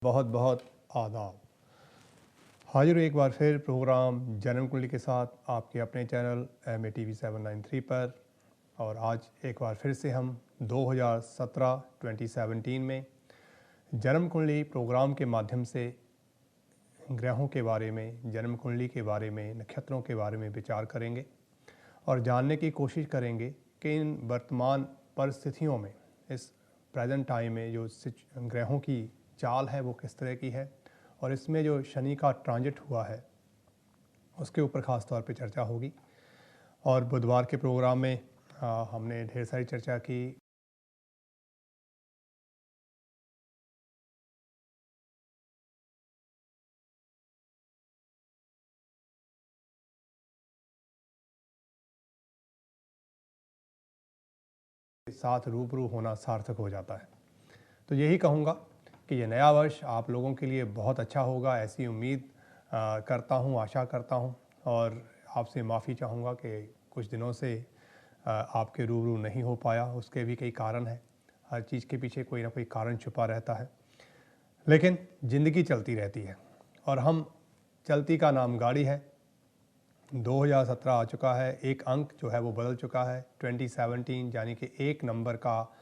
बहुत बहुत आदाब। हाजिर एक बार फिर प्रोग्राम जन्म कुंडली के साथ आपके अपने चैनल MATV 793 पर। और आज एक बार फिर से हम 2017 में जन्म कुंडली प्रोग्राम के माध्यम से ग्रहों के बारे में, जन्म कुंडली के बारे में, नक्षत्रों के बारे में विचार करेंगे और जानने की कोशिश करेंगे कि इन वर्तमान परिस्थितियों में, इस प्रेजेंट टाइम में जो ग्रहों की चाल है वो किस तरह की है, और इसमें जो शनि का ट्रांजिट हुआ है उसके ऊपर ख़ास तौर पे चर्चा होगी। और बुधवार के प्रोग्राम में हमने ढेर सारी चर्चा की साथ रूबरू होना सार्थक हो जाता है। तो यही कहूँगा कि ये नया वर्ष आप लोगों के लिए बहुत अच्छा होगा, ऐसी उम्मीद करता हूँ, आशा करता हूँ। और आपसे माफ़ी चाहूँगा कि कुछ दिनों से आपके रूबरू नहीं हो पाया। उसके भी कई कारण हैं, हर चीज़ के पीछे कोई ना कोई कारण छुपा रहता है, लेकिन ज़िंदगी चलती रहती है और हम चलती का नाम गाड़ी है। 2017 आ चुका है, एक अंक जो है वो बदल चुका है। 2017 यानी कि एक नंबर का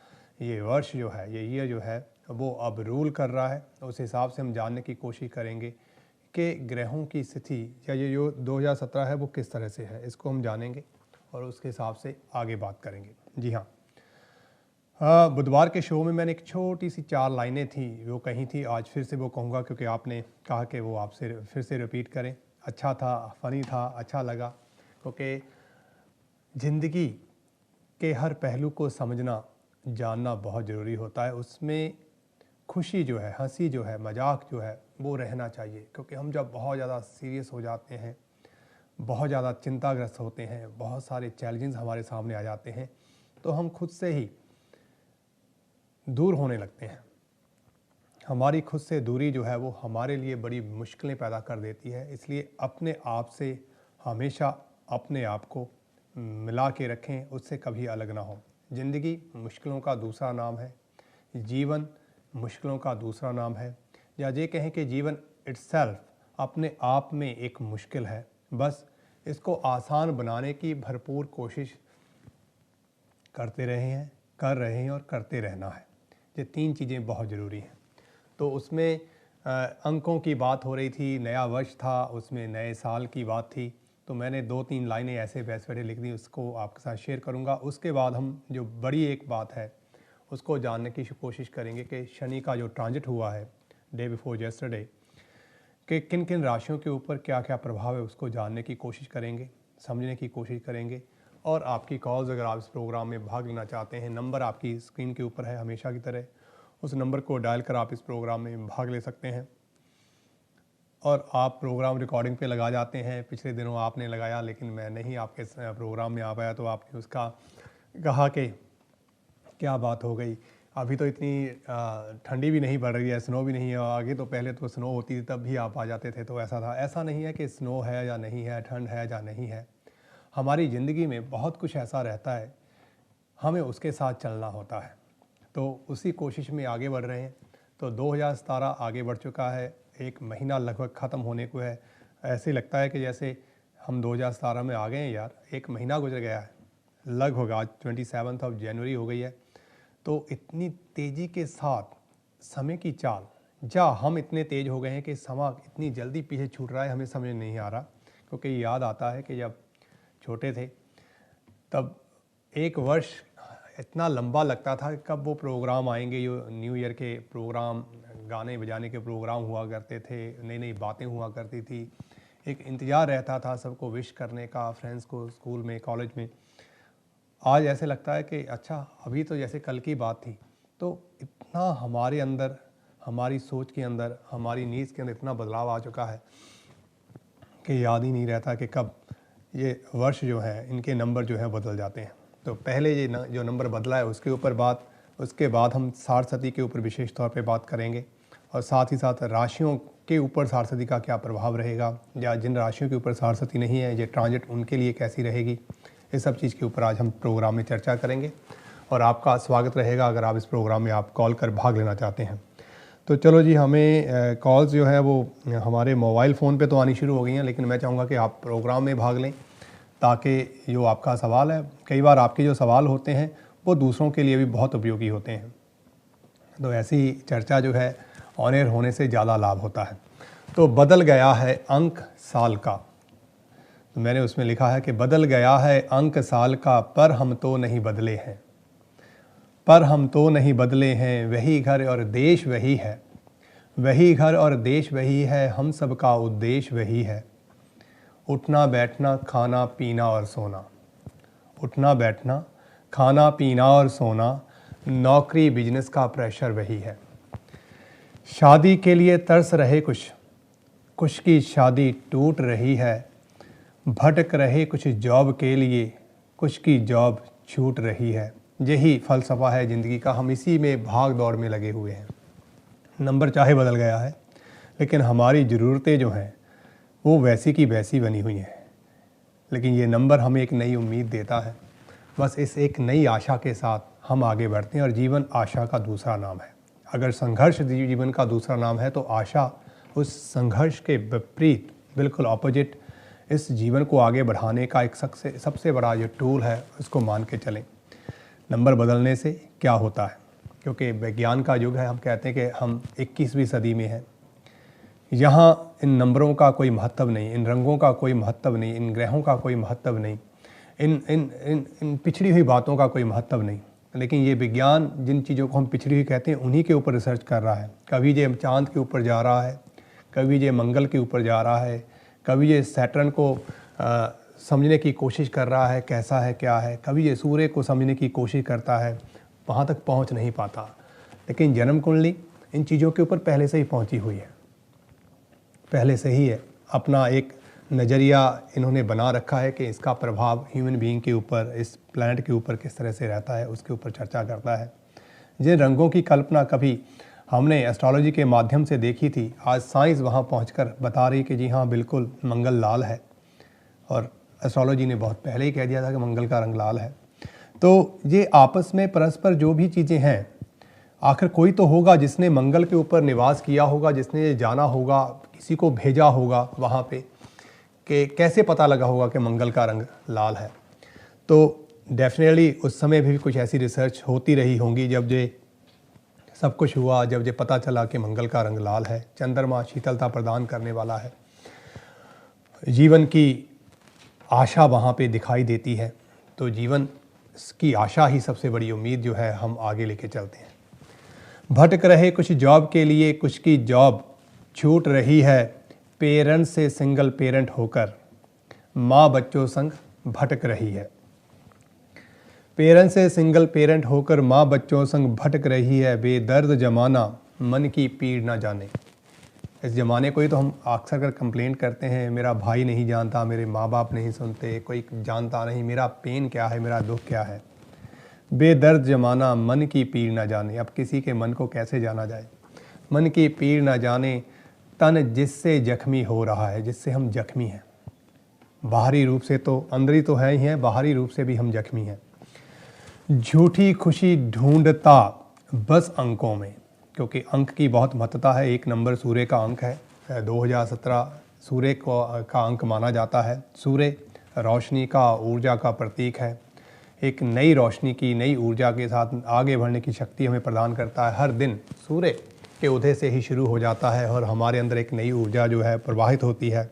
ये वर्ष जो है, ये ईयर जो है वो अब रूल कर रहा है। उस हिसाब से हम जानने की कोशिश करेंगे कि ग्रहों की स्थिति या ये जो 2017 है वो किस तरह से है, इसको हम जानेंगे और उसके हिसाब से आगे बात करेंगे। जी हाँ, बुधवार के शो में मैंने एक छोटी सी 4 लाइनें थी वो कही थी, आज फिर से वो कहूँगा क्योंकि आपने कहा कि वो आपसे फिर से रिपीट करें। अच्छा था, फ़नी था, अच्छा लगा, क्योंकि ज़िंदगी के हर पहलू को समझना, जानना बहुत ज़रूरी होता है। उसमें खुशी जो है, हंसी जो है, मजाक जो है वो रहना चाहिए। क्योंकि हम जब बहुत ज़्यादा सीरियस हो जाते हैं, बहुत ज़्यादा चिंताग्रस्त होते हैं, बहुत सारे चैलेंजेस हमारे सामने आ जाते हैं, तो हम खुद से ही दूर होने लगते हैं। हमारी खुद से दूरी जो है वो हमारे लिए बड़ी मुश्किलें पैदा कर देती है। इसलिए अपने आप से हमेशा अपने आप को मिला के रखें, उससे कभी अलग ना हो। ज़िंदगी मुश्किलों का दूसरा नाम है, जीवन मुश्किलों का दूसरा नाम है, या ये कहें कि जीवन इट्सेल्फ अपने आप में एक मुश्किल है। बस इसको आसान बनाने की भरपूर कोशिश कर रहे हैं और करते रहना है। ये 3 चीज़ें बहुत ज़रूरी हैं। तो उसमें अंकों की बात हो रही थी, नया वर्ष था, उसमें नए साल की बात थी, तो मैंने 2-3 लाइनें ऐसे बैठे लिख दी, उसको आपके साथ शेयर करूंगा। उसके बाद हम जो बड़ी एक बात है उसको जानने की कोशिश करेंगे कि शनि का जो ट्रांजिट हुआ है डे बिफोर यस्टरडे, कि किन किन राशियों के ऊपर क्या क्या प्रभाव है, उसको जानने की कोशिश करेंगे, समझने की कोशिश करेंगे। और आपकी कॉल्स, अगर आप इस प्रोग्राम में भाग लेना चाहते हैं, नंबर आपकी स्क्रीन के ऊपर है हमेशा की तरह, उस नंबर को डायल कर आप इस प्रोग्राम में भाग ले सकते हैं। और आप प्रोग्राम रिकॉर्डिंग पे लगा जाते हैं, पिछले दिनों आपने लगाया लेकिन मैं नहीं आपके प्रोग्राम में आ पाया, तो आपने उसका कहा कि क्या बात हो गई, अभी तो इतनी ठंडी भी नहीं पड़ रही है, स्नो भी नहीं है, आगे तो पहले तो स्नो होती थी तब भी आप आ जाते थे। तो ऐसा था, ऐसा नहीं है कि स्नो है या नहीं है, ठंड है या नहीं है। हमारी ज़िंदगी में बहुत कुछ ऐसा रहता है, हमें उसके साथ चलना होता है, तो उसी कोशिश में आगे बढ़ रहे हैं। तो 2017 आगे बढ़ चुका है, एक महीना लगभग ख़त्म होने को है। ऐसे लगता है कि जैसे हम 2017 में आ गए हैं यार, एक महीना गुजर गया है लगभग, आज 27 जनवरी हो गई है। तो इतनी तेज़ी के साथ समय की चाल, या हम इतने तेज़ हो गए हैं कि समय इतनी जल्दी पीछे छूट रहा है, हमें समझ नहीं आ रहा। क्योंकि याद आता है कि जब छोटे थे तब एक वर्ष इतना लंबा लगता था कि कब वो प्रोग्राम आएंगे, जो न्यू ईयर के प्रोग्राम, गाने बजाने के प्रोग्राम हुआ करते थे, नई नई बातें हुआ करती थी, एक इंतज़ार रहता था सबको विश करने का, फ्रेंड्स को स्कूल में, कॉलेज में। आज ऐसे लगता है कि अच्छा, अभी तो जैसे कल की बात थी। तो इतना हमारे अंदर, हमारी सोच के अंदर, हमारी नीड्स के अंदर इतना बदलाव आ चुका है कि याद ही नहीं रहता कि कब ये वर्ष जो है, इनके नंबर जो है बदल जाते हैं। तो पहले ये जो नंबर बदला है उसके ऊपर बात, उसके बाद हम सारस्वती के ऊपर विशेष तौर पे बात करेंगे, और साथ ही साथ राशियों के ऊपर सारस्वती का क्या प्रभाव रहेगा, या जिन राशियों के ऊपर सारस्वती नहीं है, ये ट्रांजिट उनके लिए कैसी रहेगी, इस सब चीज़ के ऊपर आज हम प्रोग्राम में चर्चा करेंगे। और आपका स्वागत रहेगा अगर आप इस प्रोग्राम में आप कॉल कर भाग लेना चाहते हैं। तो चलो जी, हमें कॉल्स जो है वो हमारे मोबाइल फ़ोन पे तो आनी शुरू हो गई हैं, लेकिन मैं चाहूँगा कि आप प्रोग्राम में भाग लें, ताकि जो आपका सवाल है, कई बार आपके जो सवाल होते हैं वो दूसरों के लिए भी बहुत उपयोगी होते हैं। तो ऐसी चर्चा जो है ऑन एयर होने से ज़्यादा लाभ होता है। तो बदल गया है अंक साल का, तो मैंने उसमें लिखा है कि बदल गया है अंक साल का, पर हम तो नहीं बदले हैं, पर हम तो नहीं बदले हैं, वही घर और देश वही है, वही घर और देश वही है, हम सबका उद्देश्य वही है, उठना बैठना खाना पीना और सोना, उठना बैठना खाना पीना और सोना, नौकरी बिजनेस का प्रेशर वही है, शादी के लिए तरस रहे कुछ, कुछ की शादी टूट रही है, भटक रहे कुछ जॉब के लिए, कुछ की जॉब छूट रही है। यही फ़लसफ़ा है ज़िंदगी का, हम इसी में भाग दौड़ में लगे हुए हैं। नंबर चाहे बदल गया है, लेकिन हमारी ज़रूरतें जो हैं वो वैसी की वैसी बनी हुई हैं। लेकिन ये नंबर हमें एक नई उम्मीद देता है। बस इस एक नई आशा के साथ हम आगे बढ़ते हैं, और जीवन आशा का दूसरा नाम है। अगर संघर्ष जीवन का दूसरा नाम है, तो आशा उस संघर्ष के विपरीत, बिल्कुल ऑपोजिट, इस जीवन को आगे बढ़ाने का एक सबसे बड़ा जो टूल है, उसको मान के चलें। नंबर बदलने से क्या होता है, क्योंकि विज्ञान का युग है, हम कहते हैं कि हम 21वीं सदी में हैं। यहाँ इन नंबरों का कोई महत्व नहीं, इन रंगों का कोई महत्व नहीं, इन ग्रहों का कोई महत्व नहीं, इन इन इन इन पिछड़ी हुई बातों का कोई महत्व नहीं। लेकिन ये विज्ञान जिन चीज़ों को हम पिछड़ी हुई कहते हैं, उन्हीं के ऊपर रिसर्च कर रहा है। कभी ये चाँद के ऊपर जा रहा है, कभी ये मंगल के ऊपर जा रहा है, कभी ये सैटर्न को समझने की कोशिश कर रहा है कैसा है क्या है, कभी ये सूर्य को समझने की कोशिश करता है, वहाँ तक पहुँच नहीं पाता। लेकिन जन्म कुंडली इन चीज़ों के ऊपर पहले से ही पहुँची हुई है, पहले से ही है। अपना एक नज़रिया इन्होंने बना रखा है कि इसका प्रभाव ह्यूमन बीइंग के ऊपर, इस प्लैनेट के ऊपर किस तरह से रहता है, उसके ऊपर चर्चा करता है। जिन रंगों की कल्पना कभी हमने एस्ट्रोलॉजी के माध्यम से देखी थी, आज साइंस वहाँ पहुंचकर बता रही कि जी हाँ, बिल्कुल मंगल लाल है, और एस्ट्रोलॉजी ने बहुत पहले ही कह दिया था कि मंगल का रंग लाल है। तो ये आपस में परस्पर जो भी चीज़ें हैं, आखिर कोई तो होगा जिसने मंगल के ऊपर निवास किया होगा, जिसने जाना होगा, किसी को भेजा होगा वहाँ पे, कि कैसे पता लगा होगा कि मंगल का रंग लाल है। तो डेफिनेटली उस समय भी कुछ ऐसी रिसर्च होती रही होंगी, जब ये सब कुछ हुआ, जब ये पता चला कि मंगल का रंग लाल है, चंद्रमा शीतलता प्रदान करने वाला है, जीवन की आशा वहाँ पे दिखाई देती है। तो जीवन की आशा ही सबसे बड़ी उम्मीद जो है, हम आगे लेके चलते हैं। भटक रहे कुछ जॉब के लिए, कुछ की जॉब छूट रही है, पेरेंट्स से सिंगल पेरेंट होकर माँ बच्चों संग भटक रही है, पेरेंट्स से सिंगल पेरेंट होकर माँ बच्चों संग भटक रही है, बेदर्द जमाना मन की पीड़ ना जाने। इस ज़माने को ही तो हम अक्सर कर कंप्लेंट करते हैं, मेरा भाई नहीं जानता, मेरे माँ बाप नहीं सुनते, कोई जानता नहीं मेरा पेन क्या है, मेरा दुख क्या है। बेदर्द जमाना मन की पीड़ ना जाने। अब किसी के मन को कैसे जाना जाए, मन की पीड़ ना जाने, तन जिससे जख्मी हो रहा है, जिससे हम जख्मी हैं। बाहरी रूप से तो, अंदरी तो है ही हैं, बाहरी रूप से भी हम जख्मी हैं। झूठी खुशी ढूंढता बस अंकों में, क्योंकि अंक की बहुत महत्वता है। एक नंबर सूर्य का अंक है, 2017 सूर्य का अंक माना जाता है। सूर्य रोशनी का, ऊर्जा का प्रतीक है। एक नई रोशनी की, नई ऊर्जा के साथ आगे बढ़ने की शक्ति हमें प्रदान करता है। हर दिन सूर्य के उदय से ही शुरू हो जाता है, और हमारे अंदर एक नई ऊर्जा जो है प्रवाहित होती है,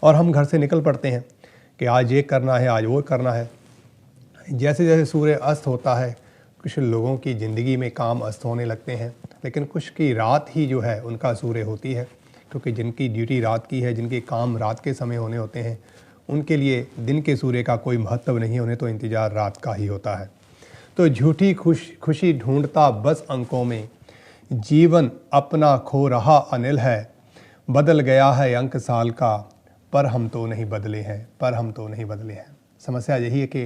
और हम घर से निकल पड़ते हैं कि आज ये करना है, आज वो करना है। जैसे जैसे सूर्य अस्त होता है, कुछ लोगों की ज़िंदगी में काम अस्त होने लगते हैं, लेकिन कुछ की रात ही जो है उनका सूर्य होती है, क्योंकि जिनकी ड्यूटी रात की है, जिनके काम रात के समय होने होते हैं, उनके लिए दिन के सूर्य का कोई महत्व नहीं, उन्हें तो इंतज़ार रात का ही होता है। तो झूठी खुशी ढूंढता बस अंकों में, जीवन अपना खो रहा अनिल है, बदल गया है अंक साल का, पर हम तो नहीं बदले हैं, पर हम तो नहीं बदले हैं। समस्या यही है कि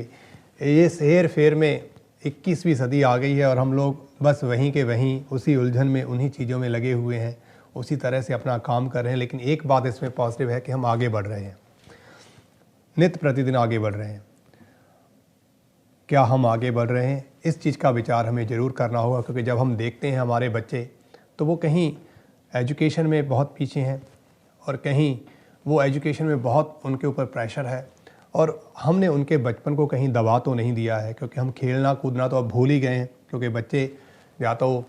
ये हेर फेर में 21वीं सदी आ गई है, और हम लोग बस वहीं के वहीं उसी उलझन में, उन्हीं चीज़ों में लगे हुए हैं, उसी तरह से अपना काम कर रहे हैं। लेकिन एक बात इसमें पॉजिटिव है कि हम आगे बढ़ रहे हैं, नित्य प्रतिदिन आगे बढ़ रहे हैं। क्या हम आगे बढ़ रहे हैं, इस चीज़ का विचार हमें ज़रूर करना होगा, क्योंकि जब हम देखते हैं हमारे बच्चे तो वो कहीं एजुकेशन में बहुत पीछे हैं और कहीं वो एजुकेशन में बहुत उनके ऊपर प्रेशर है, और हमने उनके बचपन को कहीं दबा तो नहीं दिया है, क्योंकि हम खेलना कूदना तो अब भूल ही गए हैं। क्योंकि बच्चे या तो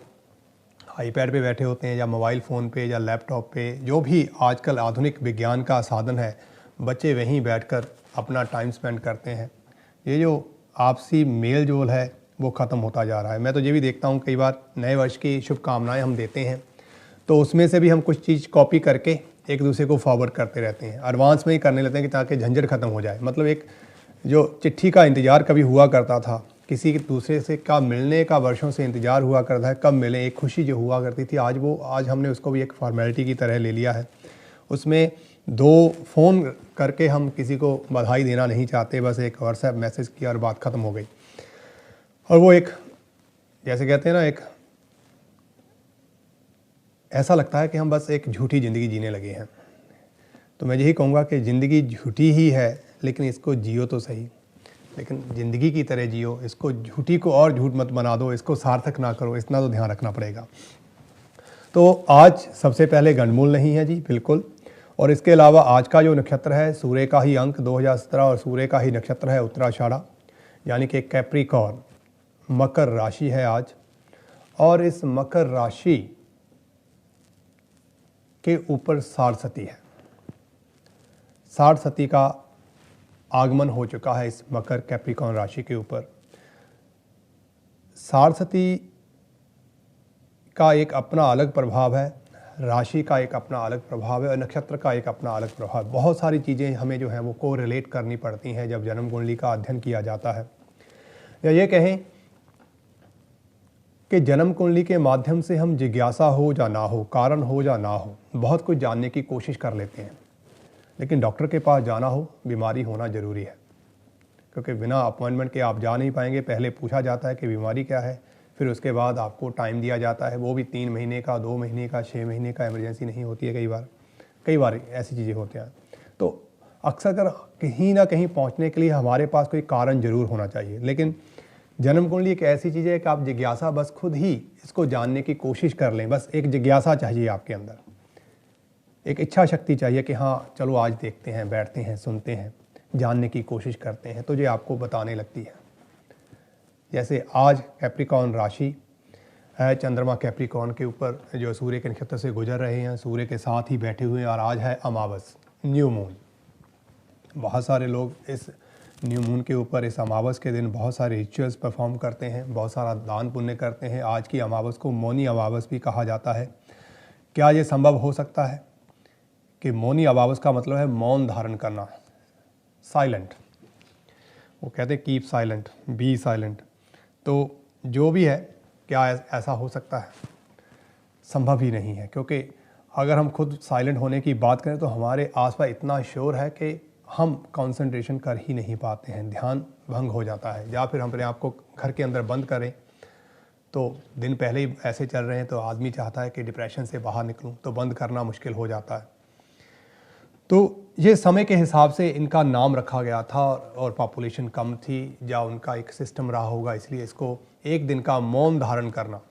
आईपैड पे बैठे होते हैं या मोबाइल फ़ोन पे या लैपटॉप पे, जो भी आजकल आधुनिक विज्ञान का साधन है, बच्चे वहीं बैठकर अपना टाइम स्पेंड करते हैं। ये जो आपसी मेल जोल है वो ख़त्म होता जा रहा है। मैं तो ये भी देखता हूँ, कई बार नए वर्ष की शुभकामनाएं हम देते हैं तो उसमें से भी हम कुछ चीज़ कॉपी करके एक दूसरे को फॉरवर्ड करते रहते हैं, एडवांस में ही करने लगते हैं कि ताकि झंझट ख़त्म हो जाए। मतलब एक जो चिट्ठी का इंतज़ार कभी हुआ करता था, किसी दूसरे से का मिलने का वर्षों से इंतज़ार हुआ करता है, कब मिलें, एक खुशी जो हुआ करती थी, आज हमने उसको भी एक फॉर्मेलिटी की तरह ले लिया है। उसमें 2 फ़ोन करके हम किसी को बधाई देना नहीं चाहते, बस एक व्हाट्सएप मैसेज किया और बात ख़त्म हो गई। और वो एक, जैसे कहते हैं ना, एक ऐसा लगता है कि हम बस एक झूठी ज़िंदगी जीने लगे हैं। तो मैं यही कहूँगा कि ज़िंदगी झूठी ही है, लेकिन इसको जियो तो सही, लेकिन ज़िंदगी की तरह जियो, इसको झूठी को और झूठ मत बना दो, इसको सार्थक ना करो, इतना तो ध्यान रखना पड़ेगा। तो आज सबसे पहले गंडमूल नहीं है जी, बिल्कुल। और इसके अलावा आज का जो नक्षत्र है, सूर्य का ही अंक 2017 और सूर्य का ही नक्षत्र है उत्तराषाढ़ा, यानी कि कैप्रिकॉर्न, मकर राशि है आज। और इस मकर राशि के ऊपर सारस्वती है। सारस्वती का आगमन हो चुका है इस मकर कैप्रिकॉर्न राशि के ऊपर। सारस्वती का एक अपना अलग प्रभाव है, राशि का एक अपना अलग प्रभाव है और नक्षत्र का एक अपना अलग प्रभाव है। बहुत सारी चीज़ें हमें जो है वो को रिलेट करनी पड़ती हैं जब जन्म कुंडली का अध्ययन किया जाता है, या ये कहें कि जन्म कुंडली के माध्यम से हम जिज्ञासा हो या ना हो, कारण हो या ना हो, बहुत कुछ जानने की कोशिश कर लेते हैं। लेकिन डॉक्टर के पास जाना हो, बीमारी होना ज़रूरी है, क्योंकि बिना अपॉइंटमेंट के आप जा नहीं पाएंगे। पहले पूछा जाता है कि बीमारी क्या है, फिर उसके बाद आपको टाइम दिया जाता है, वो भी 3 महीने का, 2 महीने का, 6 महीने का। इमरजेंसी नहीं होती है कई बार ऐसी चीज़ें होती हैं। तो अक्सर कर कहीं ना कहीं पहुंचने के लिए हमारे पास कोई कारण ज़रूर होना चाहिए। लेकिन जन्म कुंडली एक ऐसी चीज़ है कि आप जिज्ञासा बस खुद ही इसको जानने की कोशिश कर लें। बस एक जिज्ञासा चाहिए आपके अंदर, एक इच्छा शक्ति चाहिए कि हाँ चलो आज देखते हैं, बैठते हैं, सुनते हैं, जानने की कोशिश करते हैं, तो ये आपको बताने लगती है। जैसे आज कैप्रिकॉर्न राशि है, चंद्रमा कैप्रिकॉर्न के ऊपर जो सूर्य के नक्षत्र से गुजर रहे हैं, सूर्य के साथ ही बैठे हुए हैं, और आज है अमावस, न्यू मून। बहुत सारे लोग इस न्यू मून के ऊपर, इस अमावस के दिन बहुत सारे रिचुअल्स परफॉर्म करते हैं, बहुत सारा दान पुण्य करते हैं। आज की अमावस को मौनी अमावस भी कहा जाता है। क्या ये संभव हो सकता है कि मौनी अमावस का मतलब है मौन धारण करना, साइलेंट। वो कहते हैं कीप साइलेंट, बी साइलेंट। तो जो भी है, क्या ऐसा हो सकता है? संभव ही नहीं है, क्योंकि अगर हम खुद साइलेंट होने की बात करें तो हमारे आसपास इतना शोर है कि हम कंसंट्रेशन कर ही नहीं पाते हैं, ध्यान भंग हो जाता है। या फिर हम अपने आप को घर के अंदर बंद करें, तो दिन पहले ही ऐसे चल रहे हैं तो आदमी चाहता है कि डिप्रेशन से बाहर निकलूं, तो बंद करना मुश्किल हो जाता है। तो ये समय के हिसाब से इनका नाम रखा गया था, और पॉपुलेशन कम थी, या उनका एक सिस्टम रहा होगा, इसलिए इसको एक दिन का मौन धारण करना।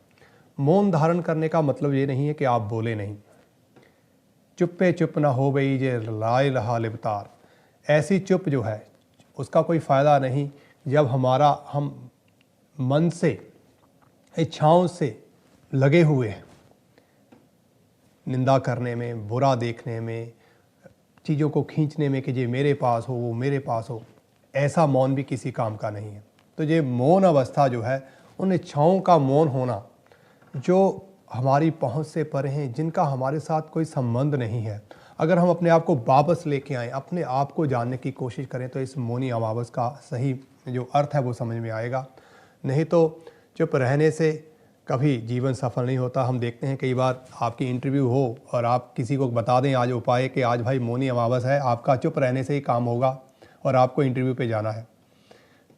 मौन धारण करने का मतलब ये नहीं है कि आप बोले नहीं। चुप्पे चुप ना हो गई जे लाए रहा लिबतार, ऐसी चुप जो है उसका कोई फ़ायदा नहीं जब हम मन से, इच्छाओं से लगे हुए हैं, निंदा करने में, बुरा देखने में, चीज़ों को खींचने में कि ये मेरे पास हो, वो मेरे पास हो। ऐसा मौन भी किसी काम का नहीं है। तो ये मौन अवस्था जो है, उन इच्छाओं का मौन होना जो हमारी पहुंच से परे हैं, जिनका हमारे साथ कोई संबंध नहीं है, अगर हम अपने आप को वापस लेके आएँ, अपने आप को जानने की कोशिश करें, तो इस मौनी अमावस का सही जो अर्थ है वो समझ में आएगा। नहीं तो चुप रहने से कभी जीवन सफल नहीं होता। हम देखते हैं कई बार आपकी इंटरव्यू हो और आप किसी को बता दें आज उपाय कि आज भाई मौनी अमावस है, आपका चुप रहने से ही काम होगा और आपको इंटरव्यू पे जाना है,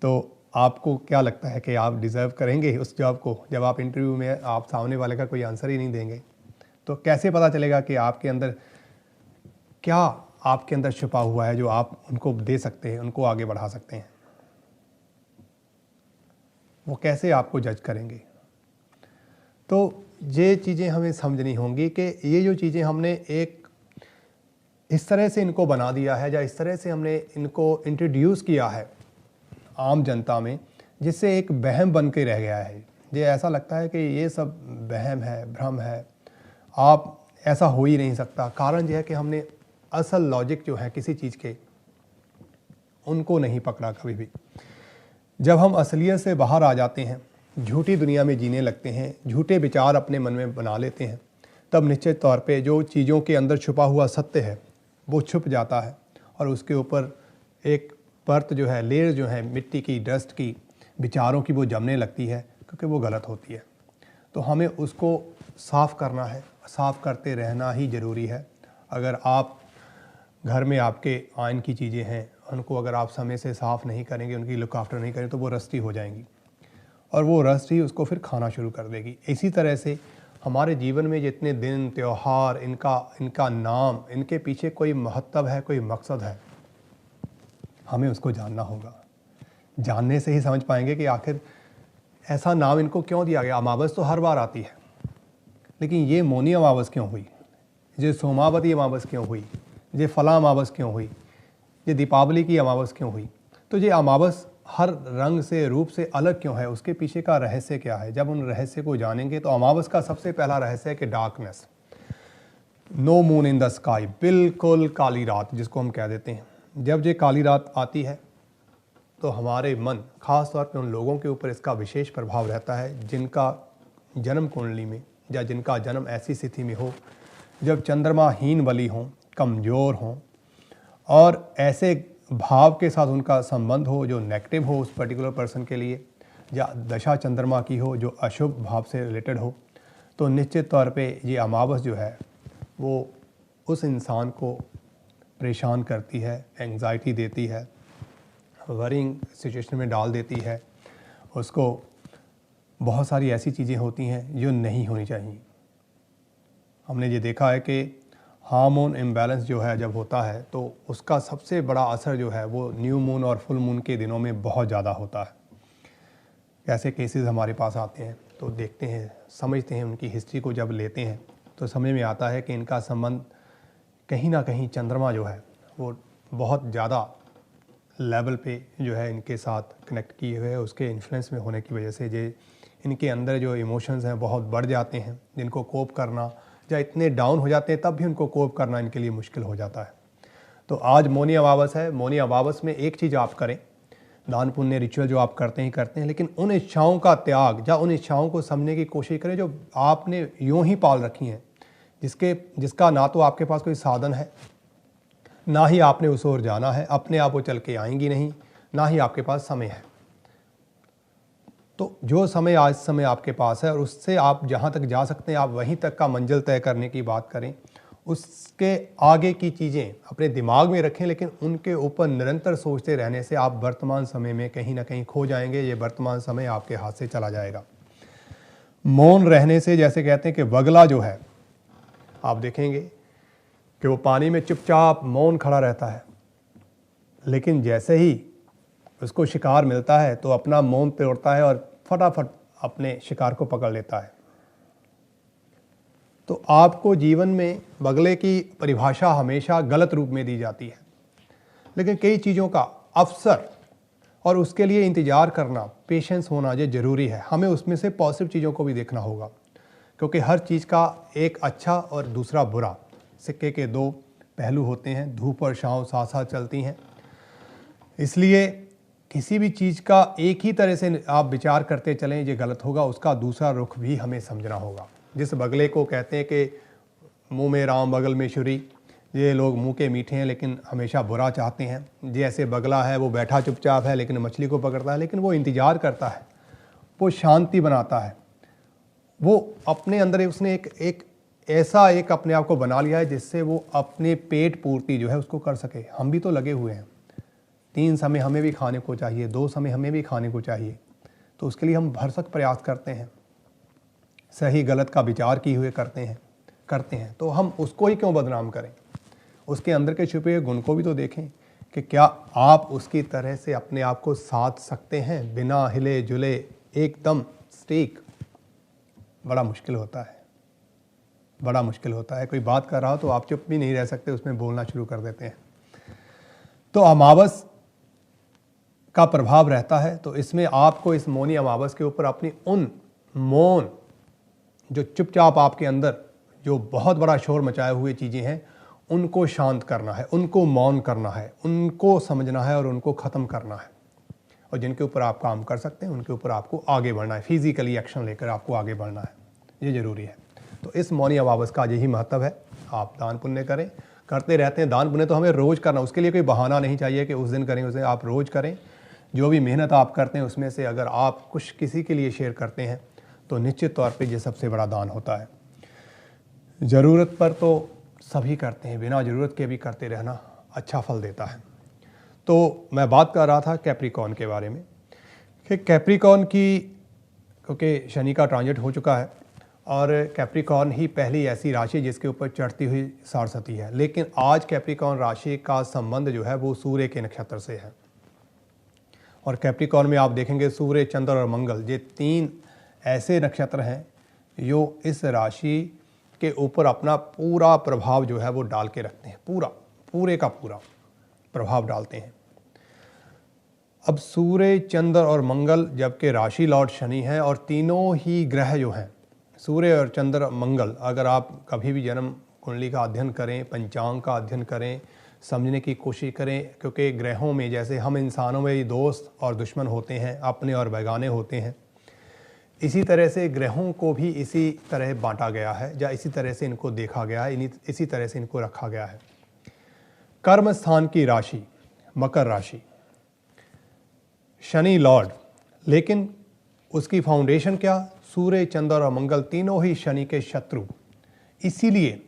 तो आपको क्या लगता है कि आप डिज़र्व करेंगे उस जॉब को? जब आप इंटरव्यू में आप सामने वाले का कोई आंसर ही नहीं देंगे, तो कैसे पता चलेगा कि आपके अंदर क्या आपके अंदर छुपा हुआ है जो आप उनको दे सकते हैं, उनको आगे बढ़ा सकते हैं? वो कैसे आपको जज करेंगे? तो ये चीज़ें हमें समझनी होंगी कि ये जो चीज़ें हमने एक इस तरह से इनको बना दिया है या इस तरह से हमने इनको इंट्रोड्यूस किया है आम जनता में, जिससे एक वहम बन के रह गया है। ये ऐसा लगता है कि ये सब वहम है, भ्रम है, आप ऐसा हो ही नहीं सकता। कारण यह है कि हमने असल लॉजिक जो है किसी चीज़ के, उनको नहीं पकड़ा कभी भी। जब हम असलियत से बाहर आ जाते हैं, झूठी दुनिया में जीने लगते हैं, झूठे विचार अपने मन में बना लेते हैं, तब निश्चित तौर पे जो चीज़ों के अंदर छुपा हुआ सत्य है वो छुप जाता है और उसके ऊपर एक परत जो है, लेयर जो है मिट्टी की, डस्ट की, विचारों की, वो जमने लगती है, क्योंकि वो गलत होती है। तो हमें उसको साफ़ करना है, साफ़ करते रहना ही ज़रूरी है। अगर आप घर में आपके आयन की चीज़ें हैं, उनको अगर आप समय से साफ़ नहीं करेंगे, उनकी लुक आफ्टर नहीं करें, तो वो रस्टी हो जाएंगी और वो रस्ट ही उसको फिर खाना शुरू कर देगी। इसी तरह से हमारे जीवन में जितने दिन, त्यौहार, इनका नाम, इनके पीछे कोई महत्व है, कोई मकसद है, हमें उसको जानना होगा। जानने से ही समझ पाएंगे कि आखिर ऐसा नाम इनको क्यों दिया गया। अमावस तो हर बार आती है, लेकिन ये मौनी अमावस क्यों हुई, ये सोमावती अमावस क्यों हुई, ये फला अमावस क्यों हुई, ये दीपावली की अमावस क्यों हुई। तो ये अमावस हर रंग से, रूप से अलग क्यों है, उसके पीछे का रहस्य क्या है। जब उन रहस्य को जानेंगे तो अमावस का सबसे पहला रहस्य है कि darkness, no moon in the sky, बिल्कुल काली रात जिसको हम कह देते हैं। जब ये काली रात आती है तो हमारे मन, ख़ास तौर पे उन लोगों के ऊपर इसका विशेष प्रभाव रहता है जिनका जन्म कुंडली में या जिनका जन्म ऐसी स्थिति में हो जब चंद्रमा हीन बली हों, कमज़ोर हों और ऐसे भाव के साथ उनका संबंध हो जो नेगेटिव हो उस पर्टिकुलर पर्सन के लिए, या दशा चंद्रमा की हो जो अशुभ भाव से रिलेटेड हो, तो निश्चित तौर पे ये अमावस जो है वो उस इंसान को परेशान करती है, एंग्जाइटी देती है, वरिंग सिचुएशन में डाल देती है। उसको बहुत सारी ऐसी चीज़ें होती हैं जो नहीं होनी चाहिए। हमने ये देखा है कि हार्मोन इम्बैलेंस जो है जब होता है तो उसका सबसे बड़ा असर जो है वो न्यू मून और फुल मून के दिनों में बहुत ज़्यादा होता है। ऐसे केसेस हमारे पास आते हैं तो देखते हैं, समझते हैं, उनकी हिस्ट्री को जब लेते हैं तो समझ में आता है कि इनका संबंध कहीं ना कहीं चंद्रमा जो है वो बहुत ज़्यादा लेवल पे जो है इनके साथ कनेक्ट किए हुए है, उसके इन्फ्लुएंस में होने की वजह से जे इनके अंदर जो इमोशंस हैं बहुत बढ़ जाते हैं, जिनको कोप करना, या इतने डाउन हो जाते हैं तब भी उनको कोप करना इनके लिए मुश्किल हो जाता है। तो आज मौनी अमावस है। मौनी अमावस में एक चीज़ आप करें, दान पुण्य रिचुअल जो आप करते हैं, लेकिन उन इच्छाओं का त्याग या उन इच्छाओं को समझने की कोशिश करें जो आपने यूं ही पाल रखी हैं, जिसका ना तो आपके पास कोई साधन है, ना ही आपने उस ओर जाना है, अपने आप वो चल के आएंगी नहीं, ना ही आपके पास समय है। तो जो समय आज समय आपके पास है और उससे आप जहाँ तक जा सकते हैं आप वहीं तक का मंजिल तय करने की बात करें। उसके आगे की चीज़ें अपने दिमाग में रखें, लेकिन उनके ऊपर निरंतर सोचते रहने से आप वर्तमान समय में कहीं ना कहीं खो जाएंगे। ये वर्तमान समय आपके हाथ से चला जाएगा। मौन रहने से, जैसे कहते हैं कि बगला जो है, आप देखेंगे कि वो पानी में चुपचाप मौन खड़ा रहता है, लेकिन जैसे ही उसको शिकार मिलता है तो अपना मौन तोड़ता है और फटाफट अपने शिकार को पकड़ लेता है। तो आपको जीवन में बगले की परिभाषा हमेशा गलत रूप में दी जाती है, लेकिन कई चीज़ों का अवसर और उसके लिए इंतज़ार करना, पेशेंस होना ये ज़रूरी है। हमें उसमें से पॉजिटिव चीज़ों को भी देखना होगा, क्योंकि हर चीज़ का एक अच्छा और दूसरा बुरा, सिक्के के दो पहलू होते हैं। धूप और छांव साथ साथ चलती हैं, इसलिए किसी भी चीज़ का एक ही तरह से आप विचार करते चलें ये गलत होगा, उसका दूसरा रुख भी हमें समझना होगा। जिस बगले को कहते हैं कि मुंह में राम बगल में छुरी, ये लोग मुंह के मीठे हैं लेकिन हमेशा बुरा चाहते हैं। जैसे बगला है वो बैठा चुपचाप है लेकिन मछली को पकड़ता है, लेकिन वो इंतज़ार करता है, वो शांति बनाता है, वो अपने अंदर उसने एक ऐसा एक अपने आप को बना लिया है जिससे वो अपने पेट पूर्ति जो है उसको कर सके। हम भी तो लगे हुए हैं, 3 समय हमें भी खाने को चाहिए, 2 समय हमें भी खाने को चाहिए, तो उसके लिए हम भरसक प्रयास करते हैं, सही गलत का विचार किए हुए करते हैं। तो हम उसको ही क्यों बदनाम करें? उसके अंदर के छुपे हुए गुण को भी तो देखें कि क्या आप उसकी तरह से अपने आप को साध सकते हैं बिना हिले जुले, एकदम स्टीक। बड़ा मुश्किल होता है, बड़ा मुश्किल होता है। कोई बात कर रहा हो तो आप चुप भी नहीं रह सकते, उसमें बोलना शुरू कर देते हैं। तो अमावस का प्रभाव रहता है, तो इसमें आपको इस मौनी अमावस के ऊपर अपनी उन मौन जो चुपचाप आपके अंदर जो बहुत बड़ा शोर मचाए हुए चीज़ें हैं उनको शांत करना है, उनको मौन करना है, उनको समझना है और उनको ख़त्म करना है। और जिनके ऊपर आप काम कर सकते हैं उनके ऊपर आपको आगे बढ़ना है, फिजिकली एक्शन लेकर आपको आगे बढ़ना है, ये ज़रूरी है। तो इस मौनी अमावस का यही महत्व है। आप दान पुण्य करें, करते रहते हैं। दान पुण्य तो हमें रोज़ करना, उसके लिए कोई बहाना नहीं चाहिए कि उस दिन करें, उसे आप रोज़ करें। जो भी मेहनत आप करते हैं उसमें से अगर आप कुछ किसी के लिए शेयर करते हैं तो निश्चित तौर पे ये सबसे बड़ा दान होता है। ज़रूरत पर तो सभी करते हैं, बिना ज़रूरत के भी करते रहना अच्छा फल देता है। तो मैं बात कर रहा था कैप्रिकॉर्न के बारे में कि कैप्रिकॉर्न की, क्योंकि शनि का ट्रांजिट हो चुका है और कैप्रिकॉर्न ही पहली ऐसी राशि जिसके ऊपर चढ़ती हुई सारस्वती है। लेकिन आज कैप्रिकॉर्न राशि का संबंध जो है वो सूर्य के नक्षत्र से है। और कैप्रिकॉर्न में आप देखेंगे सूर्य, चंद्र और मंगल, ये 3 ऐसे नक्षत्र हैं जो इस राशि के ऊपर अपना पूरा प्रभाव जो है वो डाल के रखते हैं, पूरे का पूरा प्रभाव डालते हैं। अब सूर्य, चंद्र और मंगल जबकि राशि लॉर्ड शनि है, और तीनों ही ग्रह जो हैं सूर्य और चंद्र, मंगल, अगर आप कभी भी जन्म कुंडली का अध्ययन करें, पंचांग का अध्ययन करें, समझने की कोशिश करें, क्योंकि ग्रहों में जैसे हम इंसानों में दोस्त और दुश्मन होते हैं, अपने और बेगाने होते हैं, इसी तरह से ग्रहों को भी इसी तरह बांटा गया है, या इसी तरह से इनको देखा गया है, इसी तरह से इनको रखा गया है। कर्म स्थान की राशि मकर राशि, शनि लॉर्ड, लेकिन उसकी फाउंडेशन क्या? सूर्य, चंद्र और मंगल तीनों ही शनि के शत्रु। इसीलिए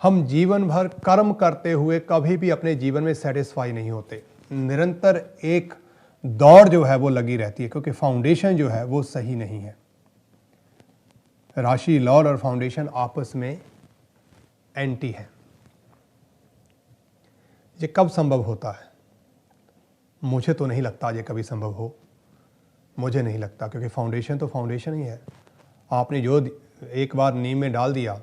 हम जीवन भर कर्म करते हुए कभी भी अपने जीवन में सेटिस्फाई नहीं होते। निरंतर एक दौड़ जो है वो लगी रहती है, क्योंकि फाउंडेशन जो है वो सही नहीं है। राशि लॉर्ड और फाउंडेशन आपस में एंटी है। ये कब संभव होता है? मुझे तो नहीं लगता ये कभी संभव हो, मुझे नहीं लगता, क्योंकि फाउंडेशन तो फाउंडेशन ही है। आपने जो एक बार नींव में डाल दिया,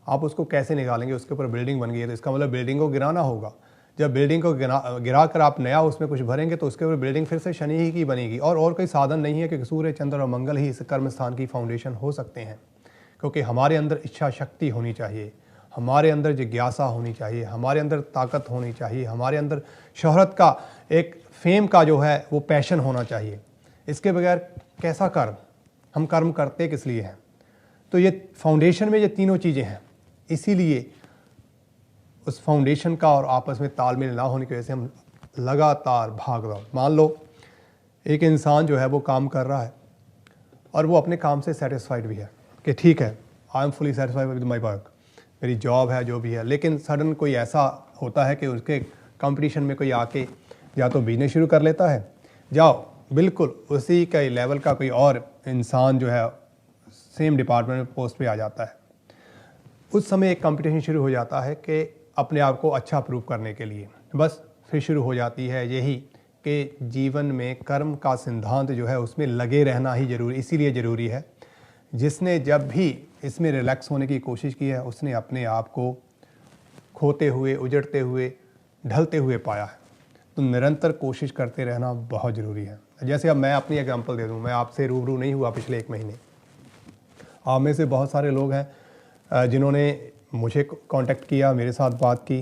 आप उसको कैसे निकालेंगे? उसके ऊपर बिल्डिंग बन गई है तो इसका मतलब बिल्डिंग को गिराना होगा। जब बिल्डिंग को गिरा कर आप नया उसमें कुछ भरेंगे तो उसके ऊपर बिल्डिंग फिर से शनि ही की बनेगी, और कोई साधन नहीं है, क्योंकि सूर्य, चंद्र और मंगल ही इस कर्म स्थान की फाउंडेशन हो सकते हैं। क्योंकि हमारे अंदर इच्छा शक्ति होनी चाहिए, हमारे अंदर जिज्ञासा होनी चाहिए, हमारे अंदर ताकत होनी चाहिए, हमारे अंदर शोहरत का, एक फेम का जो है वो पैशन होना चाहिए। इसके बगैर कैसा कर्म? हम कर्म करते किस लिए हैं? तो ये फाउंडेशन में ये तीनों चीज़ें हैं। इसीलिए उस फाउंडेशन का और आपस में तालमेल ना होने की वजह से हम लगातार भाग दौड़। मान लो एक इंसान जो है वो काम कर रहा है और वो अपने काम से सेटिस्फाइड भी है कि ठीक है, I am fully satisfied with my work, मेरी जॉब है जो भी है, लेकिन सडन कोई ऐसा होता है कि उसके कंपटीशन में कोई आके या तो बिजनेस शुरू कर लेता है, जाओ बिल्कुल उसी का लेवल का कोई और इंसान जो है सेम डिपार्टमेंट में पोस्ट पे आ जाता है। उस समय एक कंपटीशन शुरू हो जाता है कि अपने आप को अच्छा प्रूव करने के लिए। बस फिर शुरू हो जाती है यही कि जीवन में कर्म का सिद्धांत जो है उसमें लगे रहना ही जरूरी, इसीलिए ज़रूरी है। जिसने जब भी इसमें रिलैक्स होने की कोशिश की है उसने अपने आप को खोते हुए, उजड़ते हुए, ढलते हुए पाया है। तो निरंतर कोशिश करते रहना बहुत ज़रूरी है। जैसे अब मैं अपनी एग्जांपल दे दूं, मैं आपसे रूबरू नहीं हुआ पिछले 1 महीने। आप में से बहुत सारे लोग हैं जिन्होंने मुझे कांटेक्ट किया, मेरे साथ बात की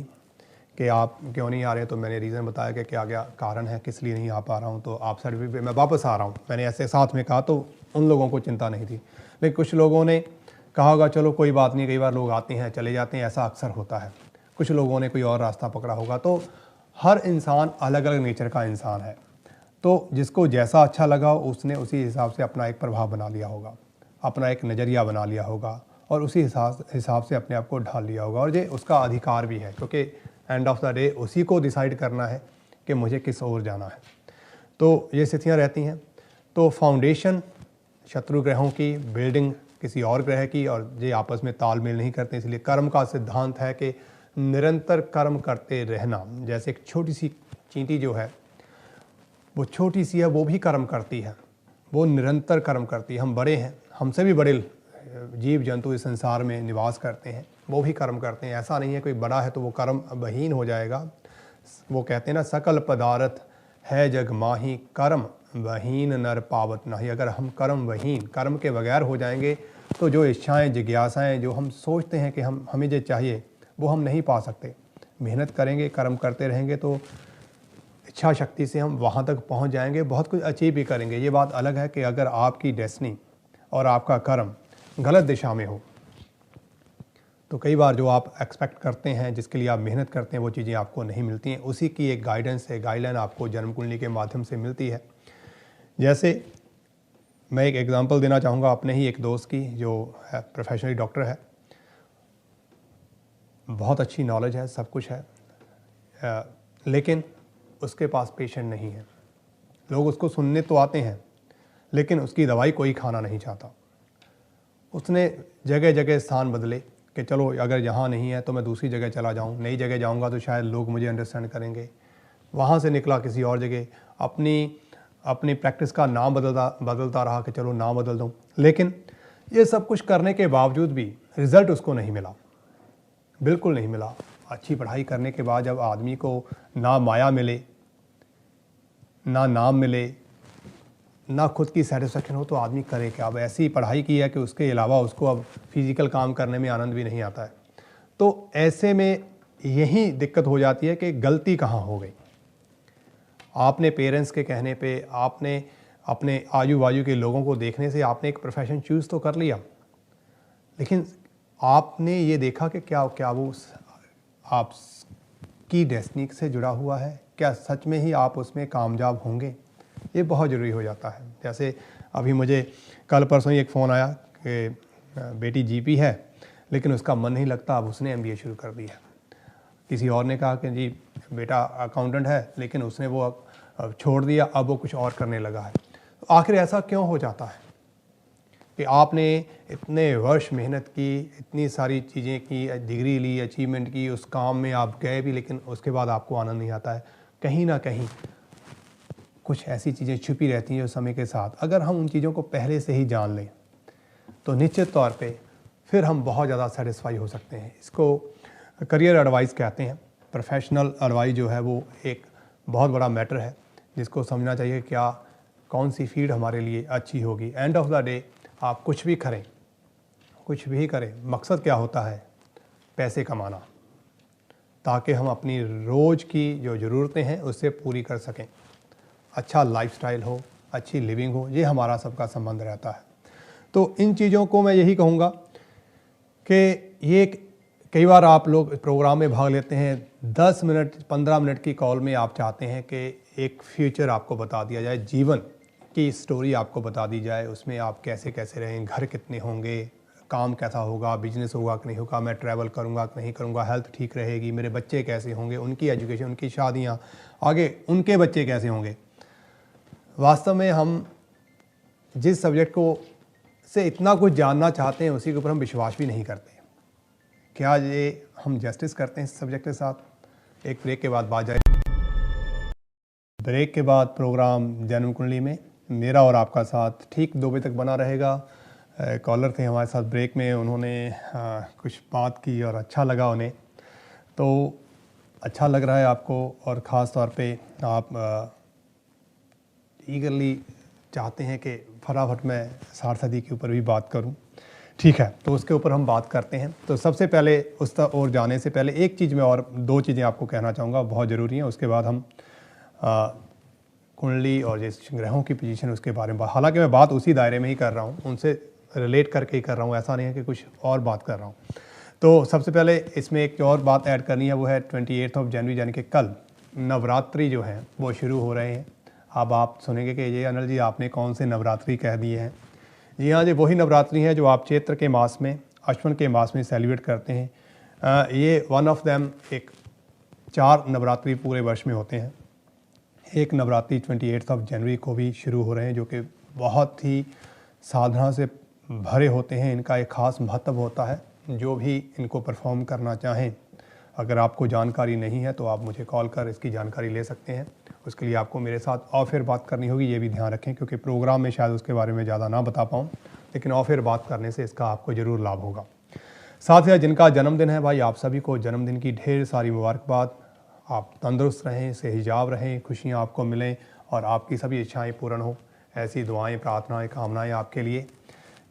कि आप क्यों नहीं आ रहे, तो मैंने रीज़न बताया कि क्या क्या कारण है, किस लिए नहीं आ पा रहा हूँ, तो आप सर्टिफिकेट पे मैं वापस आ रहा हूँ, मैंने ऐसे साथ में कहा। तो उन लोगों को चिंता नहीं थी, लेकिन कुछ लोगों ने कहा होगा चलो कोई बात नहीं, कई बार लोग आते हैं चले जाते हैं, ऐसा अक्सर होता है। कुछ लोगों ने कोई और रास्ता पकड़ा होगा। तो हर इंसान अलग अलग नेचर का इंसान है, तो जिसको जैसा अच्छा लगा उसने उसी हिसाब से अपना एक प्रभाव बना लिया होगा, अपना एक नज़रिया बना लिया होगा, और उसी हिसाब से अपने आप को ढाल लिया होगा। और ये उसका अधिकार भी है, क्योंकि एंड ऑफ द डे उसी को डिसाइड करना है कि मुझे किस ओर जाना है। तो ये स्थितियाँ रहती हैं। तो फाउंडेशन शत्रु ग्रहों की, बिल्डिंग किसी और ग्रह की, और ये आपस में तालमेल नहीं करते। इसलिए कर्म का सिद्धांत है कि निरंतर कर्म करते रहना। जैसे एक छोटी सी चींटी जो है वो छोटी सी है, वो भी कर्म करती है, वो निरंतर कर्म करती है। हम बड़े हैं, हमसे भी बड़े जीव जंतु इस संसार में निवास करते हैं वो भी कर्म करते हैं। ऐसा नहीं है कोई बड़ा है तो वो कर्म विहीन हो जाएगा। वो कहते हैं ना, सकल पदार्थ है जग माही, कर्म वहीन नर पावत नहीं। अगर हम कर्म वहीन, कर्म के बगैर हो जाएंगे तो जो इच्छाएं, जिज्ञासाएं, जो हम सोचते हैं कि हमें जो चाहिए वो हम नहीं पा सकते। मेहनत करेंगे, कर्म करते रहेंगे तो इच्छा शक्ति से हम वहाँ तक पहुँच जाएंगे, बहुत कुछ अचीव भी करेंगे। ये बात अलग है कि अगर आपकी डेस्टिनी और आपका कर्म गलत दिशा में हो तो कई बार जो आप एक्सपेक्ट करते हैं, जिसके लिए आप मेहनत करते हैं, वो चीज़ें आपको नहीं मिलती हैं। उसी की एक गाइडेंस है, गाइडलाइन आपको जन्म कुंडली के माध्यम से मिलती है। जैसे मैं एक एग्जांपल देना चाहूँगा अपने ही एक दोस्त की, जो है प्रोफेशनली डॉक्टर है, बहुत अच्छी नॉलेज है, सब कुछ है, लेकिन उसके पास पेशेंट नहीं है। लोग उसको सुनने तो आते हैं लेकिन उसकी दवाई कोई खाना नहीं चाहता। उसने जगह जगह स्थान बदले कि चलो अगर यहाँ नहीं है तो मैं दूसरी जगह चला जाऊँ, नई जगह जाऊँगा तो शायद लोग मुझे अंडरस्टैंड करेंगे। वहाँ से निकला किसी और जगह, अपनी प्रैक्टिस का नाम बदलता रहा कि चलो नाम बदल दूँ। लेकिन ये सब कुछ करने के बावजूद भी रिज़ल्ट उसको नहीं मिला, बिल्कुल नहीं मिला। अच्छी पढ़ाई करने के बाद जब आदमी को ना माया मिले, ना नाम मिले, ना खुद की सेटिस्फेक्शन हो तो आदमी करे क्या। अब ऐसी पढ़ाई की है कि उसके अलावा उसको अब फिज़िकल काम करने में आनंद भी नहीं आता है। तो ऐसे में यही दिक्कत हो जाती है कि गलती कहाँ हो गई। आपने पेरेंट्स के कहने पे, आपने अपने आजू बाजू के लोगों को देखने से आपने एक प्रोफेशन चूज़ तो कर लिया, लेकिन आपने ये देखा कि क्या वो आपकी डेस्टिनी से जुड़ा हुआ है, क्या सच में ही आप उसमें कामयाब होंगे। ये बहुत ज़रूरी हो जाता है। जैसे अभी मुझे कल परसों ही एक फ़ोन आया कि बेटी जीपी है लेकिन उसका मन नहीं लगता, अब उसने एमबीए शुरू कर दिया। किसी और ने कहा कि जी बेटा अकाउंटेंट है लेकिन उसने वो छोड़ दिया, अब वो कुछ और करने लगा है। तो आखिर ऐसा क्यों हो जाता है कि आपने इतने वर्ष मेहनत की, इतनी सारी चीज़ें की, डिग्री ली, अचीवमेंट की, उस काम में आप गए भी लेकिन उसके बाद आपको आनंद नहीं आता है। कहीं ना कहीं कुछ ऐसी चीज़ें छुपी रहती हैं जो समय के साथ, अगर हम उन चीज़ों को पहले से ही जान लें तो निश्चित तौर पे फिर हम बहुत ज़्यादा सेटिस्फाई हो सकते हैं। इसको करियर एडवाइस कहते हैं। प्रोफेशनल एडवाइस जो है वो एक बहुत बड़ा मैटर है जिसको समझना चाहिए क्या कौन सी फील्ड हमारे लिए अच्छी होगी। एंड ऑफ द डे आप कुछ भी करें, कुछ भी करें, मकसद क्या होता है? पैसे कमाना, ताकि हम अपनी रोज़ की जो ज़रूरतें हैं उससे पूरी कर सकें। अच्छा लाइफस्टाइल हो, अच्छी लिविंग हो, ये हमारा सबका संबंध रहता है। तो इन चीज़ों को मैं यही कहूँगा कि ये कई बार आप लोग प्रोग्राम में भाग लेते हैं, 10 मिनट 15 मिनट की कॉल में आप चाहते हैं कि एक फ्यूचर आपको बता दिया जाए, जीवन की स्टोरी आपको बता दी जाए, उसमें आप कैसे कैसे रहें, घर कितने होंगे, काम कैसा होगा, बिजनेस होगा कि नहीं होगा, मैं ट्रैवल करूँगा कि नहीं करूँगा, हेल्थ ठीक रहेगी, मेरे बच्चे कैसे होंगे, उनकी एजुकेशन, उनकी शादियाँ, आगे उनके बच्चे कैसे होंगे। वास्तव में हम जिस सब्जेक्ट को से इतना कुछ जानना चाहते हैं उसी के ऊपर हम विश्वास भी नहीं करते। क्या ये हम जस्टिस करते हैं इस सब्जेक्ट के साथ? एक ब्रेक के बाद बात जाए। ब्रेक के बाद प्रोग्राम जन्म कुंडली में मेरा और आपका साथ ठीक 2 बजे तक बना रहेगा। कॉलर थे हमारे साथ ब्रेक में, उन्होंने कुछ बात की और अच्छा लगा उन्हें। तो अच्छा लग रहा है आपको और ख़ास तौर पे आप ईगरली चाहते हैं कि फटाफट मैं सार्थदी के ऊपर भी बात करूं। ठीक है, तो उसके ऊपर हम बात करते हैं। तो सबसे पहले उस तक और जाने से पहले एक चीज़ मैं और 2 चीज़ें आपको कहना चाहूँगा, बहुत ज़रूरी हैं। उसके बाद हम कुंडली और जिस ग्रहों की पोजीशन उसके बारे में, हालांकि मैं बात उसी दायरे में ही कर रहा हूँ, उनसे रिलेट करके ही कर रहा हूँ, ऐसा नहीं है कि कुछ और बात कर रहा हूँ। तो सबसे पहले इसमें एक और बात ऐड करनी है, वो है 28 जनवरी यानी कि कल नवरात्रि जो है वो शुरू हो रहे हैं। अब आप सुनेंगे कि ये अनिल जी आपने कौन से नवरात्रि कह दिए हैं। जी हाँ, ये वही नवरात्रि हैं जो आप चैत्र के मास में, अश्विन के मास में सेलिब्रेट करते हैं। ये वन ऑफ देम, एक 4 नवरात्रि पूरे वर्ष में होते हैं। एक नवरात्रि 28 जनवरी को भी शुरू हो रहे हैं जो कि बहुत ही साधना से भरे होते हैं। इनका एक ख़ास महत्व होता है। जो भी इनको परफॉर्म करना चाहें, अगर आपको जानकारी नहीं है तो आप मुझे कॉल कर इसकी जानकारी ले सकते हैं। उसके लिए आपको मेरे साथ और फिर बात करनी होगी, ये भी ध्यान रखें, क्योंकि प्रोग्राम में शायद उसके बारे में ज़्यादा ना बता पाऊँ। लेकिन और फिर बात करने से इसका आपको ज़रूर लाभ होगा। साथ ही साथ जिनका जन्मदिन है भाई, आप सभी को जन्मदिन की ढेर सारी मुबारकबाद। आप तंदुरुस्त रहें, सेहजाब रहें, खुशियाँ आपको मिलें और आपकी सभी इच्छाएँ पूर्ण हो। ऐसी दुआएँ, प्रार्थनाएँ, कामनाएँ आपके लिए।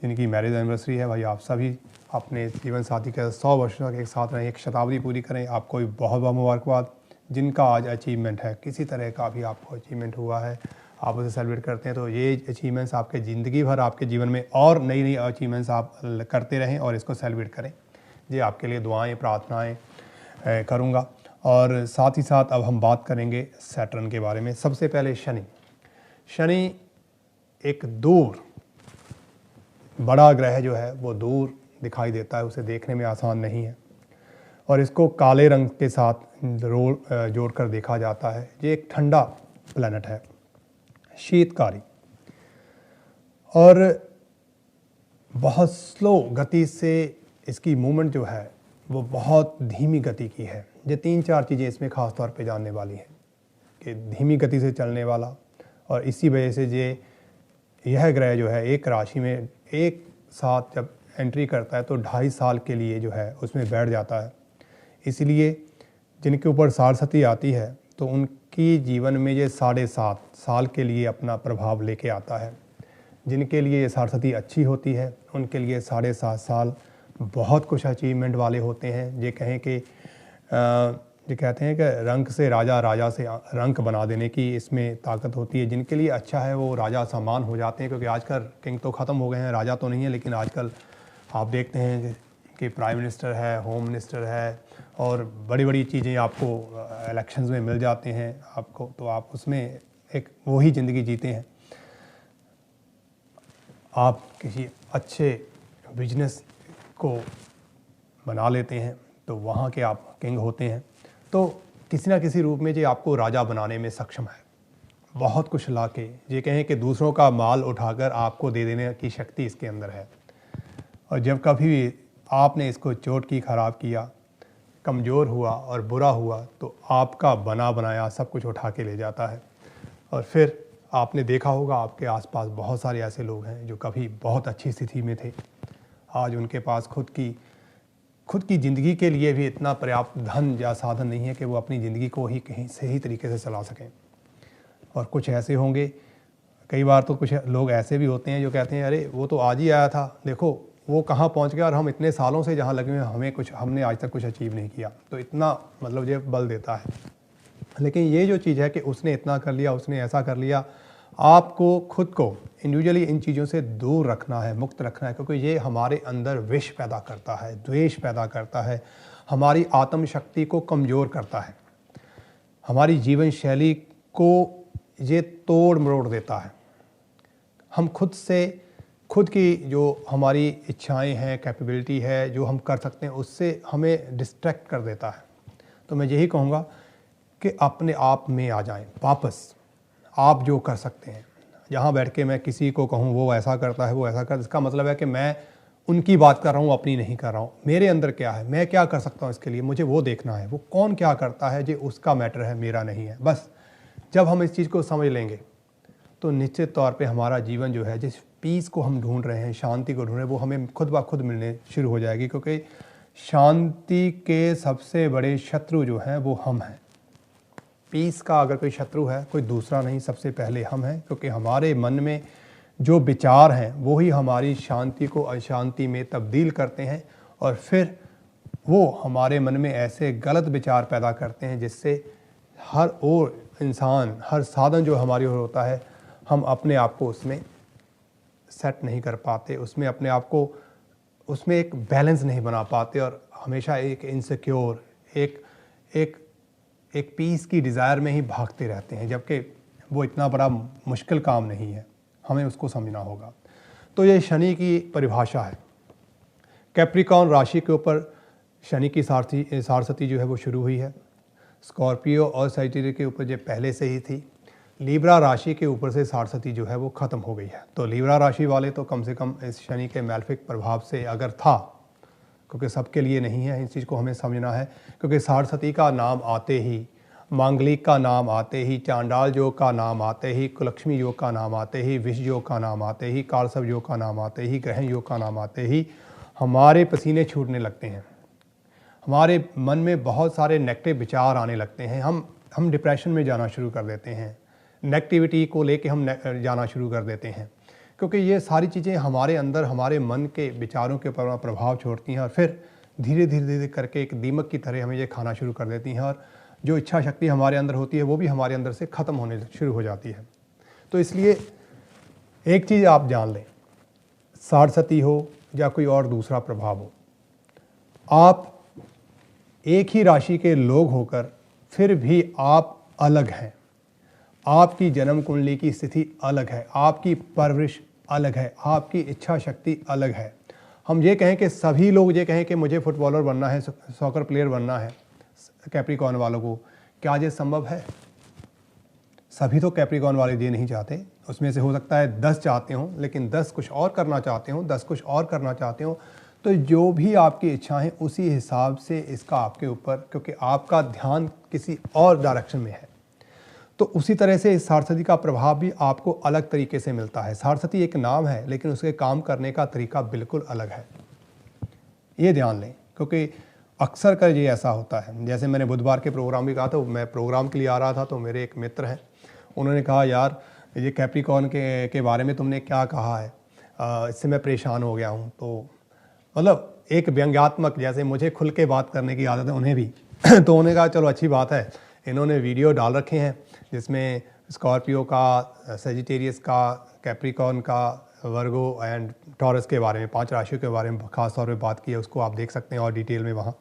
जिनकी मैरिज एनिवर्सरी है भाई, आप सभी अपने जीवन साथी के 100 वर्ष तक एक साथ रहें, एक शताब्दी पूरी करें। आपको भी बहुत बहुत मुबारकबाद। जिनका आज अचीवमेंट है, किसी तरह का भी आपको अचीवमेंट हुआ है, आप उसे सेलिब्रेट करते हैं, तो ये अचीवमेंट्स आपके ज़िंदगी भर आपके जीवन में और नई नई अचीवमेंट्स आप करते रहें और इसको सेलिब्रेट करें। ये आपके लिए दुआएं, प्रार्थनाएं करूँगा। और साथ ही साथ अब हम बात करेंगे सैटर्न के बारे में। सबसे पहले शनि एक दूर बड़ा ग्रह जो है वो दूर दिखाई देता है, उसे देखने में आसान नहीं है और इसको काले रंग के साथ जोड़कर देखा जाता है। ये एक ठंडा प्लैनेट है, शीतकारी, और बहुत स्लो गति से इसकी मूवमेंट जो है वो बहुत धीमी गति की है। ये 3-4 चीज़ें इसमें ख़ास तौर पे जानने वाली हैं कि धीमी गति से चलने वाला, और इसी वजह से यह ग्रह जो है एक राशि में एक साथ जब एंट्री करता है तो 2.5 साल के लिए जो है उसमें बैठ जाता है। इसलिए जिनके ऊपर सारस्वती आती है तो उनकी जीवन में ये 7.5 साल के लिए अपना प्रभाव लेके आता है। जिनके लिए ये सारस्वती अच्छी होती है उनके लिए 7.5 साल बहुत कुछ अचीवमेंट वाले होते हैं। ये कहें कि ये कहते हैं कि रंक से राजा, राजा से रंक बना देने की इसमें ताकत होती है। जिनके लिए अच्छा है वो राजा समान हो जाते हैं, क्योंकि आजकल किंग तो ख़त्म हो गए हैं, राजा तो नहीं है, लेकिन आजकल आप देखते हैं कि प्राइम मिनिस्टर है, होम मिनिस्टर है और बड़ी बड़ी चीज़ें आपको इलेक्शंस में मिल जाते हैं आपको, तो आप उसमें एक वही ज़िंदगी जीते हैं। आप किसी अच्छे बिजनेस को बना लेते हैं तो वहाँ के आप किंग होते हैं, तो किसी ना किसी रूप में ये आपको राजा बनाने में सक्षम है। बहुत कुछ ला के ये कहें कि दूसरों का माल उठाकर आपको दे देने की शक्ति इसके अंदर है। और जब कभी भी आपने इसको चोट की, ख़राब किया, कमज़ोर हुआ और बुरा हुआ तो आपका बना बनाया सब कुछ उठा के ले जाता है। और फिर आपने देखा होगा आपके आसपास बहुत सारे ऐसे लोग हैं जो कभी बहुत अच्छी स्थिति में थे, आज उनके पास खुद की ज़िंदगी के लिए भी इतना पर्याप्त धन या साधन नहीं है कि वो अपनी ज़िंदगी को ही कहीं सही तरीके से चला सकें। और कुछ ऐसे होंगे, कई बार तो कुछ लोग ऐसे भी होते हैं जो कहते हैं अरे वो तो आज ही आया था, देखो वो कहाँ पहुंच गया और हम इतने सालों से जहाँ लगे हुए हमने आज तक कुछ अचीव नहीं किया। तो इतना मतलब ये बल देता है। लेकिन ये जो चीज़ है कि उसने इतना कर लिया, उसने ऐसा कर लिया, आपको खुद को इंडिविजुअली इन चीज़ों से दूर रखना है, मुक्त रखना है, क्योंकि ये हमारे अंदर विष पैदा करता है, द्वेष पैदा करता है, हमारी आत्म शक्ति को कमज़ोर करता है, हमारी जीवन शैली को ये तोड़ मरोड़ देता है। हम खुद की जो हमारी इच्छाएं हैं, कैपेबिलिटी है, जो हम कर सकते हैं, उससे हमें डिस्ट्रैक्ट कर देता है। तो मैं यही कहूँगा कि अपने आप में आ जाएं, वापस आप जो कर सकते हैं। यहाँ बैठ के मैं किसी को कहूँ वो ऐसा करता है, वो ऐसा कर, इसका मतलब है कि मैं उनकी बात कर रहा हूँ, अपनी नहीं कर रहा हूँ। मेरे अंदर क्या है, मैं क्या कर सकता हूँ इसके लिए, मुझे वो देखना है। वो कौन क्या करता है ये उसका मैटर है, मेरा नहीं है। बस जब हम इस चीज़ को समझ लेंगे तो निश्चित तौर पे हमारा जीवन जो है, जिस पीस को हम ढूंढ रहे हैं, शांति को ढूंढ रहे हैं, वो हमें खुद ब खुद मिलने शुरू हो जाएगी। क्योंकि शांति के सबसे बड़े शत्रु जो हैं वो हम हैं। पीस का अगर कोई शत्रु है, कोई दूसरा नहीं, सबसे पहले हम हैं। क्योंकि हमारे मन में जो विचार हैं वो ही हमारी शांति को अशांति में तब्दील करते हैं, और फिर वो हमारे मन में ऐसे गलत विचार पैदा करते हैं जिससे हर और इंसान, हर साधन जो हमारी ओर होता है, हम अपने आप को उसमें सेट नहीं कर पाते, उसमें अपने आप को उसमें एक बैलेंस नहीं बना पाते, और हमेशा एक इनसिक्योर, एक पीस की डिज़ायर में ही भागते रहते हैं, जबकि वो इतना बड़ा मुश्किल काम नहीं है, हमें उसको समझना होगा। तो ये शनि की परिभाषा है। कैप्रिकॉर्न राशि के ऊपर शनि की सारस्वती जो है वो शुरू हुई है। स्कॉर्पियो और सजिटेरियस के ऊपर जो पहले से ही थी। लीब्रा राशि के ऊपर से सारस्वती जो है वो ख़त्म हो गई है। तो लीब्रा राशि वाले तो कम से कम इस शनि के मैलेफिक प्रभाव से अगर था, क्योंकि सबके लिए नहीं है, इस चीज़ को हमें समझना है। क्योंकि सारस्वती का नाम आते ही मांगलिक का नाम आते ही, चांडाल योग का नाम आते ही, कुलक्ष्मी योग का नाम आते ही, विष योग का नाम आते ही, कालसर्प योग का नाम आते ही, ग्रहण योग का नाम आते ही हमारे पसीने छूटने लगते हैं। हमारे मन में बहुत सारे नेगेटिव विचार आने लगते हैं। हम डिप्रेशन में जाना शुरू कर देते हैं, नेगेटिविटी को लेके हम जाना शुरू कर देते हैं, क्योंकि ये सारी चीज़ें हमारे अंदर हमारे मन के विचारों के ऊपर प्रभाव छोड़ती हैं और फिर धीरे धीरे करके एक दीमक की तरह हमें ये खाना शुरू कर देती हैं और जो इच्छा शक्ति हमारे अंदर होती है वो भी हमारे अंदर से ख़त्म होने शुरू हो जाती है। तो इसलिए एक चीज़ आप जान लें, साढ़सती हो या कोई और दूसरा प्रभाव हो, आप एक ही राशि के लोग होकर फिर भी आप अलग हैं। आपकी जन्म कुंडली की स्थिति अलग है, आपकी परवरिश अलग है, आपकी इच्छा शक्ति अलग है। हम ये कहें कि सभी लोग ये कहें कि मुझे फुटबॉलर बनना है, सॉकर प्लेयर बनना है, कैप्रिकॉर्न वालों को, क्या ये संभव है? सभी तो कैप्रिकॉर्न वाले ये नहीं चाहते। उसमें से हो सकता है 10 चाहते हों, लेकिन 10 कुछ और करना चाहते हों, 10 कुछ और करना चाहते हों। तो जो भी आपकी इच्छाएं उसी हिसाब से इसका आपके ऊपर, क्योंकि आपका ध्यान किसी और डायरेक्शन में है, तो उसी तरह से इस साढ़सती का प्रभाव भी आपको अलग तरीके से मिलता है। साढ़सती एक नाम है, लेकिन उसके काम करने का तरीका बिल्कुल अलग है, ये ध्यान लें। क्योंकि अक्सर कर ये ऐसा होता है, जैसे मैंने बुधवार के प्रोग्राम भी कहा था, मैं प्रोग्राम के लिए आ रहा था तो मेरे एक मित्र हैं, उन्होंने कहा यार ये कैप्रिकॉर्न के बारे में तुमने क्या कहा है, इससे मैं परेशान हो गया हूँ। तो मतलब एक व्यंग्यात्मक, जैसे मुझे खुल के बात करने की आदत है उन्हें भी तो उन्होंने कहा चलो अच्छी बात है, इन्होंने वीडियो डाल रखे हैं जिसमें स्कॉर्पियो का, सेजिटेरियस का, कैप्रिकॉर्न का, वर्गो एंड टॉरस के बारे में, 5 राशियों के बारे में खास तौर पे बात की है। उसको आप देख सकते हैं और डिटेल में वहाँ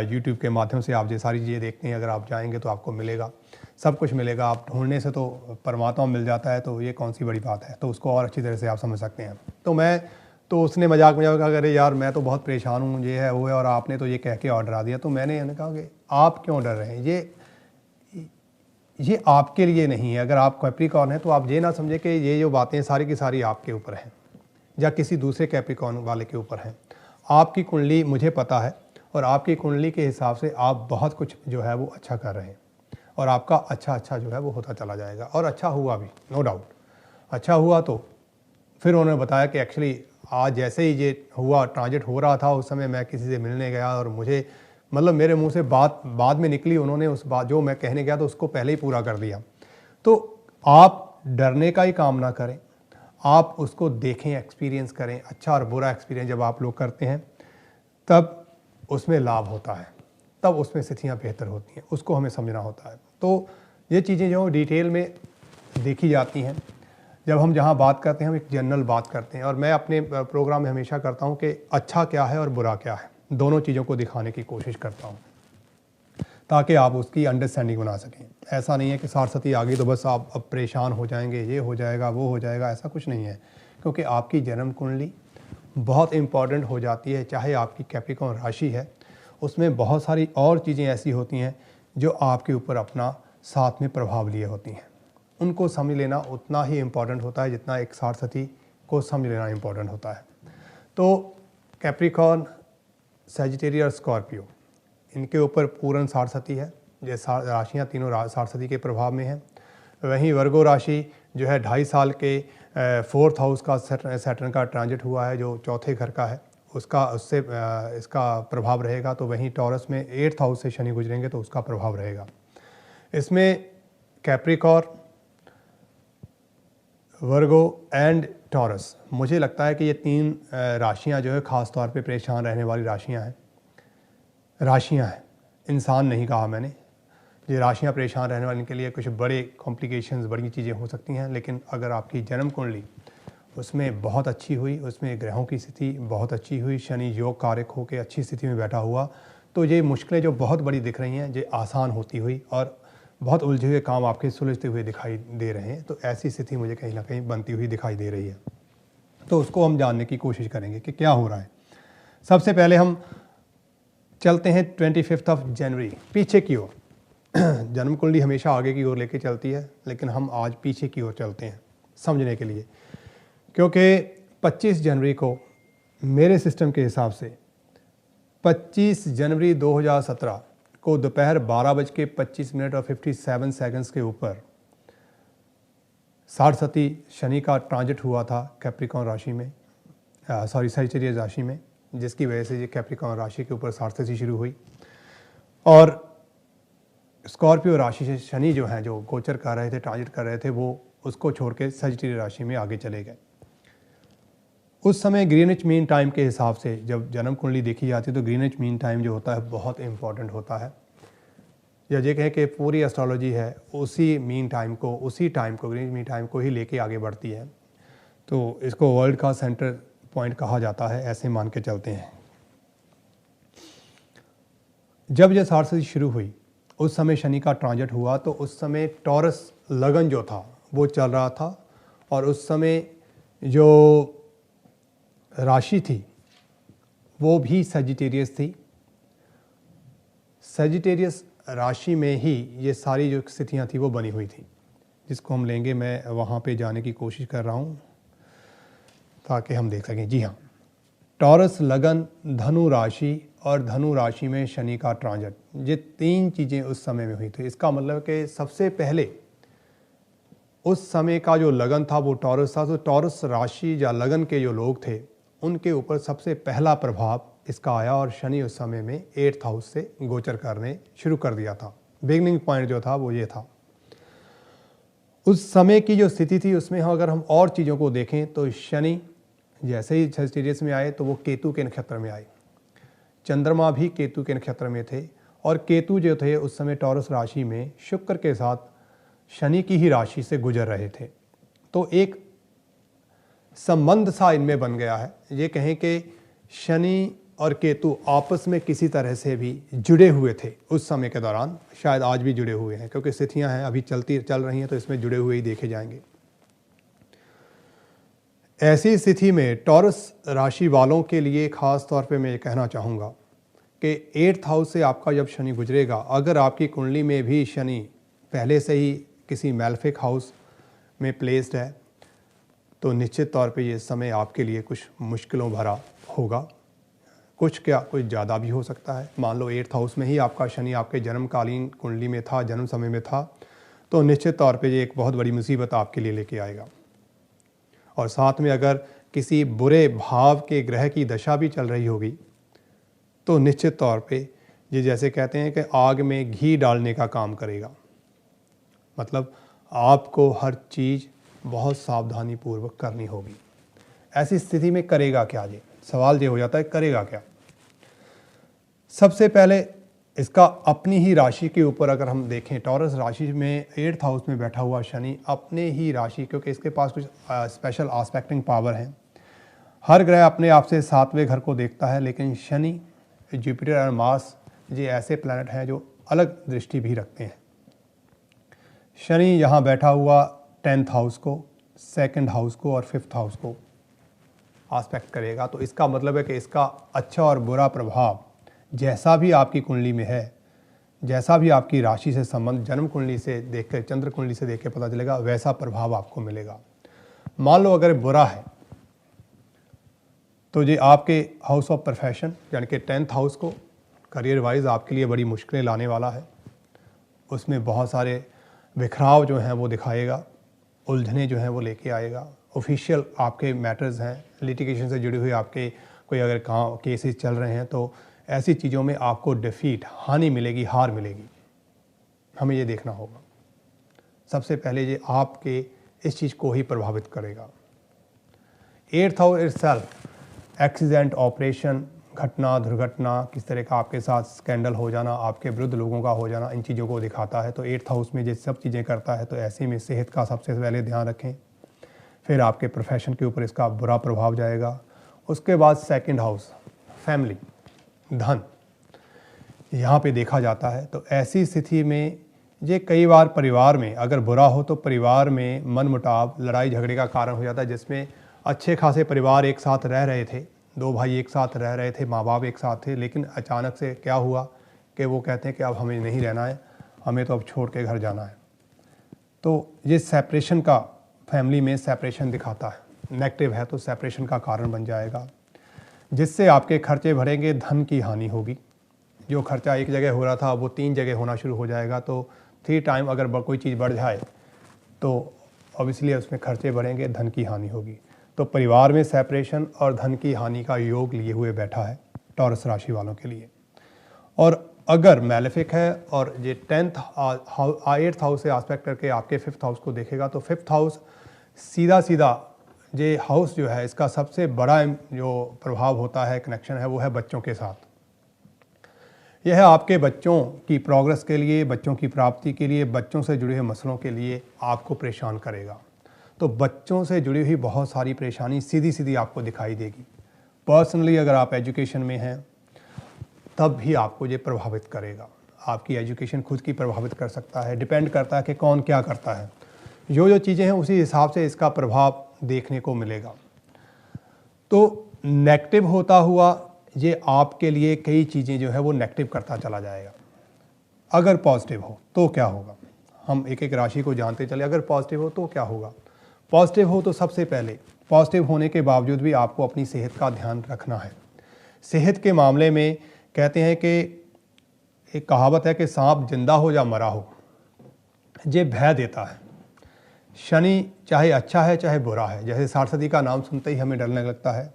यूट्यूब के माध्यम से आप ये सारी चीज़ें देखते हैं। अगर आप जाएंगे तो आपको मिलेगा, सब कुछ मिलेगा। आप ढूंढने से तो परमात्मा मिल जाता है, तो ये कौन सी बड़ी बात है। तो उसको और अच्छी तरह से आप समझ सकते हैं। तो उसने मजाक कहा, अरे यार मैं तो बहुत परेशान हूँ, ये है वो है, और आपने तो ये कह के और डरा दिया। तो मैंने कहा कि आप क्यों डर रहे हैं, ये आपके लिए नहीं है। अगर आप कैप्रिकॉर्न हैं तो आप ये ना समझे कि ये जो बातें सारी की सारी आपके ऊपर हैं या किसी दूसरे कैप्रिकॉर्न वाले के ऊपर हैं। आपकी कुंडली मुझे पता है, और आपकी कुंडली के हिसाब से आप बहुत कुछ जो है वो अच्छा कर रहे हैं, और आपका अच्छा जो है वो होता चला जाएगा, और अच्छा हुआ भी, नो डाउट अच्छा हुआ। तो फिर उन्होंने बताया कि एक्चुअली आज जैसे ही ये हुआ, ट्रांजिट हो रहा था, उस समय मैं किसी से मिलने गया और मुझे मतलब मेरे मुंह से बात बाद में निकली, उन्होंने उस बात जो मैं कहने गया तो उसको पहले ही पूरा कर दिया। तो आप डरने का ही काम ना करें, आप उसको देखें, एक्सपीरियंस करें। अच्छा और बुरा एक्सपीरियंस जब आप लोग करते हैं तब उसमें लाभ होता है, तब उसमें स्थितियाँ बेहतर होती हैं, उसको हमें समझना होता है। तो ये चीज़ें जो डिटेल में देखी जाती हैं जब हम जहाँ बात करते हैं, हम एक जनरल बात करते हैं। और मैं अपने प्रोग्राम में हमेशा करता हूँ कि अच्छा क्या है और बुरा क्या है, दोनों चीज़ों को दिखाने की कोशिश करता हूँ ताकि आप उसकी अंडरस्टैंडिंग बना सकें। ऐसा नहीं है कि साढ़सती आ गई तो बस आप अब परेशान हो जाएंगे, ये हो जाएगा वो हो जाएगा, ऐसा कुछ नहीं है। क्योंकि आपकी जन्म कुंडली बहुत इम्पॉर्टेंट हो जाती है। चाहे आपकी कैप्रिकॉर्न राशि है, उसमें बहुत सारी और चीज़ें ऐसी होती हैं जो आपके ऊपर अपना साथ में प्रभाव लिए होती हैं। उनको समझ लेना उतना ही इम्पॉर्टेंट होता है जितना एक साढ़सती को समझ लेना इम्पॉर्टेंट होता है। तो कैप्रिकॉर्न, सैजिटेरियस और स्कॉर्पियो, इनके ऊपर पूर्ण साढ़सती है। ये राशियाँ तीनों साढ़सती के प्रभाव में हैं। वहीं वर्गो राशि जो है 2.5 साल के 4th हाउस का सैटर्न का ट्रांजिट हुआ है, जो चौथे घर का है, उससे इसका प्रभाव रहेगा। तो वहीं टॉरस में 8th हाउस से शनि गुजरेंगे तो उसका प्रभाव रहेगा। इसमें कैप्रिकॉर्न, वर्गो एंड टॉरस, मुझे लगता है कि ये 3 राशियाँ जो है ख़ास तौर पे परेशान रहने वाली राशियाँ हैं। इंसान नहीं कहा मैंने। ये राशियाँ परेशान रहने वाले के लिए कुछ बड़े कॉम्प्लिकेशंस, बड़ी चीज़ें हो सकती हैं। लेकिन अगर आपकी जन्म कुंडली उसमें बहुत अच्छी हुई, उसमें ग्रहों की स्थिति बहुत अच्छी हुई, शनि योग कारक होकर अच्छी स्थिति में बैठा हुआ, तो ये मुश्किलें जो बहुत बड़ी दिख रही हैं ये आसान होती हुई और बहुत उलझे हुए काम आपके सुलझते हुए दिखाई दे रहे हैं। तो ऐसी स्थिति मुझे कहीं ना कहीं बनती हुई दिखाई दे रही है। तो उसको हम जानने की कोशिश करेंगे कि क्या हो रहा है। सबसे पहले हम चलते हैं 25 जनवरी पीछे की ओर। जन्म कुंडली हमेशा आगे की ओर लेके चलती है, लेकिन हम आज पीछे की ओर चलते हैं समझने के लिए, क्योंकि 25 जनवरी को मेरे सिस्टम के हिसाब से 25 जनवरी 2017 को दोपहर 12:25 और 57 सेकंड्स के ऊपर साढ़े शनि का ट्रांजिट हुआ था कैप्रिकॉर्न राशि में, सजिटेरियस राशि में, जिसकी वजह से ये कैप्रिकॉर्न राशि के ऊपर साढ़े शुरू हुई और स्कॉर्पियो राशि से शनि जो है, जो गोचर कर रहे थे, ट्रांजिट कर रहे थे, वो उसको छोड़ के सजिटेरियस राशि में आगे चले गए। उस समय ग्रीनिच मीन टाइम के हिसाब से जब जन्म कुंडली देखी जाती है तो ग्रीनिच मीन टाइम जो होता है बहुत इम्पॉर्टेंट होता है, या ये कहें कि पूरी एस्ट्रोलॉजी है उसी मीन टाइम को, उसी टाइम को, ग्रीनिच मीन टाइम को ही लेके आगे बढ़ती है। तो इसको वर्ल्ड का सेंटर पॉइंट कहा जाता है, ऐसे मान के चलते हैं। जब यह साढ़े शुरू हुई उस समय शनि का ट्रांजिट हुआ, तो उस समय टॉरस लगन जो था वो चल रहा था और उस समय जो राशि थी वो भी सजिटेरियस थी। सजिटेरियस राशि में ही ये सारी जो स्थितियाँ थी वो बनी हुई थी, जिसको हम लेंगे। मैं वहाँ पे जाने की कोशिश कर रहा हूँ ताकि हम देख सकें। जी हाँ, टॉरस लगन, धनु राशि और धनु राशि में शनि का ट्रांजिट, ये तीन चीज़ें उस समय में हुई थी। इसका मतलब कि सबसे पहले उस समय का जो लगन था वो टॉरस था, तो टॉरस राशि या लगन के जो लोग थे उनके ऊपर सबसे पहला प्रभाव इसका आया और शनि उस समय में 8th हाउस से गोचर करने शुरू कर दिया था। बिगनिंग पॉइंट जो था वो ये था। उस समय की जो स्थिति थी उसमें अगर हम और चीज़ों को देखें तो शनि जैसे ही सजिटेरियस में आए तो वो केतु के नक्षत्र में आए, चंद्रमा भी केतु के नक्षत्र में थे और केतु जो थे उस समय टॉरस राशि में शुक्र के साथ शनि की ही राशि से गुजर रहे थे। तो एक संबंध सा इनमें बन गया है। ये कहें कि शनि और केतु आपस में किसी तरह से भी जुड़े हुए थे उस समय के दौरान, शायद आज भी जुड़े हुए हैं, क्योंकि स्थितियां हैं अभी चल रही हैं तो इसमें जुड़े हुए ही देखे जाएंगे। ऐसी स्थिति में टॉरस राशि वालों के लिए ख़ास तौर पे मैं ये कहना चाहूँगा कि 8th हाउस से आपका जब शनि गुजरेगा, अगर आपकी कुंडली में भी शनि पहले से ही किसी मैलेफिक हाउस में प्लेस्ड है तो निश्चित तौर पे ये समय आपके लिए कुछ मुश्किलों भरा होगा। कुछ क्या, कुछ ज़्यादा भी हो सकता है। मान लो 8th हाउस में ही आपका शनि आपके जन्मकालीन कुंडली में था, जन्म समय में था, तो निश्चित तौर पे ये एक बहुत बड़ी मुसीबत आपके लिए लेके आएगा। और साथ में अगर किसी बुरे भाव के ग्रह की दशा भी चल रही होगी तो निश्चित तौर पे ये जैसे कहते हैं कि आग में घी डालने का काम करेगा। मतलब आपको हर चीज़ बहुत सावधानी पूर्वक करनी होगी। ऐसी स्थिति में करेगा क्या? जी सवाल ये हो जाता है, करेगा क्या? सबसे पहले इसका अपनी ही राशि के ऊपर अगर हम देखें, टॉरस राशि में 8th हाउस में बैठा हुआ शनि अपने ही राशि, क्योंकि इसके पास कुछ स्पेशल आस्पेक्टिंग पावर है। हर ग्रह अपने आप से 7वें घर को देखता है, लेकिन शनि, जुपिटर और मार्स ये ऐसे प्लैनेट हैं जो अलग दृष्टि भी रखते हैं। शनि यहाँ बैठा हुआ 10th हाउस को, 2nd हाउस को और 5th हाउस को आस्पेक्ट करेगा। तो इसका मतलब है कि इसका अच्छा और बुरा प्रभाव जैसा भी आपकी कुंडली में है, जैसा भी आपकी राशि से संबंध जन्म कुंडली से देखकर, चंद्र कुंडली से देख के पता चलेगा, वैसा प्रभाव आपको मिलेगा। मान लो अगर बुरा है तो ये आपके हाउस ऑफ प्रोफेशन यानी कि 10th हाउस को करियर वाइज आपके लिए बड़ी मुश्किलें लाने वाला है। उसमें बहुत सारे बिखराव जो हैं वो दिखाएगा, उलझने जो हैं वो लेके आएगा। ऑफिशियल आपके मैटर्स हैं, लिटिगेशन से जुड़े हुए आपके कोई अगर केसेस चल रहे हैं तो ऐसी चीज़ों में आपको डिफीट, हानि मिलेगी, हार मिलेगी। हमें ये देखना होगा। सबसे पहले ये आपके इस चीज़ को ही प्रभावित करेगा। 8th house itself accident, operation, घटना, दुर्घटना, किस तरह का आपके साथ स्कैंडल हो जाना, आपके विरुद्ध लोगों का हो जाना, इन चीज़ों को दिखाता है। तो 8th हाउस में ये सब चीज़ें करता है। तो ऐसे में सेहत का सबसे पहले ध्यान रखें, फिर आपके प्रोफेशन के ऊपर इसका बुरा प्रभाव जाएगा। उसके बाद 2nd हाउस, फैमिली, धन, यहाँ पे देखा जाता है। तो ऐसी स्थिति में ये कई बार परिवार में अगर बुरा हो तो परिवार में मनमुटाव, लड़ाई झगड़े का कारण हो जाता है, जिसमें अच्छे खासे परिवार एक साथ रह रहे थे, 2 भाई एक साथ रह रहे थे, माँ बाप एक साथ थे, लेकिन अचानक से क्या हुआ कि वो कहते हैं कि अब हमें नहीं रहना है, हमें तो अब छोड़ के घर जाना है। तो ये सेपरेशन का, फैमिली में सेपरेशन दिखाता है। नेगेटिव है तो सेपरेशन का कारण बन जाएगा, जिससे आपके खर्चे बढ़ेंगे, धन की हानि होगी। जो खर्चा एक जगह हो रहा था वो 3 जगह होना शुरू हो जाएगा। तो 3 टाइम अगर कोई चीज़ बढ़ जाए तो ऑब्वियसली उसमें खर्चे बढ़ेंगे, धन की हानि होगी। तो परिवार में सेपरेशन और धन की हानि का योग लिए हुए बैठा है टॉरस राशि वालों के लिए। और अगर मैलेफिक है और ये 8th हाउस से एस्पेक्ट करके आपके 5th हाउस को देखेगा तो 5th हाउस सीधा ये हाउस जो है इसका सबसे बड़ा जो प्रभाव होता है, कनेक्शन है, वो है बच्चों के साथ। यह है आपके बच्चों की प्रोग्रेस के लिए, बच्चों की प्राप्ति के लिए, बच्चों से जुड़े हुए मसलों के लिए आपको परेशान करेगा। तो बच्चों से जुड़ी हुई बहुत सारी परेशानी सीधी आपको दिखाई देगी। पर्सनली अगर आप एजुकेशन में हैं तब भी आपको ये प्रभावित करेगा। आपकी एजुकेशन खुद की प्रभावित कर सकता है, डिपेंड करता है कि कौन क्या करता है। जो चीज़ें हैं उसी हिसाब से इसका प्रभाव देखने को मिलेगा। तो नेगेटिव होता हुआ ये आपके लिए कई चीज़ें जो है वो नेगेटिव करता चला जाएगा। अगर पॉजिटिव हो तो क्या होगा, हम एक एक राशि को जानते चले। अगर पॉजिटिव हो तो क्या होगा? पॉजिटिव हो तो सबसे पहले पॉजिटिव होने के बावजूद भी आपको अपनी सेहत का ध्यान रखना है। सेहत के मामले में कहते हैं कि एक कहावत है कि सांप जिंदा हो या मरा हो, ये भय देता है। शनि चाहे अच्छा है चाहे बुरा है, जैसे सरस्वती का नाम सुनते ही हमें डरने लगता है,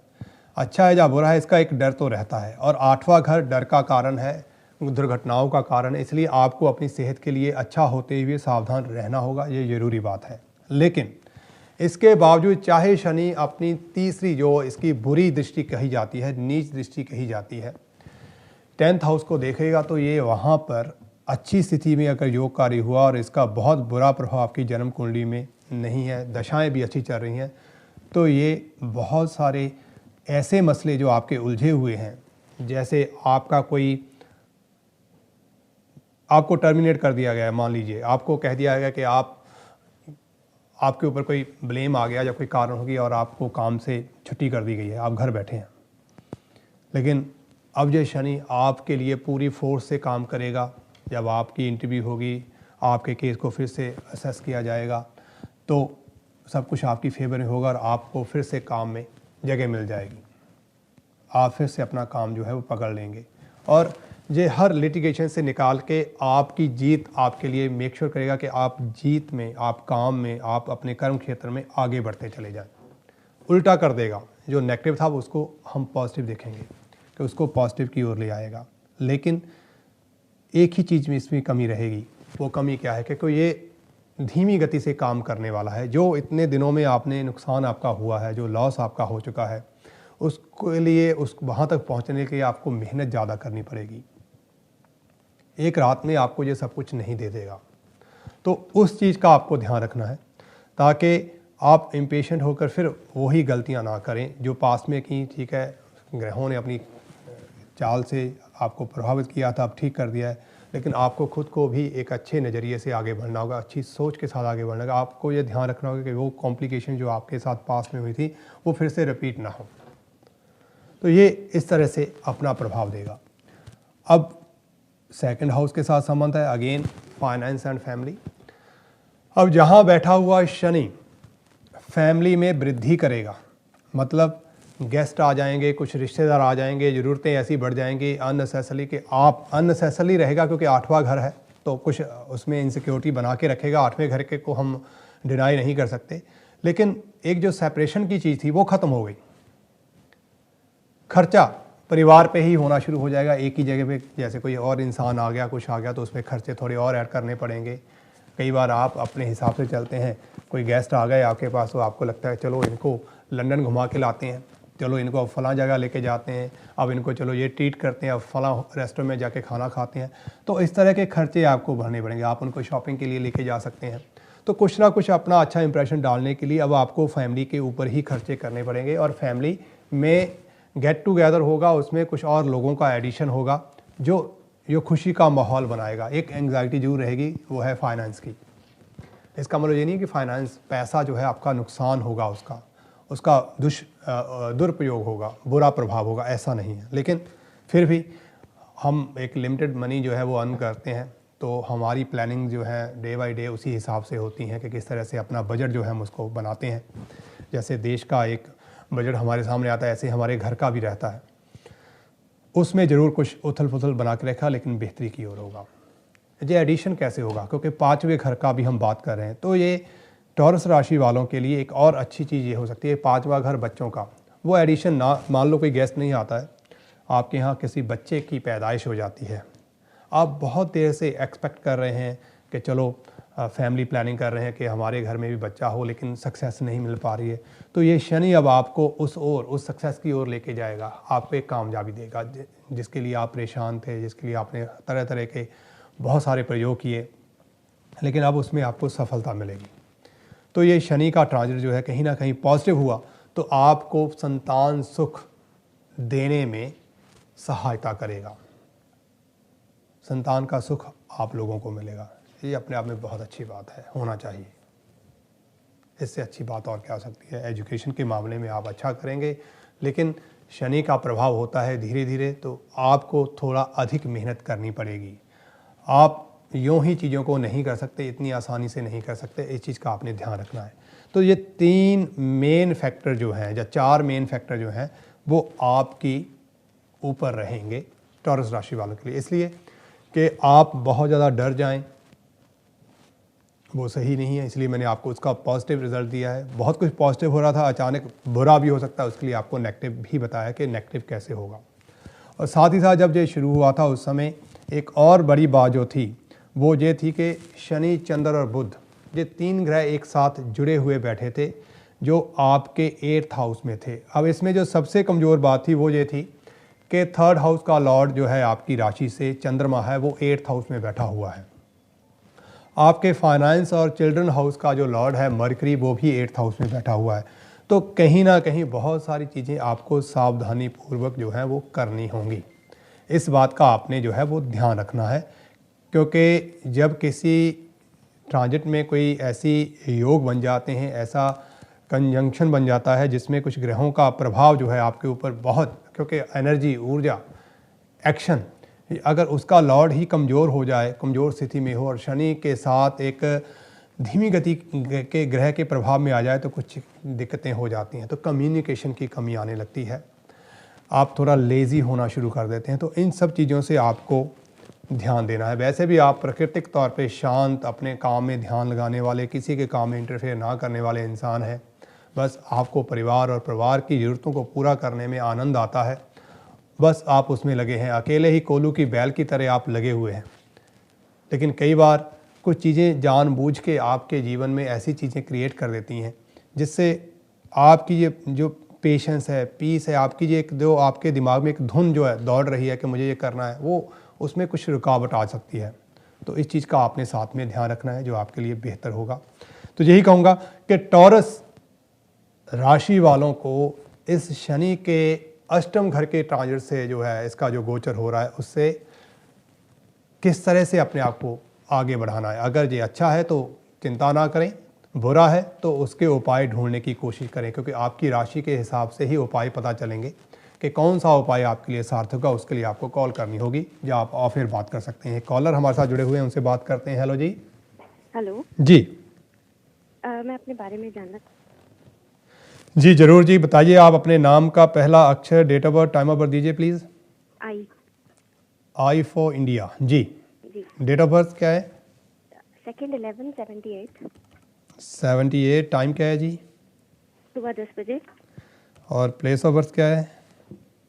अच्छा है या बुरा है इसका एक डर तो रहता है। और 8वां घर डर का कारण है, दुर्घटनाओं का कारण है। इसलिए आपको अपनी सेहत के लिए अच्छा होते हुए सावधान रहना होगा, ये ज़रूरी बात है। लेकिन इसके बावजूद चाहे शनि अपनी तीसरी जो इसकी बुरी दृष्टि कही जाती है, नीच दृष्टि कही जाती है, 10th हाउस को देखेगा तो ये वहाँ पर अच्छी स्थिति में अगर योग कार्य हुआ और इसका बहुत बुरा प्रभाव आपकी जन्म कुंडली में नहीं है, दशाएं भी अच्छी चल रही हैं, तो ये बहुत सारे ऐसे मसले जो आपके उलझे हुए हैं, जैसे आपको टर्मिनेट कर दिया गया है, मान लीजिए आपको कह दिया गया कि आपके ऊपर कोई ब्लेम आ गया या कोई कारण होगी और आपको काम से छुट्टी कर दी गई है, आप घर बैठे हैं। लेकिन अब ये शनि आपके लिए पूरी फोर्स से काम करेगा। जब आपकी इंटरव्यू होगी, आपके केस को फिर से असेस किया जाएगा, तो सब कुछ आपकी फेवर में होगा और आपको फिर से काम में जगह मिल जाएगी। आप फिर से अपना काम जो है वो पकड़ लेंगे और ये हर लिटिगेशन से निकाल के आपकी जीत आपके लिए मेक श्योर करेगा कि आप जीत में, आप काम में, आप अपने कर्म क्षेत्र में आगे बढ़ते चले जाएं। उल्टा कर देगा, जो नेगेटिव था उसको हम पॉजिटिव देखेंगे कि उसको पॉजिटिव की ओर ले आएगा। लेकिन एक ही चीज़ में इसमें कमी रहेगी। वो कमी क्या है कि कोई ये धीमी गति से काम करने वाला है। जो इतने दिनों में आपने नुकसान आपका हुआ है, जो लॉस आपका हो चुका है, उसके लिए वहाँ तक पहुँचने के लिए आपको मेहनत ज़्यादा करनी पड़ेगी। एक रात में आपको ये सब कुछ नहीं दे देगा। तो उस चीज़ का आपको ध्यान रखना है ताकि आप इम्पेशेंट होकर फिर वही गलतियाँ ना करें जो पास्ट में की। ठीक है, ग्रहों ने अपनी चाल से आपको प्रभावित किया था, अब ठीक कर दिया है, लेकिन आपको खुद को भी एक अच्छे नज़रिए से आगे बढ़ना होगा, अच्छी सोच के साथ आगे बढ़ना होगा। आपको ये ध्यान रखना होगा कि वो कॉम्प्लिकेशन जो आपके साथ पास्ट में हुई थी वो फिर से रिपीट ना हो। तो ये इस तरह से अपना प्रभाव देगा। अब 2nd हाउस के साथ संबंध है, अगेन फाइनेंस एंड फैमिली। अब जहाँ बैठा हुआ शनि फैमिली में वृद्धि करेगा, मतलब गेस्ट आ जाएंगे, कुछ रिश्तेदार आ जाएंगे, ज़रूरतें ऐसी बढ़ जाएंगी अननेसेसरली कि आप अननेसेसरली रहेगा, क्योंकि 8वां घर है तो कुछ उसमें इनसिक्योरिटी बना के रखेगा। 8वें घर के को हम डिनाई नहीं कर सकते, लेकिन एक जो सेपरेशन की चीज़ थी वो ख़त्म हो गई। खर्चा परिवार पे ही होना शुरू हो जाएगा। एक ही जगह पे जैसे कोई और इंसान आ गया, कुछ आ गया, तो उसमें खर्चे थोड़े और ऐड करने पड़ेंगे। कई बार आप अपने हिसाब से चलते हैं, कोई गेस्ट आ गए आपके पास तो आपको लगता है चलो इनको लंदन घुमा के लाते हैं, चलो इनको अब फलां जगह लेके जाते हैं, अब इनको चलो ये ट्रीट करते हैं, अब फलां रेस्टोरेंट में जाके खाना खाते हैं। तो इस तरह के खर्चे आपको भरने पड़ेंगे। आप उनको शॉपिंग के लिए लेके जा सकते हैं। तो कुछ ना कुछ अपना अच्छा इंप्रेशन डालने के लिए अब आपको फैमिली के ऊपर ही खर्चे करने पड़ेंगे। और फैमिली में गेट टुगेदर होगा, उसमें कुछ और लोगों का एडिशन होगा जो खुशी का माहौल बनाएगा। एक एंग्जाइटी जरूर रहेगी, वो है फाइनेंस की। इसका मतलब ये नहीं कि फाइनेंस पैसा जो है आपका नुकसान होगा, उसका दुरुपयोग होगा, बुरा प्रभाव होगा, ऐसा नहीं है। लेकिन फिर भी हम एक लिमिटेड मनी जो है वो अर्न करते हैं, तो हमारी प्लानिंग जो है डे बाय डे उसी हिसाब से होती हैं कि किस तरह से अपना बजट जो है हम उसको बनाते हैं। जैसे देश का एक बजट हमारे सामने आता है, ऐसे हमारे घर का भी रहता है। उसमें ज़रूर कुछ उथल पुथल बना के रखा, लेकिन बेहतरी की ओर होगा। ये एडिशन कैसे होगा, क्योंकि 5वें घर का भी हम बात कर रहे हैं, तो ये टॉरस राशि वालों के लिए एक और अच्छी चीज़ ये हो सकती है, 5वां घर बच्चों का, वो एडिशन ना, मान लो कोई गेस्ट नहीं आता है, आपके यहाँ किसी बच्चे की पैदाइश हो जाती है, आप बहुत देर से एक्सपेक्ट कर रहे हैं कि चलो फैमिली प्लानिंग कर रहे हैं कि हमारे घर में भी बच्चा हो, लेकिन सक्सेस नहीं मिल पा रही है, तो ये शनि अब आपको उस सक्सेस की ओर लेके जाएगा, आपको एक कामयाबी देगा जिसके लिए आप परेशान थे, जिसके लिए आपने तरह तरह के बहुत सारे प्रयोग किए, लेकिन अब उसमें आपको सफलता मिलेगी। तो ये शनि का ट्रांजिट जो है कहीं ना कहीं पॉजिटिव हुआ तो आपको संतान सुख देने में सहायता करेगा, संतान का सुख आप लोगों को मिलेगा। ये अपने आप में बहुत अच्छी बात है, होना चाहिए। इससे अच्छी बात और क्या हो सकती है। एजुकेशन के मामले में आप अच्छा करेंगे, लेकिन शनि का प्रभाव होता है धीरे धीरे, तो आपको थोड़ा अधिक मेहनत करनी पड़ेगी। आप यूँ ही चीज़ों को नहीं कर सकते, इतनी आसानी से नहीं कर सकते, इस चीज़ का आपने ध्यान रखना है। तो ये 3 मेन फैक्टर जो हैं, या 4 मेन फैक्टर जो हैं, वो आपकी ऊपर रहेंगे टॉरस राशि वालों के लिए। इसलिए कि आप बहुत ज़्यादा डर जाएं, वो सही नहीं है, इसलिए मैंने आपको उसका पॉजिटिव रिजल्ट दिया है। बहुत कुछ पॉजिटिव हो रहा था, अचानक बुरा भी हो सकता है, उसके लिए आपको नेगेटिव भी बताया कि नेगेटिव कैसे होगा। और साथ ही साथ जब ये शुरू हुआ था उस समय एक और बड़ी बात जो थी वो ये थी कि शनि, चंद्र और बुध, ये 3 ग्रह एक साथ जुड़े हुए बैठे थे जो आपके 8th हाउस में थे। अब इसमें जो सबसे कमज़ोर बात थी वो ये थी कि 3rd हाउस का लॉर्ड जो है आपकी राशि से, चंद्रमा है, वो 8th हाउस में बैठा हुआ है। आपके फाइनेंस और चिल्ड्रन हाउस का जो लॉर्ड है मरकरी, वो भी 8th हाउस में बैठा हुआ है। तो कहीं ना कहीं बहुत सारी चीज़ें आपको सावधानी पूर्वक जो है वो करनी होंगी। इस बात का आपने जो है वो ध्यान रखना है, क्योंकि जब किसी ट्रांजिट में कोई ऐसी योग बन जाते हैं, ऐसा कंजंक्शन बन जाता है जिसमें कुछ ग्रहों का प्रभाव जो है आपके ऊपर बहुत, क्योंकि एनर्जी, ऊर्जा, एक्शन, अगर उसका लॉर्ड ही कमज़ोर हो जाए, कमज़ोर स्थिति में हो और शनि के साथ एक धीमी गति के ग्रह के प्रभाव में आ जाए तो कुछ दिक्कतें हो जाती हैं। तो कम्युनिकेशन की कमी आने लगती है, आप थोड़ा लेज़ी होना शुरू कर देते हैं। तो इन सब चीज़ों से आपको ध्यान देना है। वैसे भी आप प्राकृतिक तौर पे शांत, अपने काम में ध्यान लगाने वाले, किसी के काम में इंटरफेयर ना करने वाले इंसान हैं। बस आपको परिवार और परिवार की ज़रूरतों को पूरा करने में आनंद आता है, बस आप उसमें लगे हैं, अकेले ही कोल्हू की बैल की तरह आप लगे हुए हैं। लेकिन कई बार कुछ चीज़ें जानबूझ के आपके जीवन में ऐसी चीज़ें क्रिएट कर देती हैं जिससे आपकी ये जो पेशेंस है, पीस है, आपकी ये एक जो आपके दिमाग में एक धुन जो है दौड़ रही है कि मुझे ये करना है, वो उसमें कुछ रुकावट आ सकती है। तो इस चीज़ का आपने साथ में ध्यान रखना है, जो आपके लिए बेहतर होगा। तो यही कहूँगा कि टॉरस राशि वालों को इस शनि के अष्टम घर के ट्रांजिट से जो है, इसका जो गोचर हो रहा है, उससे किस तरह से अपने आप को आगे बढ़ाना है। अगर ये अच्छा है तो चिंता ना करें, बुरा है तो उसके उपाय ढूंढने की कोशिश करें, क्योंकि आपकी राशि के हिसाब से ही उपाय पता चलेंगे कि कौन सा उपाय आपके लिए सार्थक होगा। उसके लिए आपको कॉल करनी होगी, या आप ऑफिर बात कर सकते हैं। कॉलर हमारे साथ जुड़े हुए हैं, उनसे बात करते हैं। हेलो जी। हेलो जी मैं अपने बारे में जानना। जी जरूर जी, बताइए। आप अपने नाम का पहला अक्षर, date of birth, time of birth दीजिए प्लीज़। I for India. जी। डेट ऑफ बर्थ क्या है? 2/11/78। 78। टाइम क्या है जी? सुबह 10 बजे। और प्लेस ऑफ बर्थ क्या है?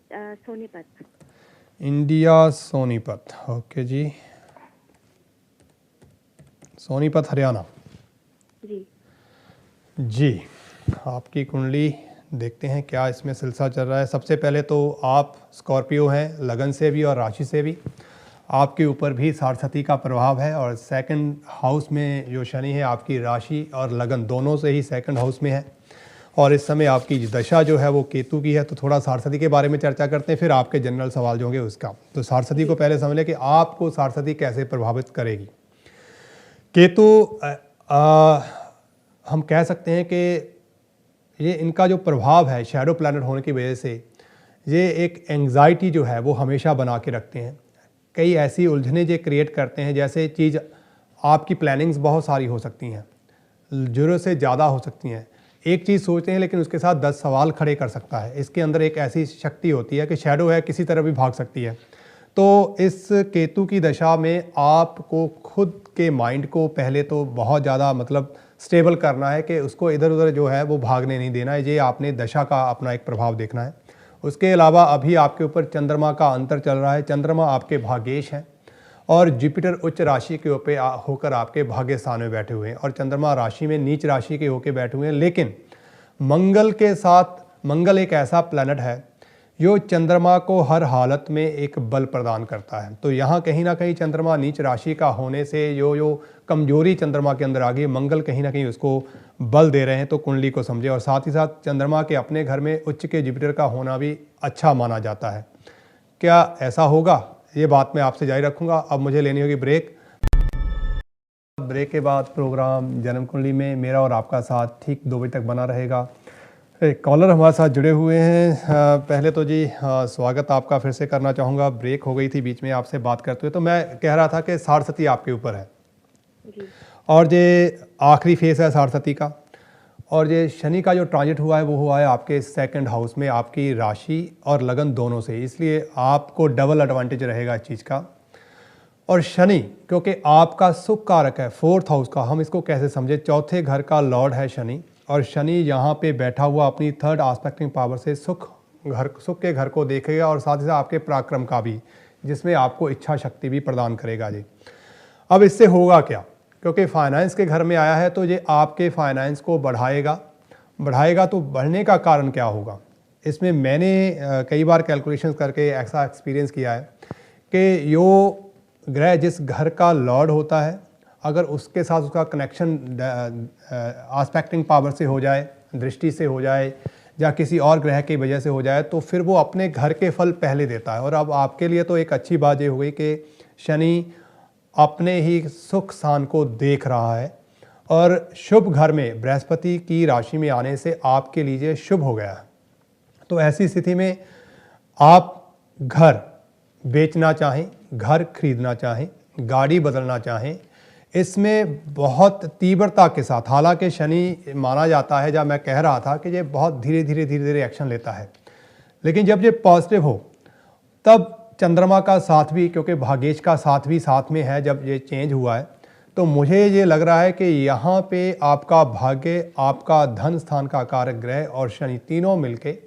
सोनीपत। इंडिया, सोनीपत। ओके जी, सोनीपत, हरियाणा। जी जी, आपकी कुंडली देखते हैं क्या इसमें सिलसिला चल रहा है। सबसे पहले तो आप स्कॉर्पियो हैं, लगन से भी और राशि से भी। आपके ऊपर भी सारस्वती का प्रभाव है, और सेकंड हाउस में जो शनि है आपकी राशि और लगन दोनों से ही सेकंड हाउस में है। और इस समय आपकी दशा जो है वो केतु की है। तो थोड़ा सारस्वती के बारे में चर्चा करते हैं, फिर आपके जनरल सवाल जो होंगे उसका। तो सारस्वती को पहले समझ लें कि आपको सारस्वती कैसे प्रभावित करेगी। केतु हम कह सकते हैं कि ये इनका जो प्रभाव है शैडो प्लैनेट होने की वजह से, ये एक एंग्जाइटी जो है वो हमेशा बना के रखते हैं। कई ऐसी उलझनें जो क्रिएट करते हैं, जैसे चीज़ आपकी प्लानिंग्स बहुत सारी हो सकती हैं, ज़रूरत से ज़्यादा हो सकती हैं। एक चीज़ सोचते हैं लेकिन उसके साथ 10 सवाल खड़े कर सकता है। इसके अंदर एक ऐसी शक्ति होती है कि शैडो है, किसी तरह भी भाग सकती है। तो इस केतु की दशा में आपको खुद के माइंड को पहले तो बहुत ज़्यादा मतलब स्टेबल करना है कि उसको इधर उधर जो है वो भागने नहीं देना है। ये आपने दशा का अपना एक प्रभाव देखना है। उसके अलावा अभी आपके ऊपर चंद्रमा का अंतर चल रहा है। चंद्रमा आपके भाग्येश हैं और जुपिटर उच्च राशि के ऊपर होकर आपके भाग्य स्थान में बैठे हुए हैं और चंद्रमा राशि में नीच राशि के होकर बैठे हुए हैं। लेकिन मंगल के साथ, मंगल एक ऐसा प्लैनेट है जो चंद्रमा को हर हालत में एक बल प्रदान करता है। तो यहाँ कहीं ना कहीं चंद्रमा नीच राशि का होने से जो कमजोरी चंद्रमा के अंदर आ गई, मंगल कहीं ना कहीं उसको बल दे रहे हैं। तो कुंडली को समझे। और साथ ही साथ चंद्रमा के अपने घर में उच्च के जुपिटर का होना भी अच्छा माना जाता है। क्या ऐसा होगा, ये बात मैं आपसे जारी रखूँगा। अब मुझे लेनी होगी ब्रेक। ब्रेक के बाद प्रोग्राम जन्म कुंडली में मेरा और आपका साथ ठीक 2 बजे तक बना रहेगा। एक कॉलर हमारे साथ जुड़े हुए हैं। पहले तो जी स्वागत आपका फिर से करना चाहूँगा। ब्रेक हो गई थी बीच में आपसे बात करते हुए, तो मैं कह रहा था कि साढ़सती आपके ऊपर है जी। और ये आखिरी फेस है साढ़सती का। और ये शनि का जो ट्रांजिट हुआ है वो हुआ है आपके 2nd हाउस में, आपकी राशि और लगन दोनों से, इसलिए आपको डबल एडवांटेज रहेगा इस चीज़ का। और शनि क्योंकि आपका सुख कारक है, 4th हाउस का, हम इसको कैसे समझे, 4थे घर का लॉर्ड है शनि। और शनि यहाँ पे बैठा हुआ अपनी 3rd आस्पेक्टिंग पावर से सुख के घर को देखेगा और साथ ही साथ आपके पराक्रम का भी, जिसमें आपको इच्छा शक्ति भी प्रदान करेगा जी। अब इससे होगा क्या, क्योंकि फाइनेंस के घर में आया है तो ये आपके फाइनेंस को बढ़ाएगा। तो बढ़ने का कारण क्या होगा, इसमें मैंने कई बार कैलकुलेशन करके ऐसा एक्सपीरियंस किया है कि यो ग्रह जिस घर का लॉर्ड होता है, अगर उसके साथ उसका कनेक्शन आस्पेक्टिंग पावर से हो जाए, दृष्टि से हो जाए या किसी और ग्रह की वजह से हो जाए, तो फिर वो अपने घर के फल पहले देता है। और अब आपके लिए तो एक अच्छी बात ये हो गई कि शनि अपने ही सुख स्थान को देख रहा है और शुभ घर में बृहस्पति की राशि में आने से आपके लिए शुभ हो गया है। तो ऐसी स्थिति में आप घर बेचना चाहें, घर खरीदना चाहें, गाड़ी बदलना चाहें, इसमें बहुत तीव्रता के साथ, हालांकि शनि माना जाता है, जब मैं कह रहा था कि ये बहुत धीरे धीरे एक्शन लेता है, लेकिन जब ये पॉजिटिव हो तब चंद्रमा का साथ भी, क्योंकि भाग्येश का साथ भी साथ में है, जब ये चेंज हुआ है तो मुझे ये लग रहा है कि यहाँ पे आपका भाग्य, आपका धन स्थान का कारक ग्रह और शनि तीनों मिलके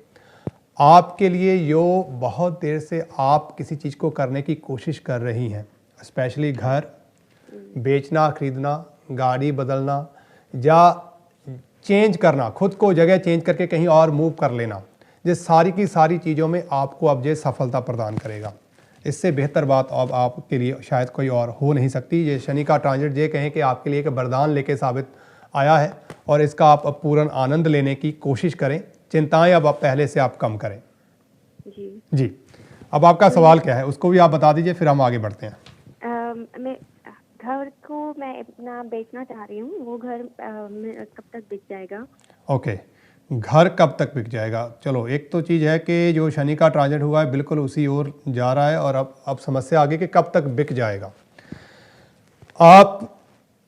आपके लिए यो बहुत देर से आप किसी चीज़ को करने की कोशिश कर रही हैं, स्पेशली घर बेचना, खरीदना, गाड़ी बदलना या चेंज करना, खुद को जगह चेंज करके कहीं और मूव कर लेना, ये सारी की सारी चीज़ों में आपको अब ये सफलता प्रदान करेगा। इससे बेहतर बात अब आपके लिए शायद कोई और हो नहीं सकती। ये शनि का ट्रांजिट ये कहें कि आपके लिए एक वरदान लेके साबित आया है और इसका आप अब पूर्ण आनंद लेने की कोशिश करें। चिंताएं अब आप पहले से आप कम करें। जी, अब आपका सवाल क्या है उसको भी आप बता दीजिए, फिर हम आगे बढ़ते हैं। मैं घर को मैं अपना बेचना चाह रही हूँ, वो घर कब तक बिक जाएगा? ओके, घर कब तक बिक जाएगा। चलो, एक तो चीज़ है कि जो शनि का ट्रांजिट हुआ है बिल्कुल उसी ओर जा रहा है और अब समस्या आगे कि कब तक बिक जाएगा। आप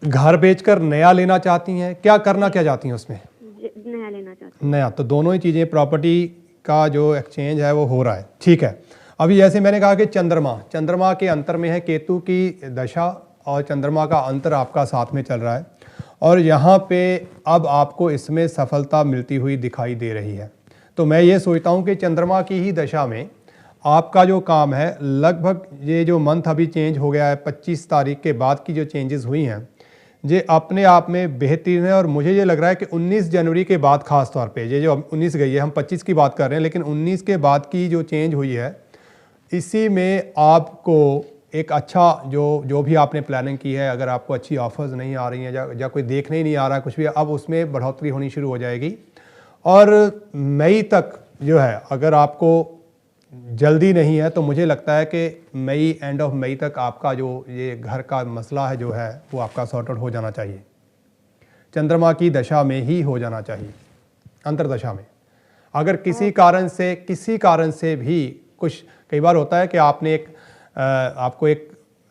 घर बेचकर नया लेना चाहती हैं, क्या करना क्या चाहती हैं उसमें? नया लेना चाहती हूँ। नया, तो दोनों ही चीज़ें, प्रॉपर्टी का जो एक्सचेंज है वो हो रहा है, ठीक है। अभी जैसे मैंने कहा कि चंद्रमा के अंतर में है केतु की दशा और चंद्रमा का अंतर आपका साथ में चल रहा है और यहाँ पे अब आपको इसमें सफलता मिलती हुई दिखाई दे रही है। तो मैं ये सोचता हूँ कि चंद्रमा की ही दशा में आपका जो काम है, लगभग ये जो मंथ अभी चेंज हो गया है 25 तारीख के बाद की जो चेंजेस हुई हैं, ये अपने आप में बेहतरीन है। और मुझे ये लग रहा है कि 19 जनवरी के बाद खास तौर पे, ये जो 19 गई है, हम 25 की बात कर रहे हैं, लेकिन 19 के बाद की जो चेंज हुई है, इसी में आपको एक अच्छा जो भी आपने प्लानिंग की है, अगर आपको अच्छी ऑफर्स नहीं आ रही हैं या कोई देखने ही नहीं आ रहा कुछ भी, अब उसमें बढ़ोतरी होनी शुरू हो जाएगी। और मई तक जो है, अगर आपको जल्दी नहीं है तो मुझे लगता है कि मई, एंड ऑफ मई तक आपका जो ये घर का मसला है जो है वो आपका सॉर्ट आउट हो जाना चाहिए। चंद्रमा की दशा में ही हो जाना चाहिए, अंतर्दशा में। अगर किसी कारण से भी कुछ, कई बार होता है कि आपने आपको एक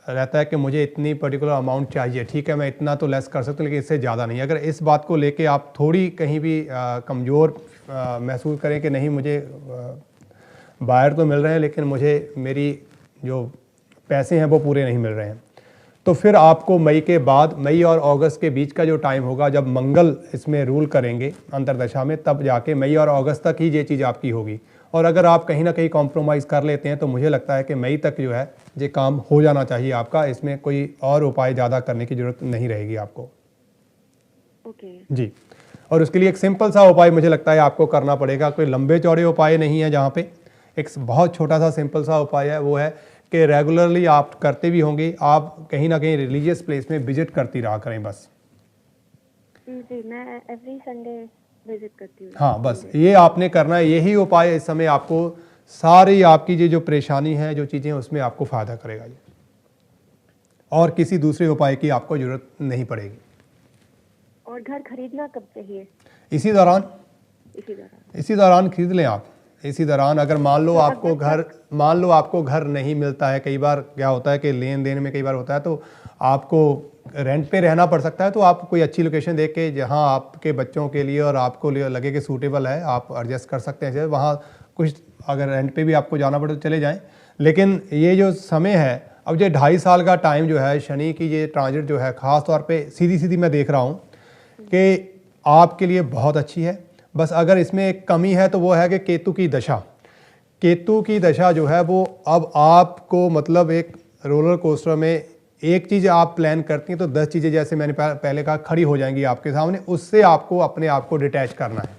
रहता है कि मुझे इतनी पर्टिकुलर अमाउंट चाहिए, ठीक है मैं इतना तो लेस कर सकता हूँ लेकिन इससे ज़्यादा नहीं। अगर इस बात को लेके आप थोड़ी कहीं भी कमज़ोर महसूस करें कि नहीं मुझे बायर तो मिल रहे हैं लेकिन मुझे मेरी जो पैसे हैं वो पूरे नहीं मिल रहे हैं, तो फिर आपको मई के बाद, मई और अगस्त के बीच का जो टाइम होगा जब मंगल इसमें रूल करेंगे अंतरदशा में, तब जाके मई और अगस्त तक ही ये चीज़ आपकी होगी। और अगर आप कहीं ना कहीं कॉम्प्रोमाइज़ कर लेते हैं तो मुझे लगता है कि मई तक जो है ये काम हो जाना चाहिए आपका, इसमें कोई और उपाय ज़्यादा करने की ज़रूरत नहीं रहेगी आपको। ओके जी, और उसके लिए एक सिंपल सा उपाय मुझे लगता है आपको करना पड़ेगा, कोई लंबे चौड़े उपाय नहीं है जहाँ पे, एक बहुत छोटा सा सिंपल सा उपाय है, वो है कि रेगुलरली आप करते भी होंगे, आप कहीं ना कहीं रिलीजियस प्लेस में विजिट करती रहा करें बस। जी, मैं एवरी संडे विजिट करती हूँ। हाँ बस ये आपने करना है, यही उपाय इस समय आपको सारी आपकी जो परेशानी है, जो चीज़ें, उसमें आपको फ़ायदा करेगा ये, और किसी दूसरे उपाय की आपको ज़रूरत नहीं पड़ेगी। और घर खरीदना कब चाहिए? इसी दौरान इसी दौरान खरीद लें आप। इसी दौरान अगर मान लो आपको घर नहीं मिलता है, कई बार क्या होता है कि लेन देन में कई बार होता है तो आपको रेंट पे रहना पड़ सकता है, तो आप कोई अच्छी लोकेशन देख के जहां आपके बच्चों के लिए और आपको लिए लगे कि सूटेबल है, आप एडजस्ट कर सकते हैं वहाँ कुछ, अगर रेंट पे भी आपको जाना पड़े तो चले जाएँ। लेकिन ये जो समय है, अब ये 2.5 साल का टाइम जो है, शनि की ये ट्रांजिट जो है ख़ास तौर पर सीधी मैं देख रहा हूँ कि आपके लिए बहुत अच्छी है। बस अगर इसमें एक कमी है तो वो है कि केतु की दशा जो है वो अब आपको, मतलब एक रोलर कोस्टर में एक चीज़ आप प्लान करती हैं तो 10 चीज़ें, जैसे मैंने पहले कहा, खड़ी हो जाएंगी आपके सामने, उससे आपको अपने आप को डिटैच करना है।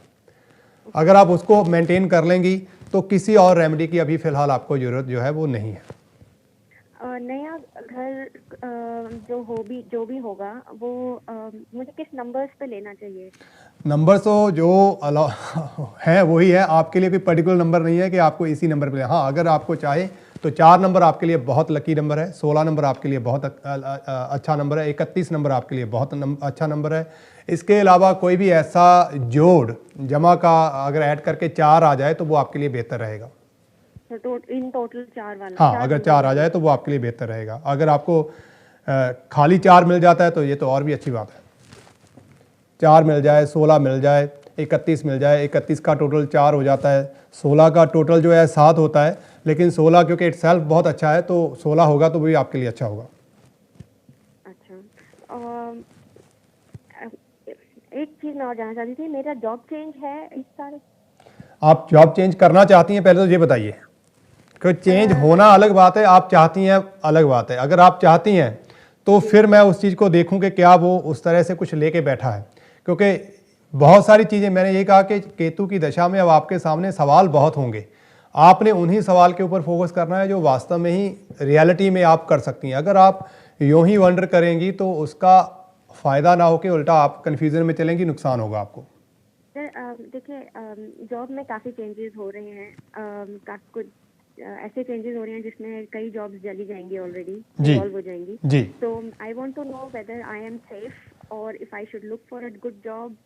अगर आप उसको मेंटेन कर लेंगी तो किसी और रेमेडी की अभी फ़िलहाल आपको ज़रूरत जो है वो नहीं है। नया घर जो भी होगा वो मुझे किस नंबर्स पे लेना चाहिए? नंबर तो जो है वही है, आपके लिए कोई पर्टिकुलर नंबर नहीं है कि आपको इसी नंबर पे। हाँ, अगर आपको चाहे तो 4 नंबर आपके लिए बहुत लकी नंबर है, 16 नंबर आपके लिए बहुत अच्छा नंबर है, 31 नंबर आपके लिए बहुत अच्छा नंबर है। इसके अलावा कोई भी ऐसा जोड़ जमा का अगर ऐड करके 4 आ जाए तो वो आपके लिए बेहतर रहेगा। तो इन टोटल 4 वाला? हाँ, अगर 4 आ जाए तो वो आपके लिए बेहतर रहेगा। अगर आपको खाली 4 मिल जाता है तो ये तो और भी अच्छी बात है। 4 मिल जाए, 16 मिल जाए, 31 मिल जाए, 31 का टोटल 4 हो जाता है, 16 का टोटल जो है 7 होता है, लेकिन 16 क्योंकि इटसेल्फ बहुत अच्छा है तो 16 होगा तो भी आपके लिए अच्छा होगा। अच्छा, एक चीज़ मैं और जानना चाहती थी, मेरा जॉब चेंज है इस साल। आप जॉब चेंज करना चाहती हैं, पहले तो ये बताइए कि चेंज होना अलग बात है, आप चाहती हैं अलग बात है। अगर आप चाहती हैं तो फिर मैं उस चीज़ को देखूं कि क्या वो उस तरह से कुछ लेके बैठा है, क्योंकि बहुत सारी चीज़ें, मैंने ये कहा कि केतु की दशा में अब आपके सामने सवाल बहुत होंगे, आपने उन्हीं सवाल के ऊपर फोकस करना है जो वास्तव में ही रियलिटी में आप कर सकती हैं। अगर आप यूं ही वंडर करेंगी तो उसका फ़ायदा ना होकर उल्टा आप कन्फ्यूज़न में चलेंगी, नुकसान होगा आपको। देखिए, जॉब में काफ़ी चेंजेस हो रहे हैं, काफ़ी कुछ ऐसे चेंजेस हो रहे हैं जिसमें कई जॉब्स चली जाएंगी, ऑलरेडी सॉल्व हो जाएंगी जी। तो I want to know whether I am safe और if I should look for a good job.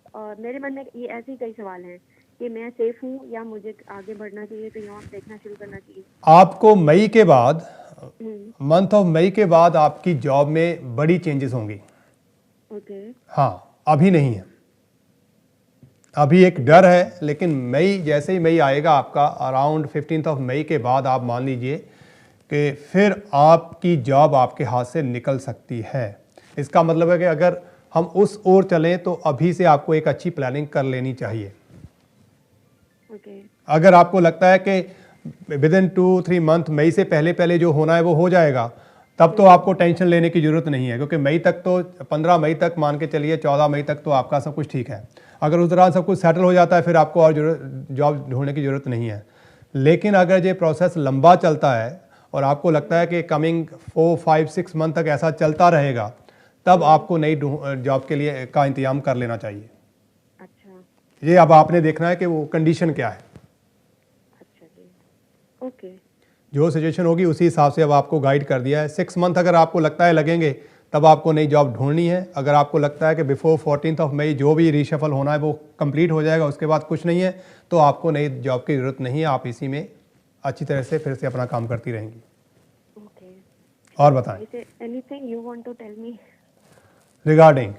मेरे मन में ये ऐसे ही कई सवाल हैं कि मैं सेफ हूँ या मुझे आगे बढ़ना चाहिए, कहीं और देखना शुरू करना चाहिए। आपको मई के बाद, मंथ ऑफ मई के बाद आपकी जॉब में बड़ी चेंजेस होंगी। ओके। हाँ, अभी नहीं है, अभी एक डर है, लेकिन मई, जैसे ही मई आएगा आपका, अराउंड 15 ऑफ मई के बाद आप मान लीजिए कि फिर आपकी जॉब आपके हाथ से निकल सकती है। इसका मतलब है कि अगर हम उस ओर चलें तो अभी से आपको एक अच्छी प्लानिंग कर लेनी चाहिए। ओके। अगर आपको लगता है कि विद इन 2-3 मंथ, मई से पहले जो होना है वो हो जाएगा, तब तो आपको टेंशन लेने की ज़रूरत नहीं है, क्योंकि मई तक तो, 15 मई तक मान के चलिए, 14 मई तक तो आपका सब कुछ ठीक है। अगर उस दौरान सब कुछ सेटल हो जाता है फिर आपको और जॉब ढूंढने की ज़रूरत नहीं है। लेकिन अगर ये प्रोसेस लंबा चलता है और आपको लगता है कि कमिंग 4-5-6 मंथ तक ऐसा चलता रहेगा, तब आपको नई जॉब के लिए का इंतजाम कर लेना चाहिए। अच्छा, ये अब आपने देखना है कि वो कंडीशन क्या है। अच्छा जी, ओके। जो सिचुएशन होगी उसी हिसाब से अब आपको गाइड कर दिया है। 6 मंथ अगर आपको लगता है लगेंगे, तब आपको नई जॉब ढूंढनी है। अगर आपको लगता है कि बिफोर 14 ऑफ मई जो भी रीशफल होना है वो कंप्लीट हो जाएगा, उसके बाद कुछ नहीं है, तो आपको नई जॉब की ज़रूरत नहीं है। आप इसी में अच्छी तरह से फिर से अपना काम करती रहेंगी। ओके। और बताएं Is there anything you want to tell me? Regarding,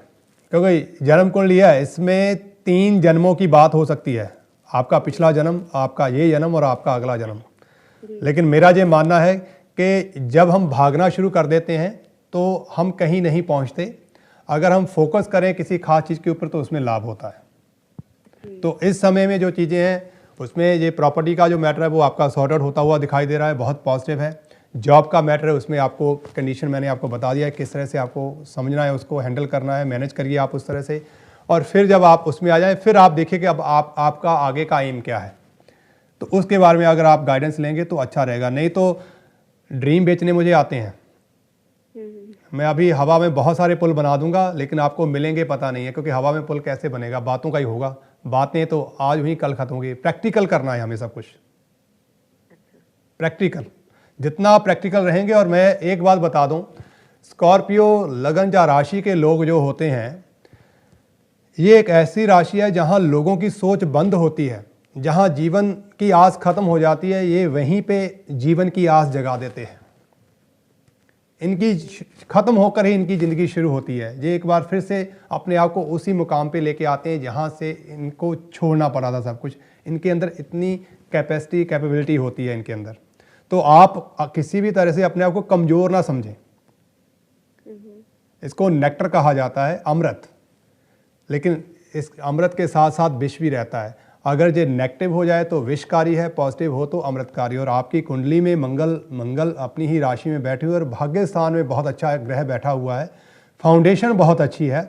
क्योंकि जन्म कुंडली है, इसमें 3 जन्मों की बात हो सकती है, आपका पिछला जन्म, आपका ये जन्म और आपका अगला जन्म। लेकिन मेरा ये मानना है कि जब हम भागना शुरू कर देते हैं तो हम कहीं नहीं पहुंचते। अगर हम फोकस करें किसी खास चीज़ के ऊपर तो उसमें लाभ होता है। तो इस समय में जो चीज़ें हैं उसमें ये प्रॉपर्टी का जो मैटर है वो आपका सॉर्टेड होता हुआ दिखाई दे रहा है, बहुत पॉजिटिव है। जॉब का मैटर है, उसमें आपको कंडीशन मैंने आपको बता दिया है किस तरह से आपको समझना है, उसको हैंडल करना है, मैनेज करिए आप उस तरह से। और फिर जब आप उसमें आ जाएं फिर आप देखिए कि अब आपका आगे का एम क्या है, तो उसके बारे में अगर आप गाइडेंस लेंगे तो अच्छा रहेगा। नहीं तो ड्रीम बेचने मुझे आते हैं, मैं अभी हवा में बहुत सारे पुल बना दूंगा लेकिन आपको मिलेंगे पता नहीं है, क्योंकि हवा में पुल कैसे बनेगा, बातों का ही होगा। बातें तो आज हुई कल खत्म होगी, प्रैक्टिकल करना है हमें सब कुछ, प्रैक्टिकल। जितना आप प्रैक्टिकल रहेंगे, और मैं एक बात बता दूं, स्कॉर्पियो लगन या राशि के लोग जो होते हैं, ये एक ऐसी राशि है जहां लोगों की सोच बंद होती है, जहां जीवन की आस खत्म हो जाती है, ये वहीं पे जीवन की आस जगा देते हैं। इनकी खत्म होकर ही इनकी ज़िंदगी शुरू होती है। ये एक बार फिर से अपने आप को उसी मुकाम पे लेके आते हैं जहाँ से इनको छोड़ना पड़ा था सब कुछ। इनके अंदर इतनी कैपेबिलिटी होती है इनके अंदर। तो आप किसी भी तरह से अपने आप को कमज़ोर ना समझें। इसको नेक्टर कहा जाता है, अमृत, लेकिन इस अमृत के साथ साथ विष भी रहता है। अगर ये नेगेटिव हो जाए तो विषकारी है, पॉजिटिव हो तो अमृतकारी। और आपकी कुंडली में मंगल अपनी ही राशि में बैठे हुए और भाग्य स्थान में बहुत अच्छा ग्रह बैठा हुआ है, फाउंडेशन बहुत अच्छी है।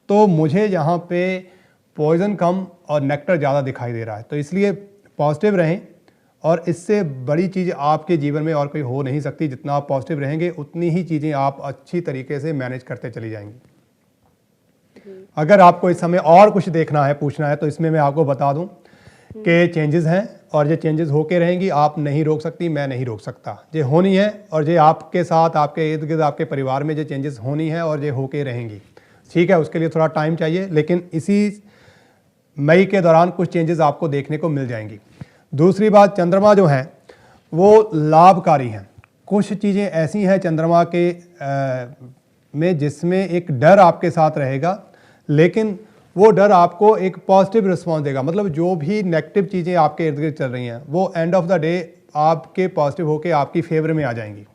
तो मुझे यहाँ पे पॉइजन कम और नेक्टर ज़्यादा दिखाई दे रहा है। तो इसलिए पॉजिटिव रहें, और इससे बड़ी चीज़ आपके जीवन में और कोई हो नहीं सकती। जितना आप पॉजिटिव रहेंगे उतनी ही चीज़ें आप अच्छी तरीके से मैनेज करते चली जाएंगी। अगर आपको इस समय और कुछ देखना है, पूछना है, तो इसमें मैं आपको बता दूं कि चेंजेस हैं और ये चेंजेस होके रहेंगी। आप नहीं रोक सकती, मैं नहीं रोक सकता, ये होनी है। और ये आपके साथ, आपके इर्द गिर्द, आपके परिवार में ये चेंजेस होनी है और ये होके रहेंगी। ठीक है, उसके लिए थोड़ा टाइम चाहिए, लेकिन इसी मई के दौरान कुछ चेंजेस आपको देखने को मिल जाएंगी। दूसरी बात, चंद्रमा जो हैं वो लाभकारी हैं। कुछ चीज़ें ऐसी हैं चंद्रमा के में जिसमें एक डर आपके साथ रहेगा, लेकिन वो डर आपको एक पॉजिटिव रिस्पॉन्स देगा। मतलब जो भी नेगेटिव चीज़ें आपके इर्द गिर्द चल रही हैं वो एंड ऑफ द डे आपके पॉजिटिव होके आपकी फेवर में आ जाएंगी।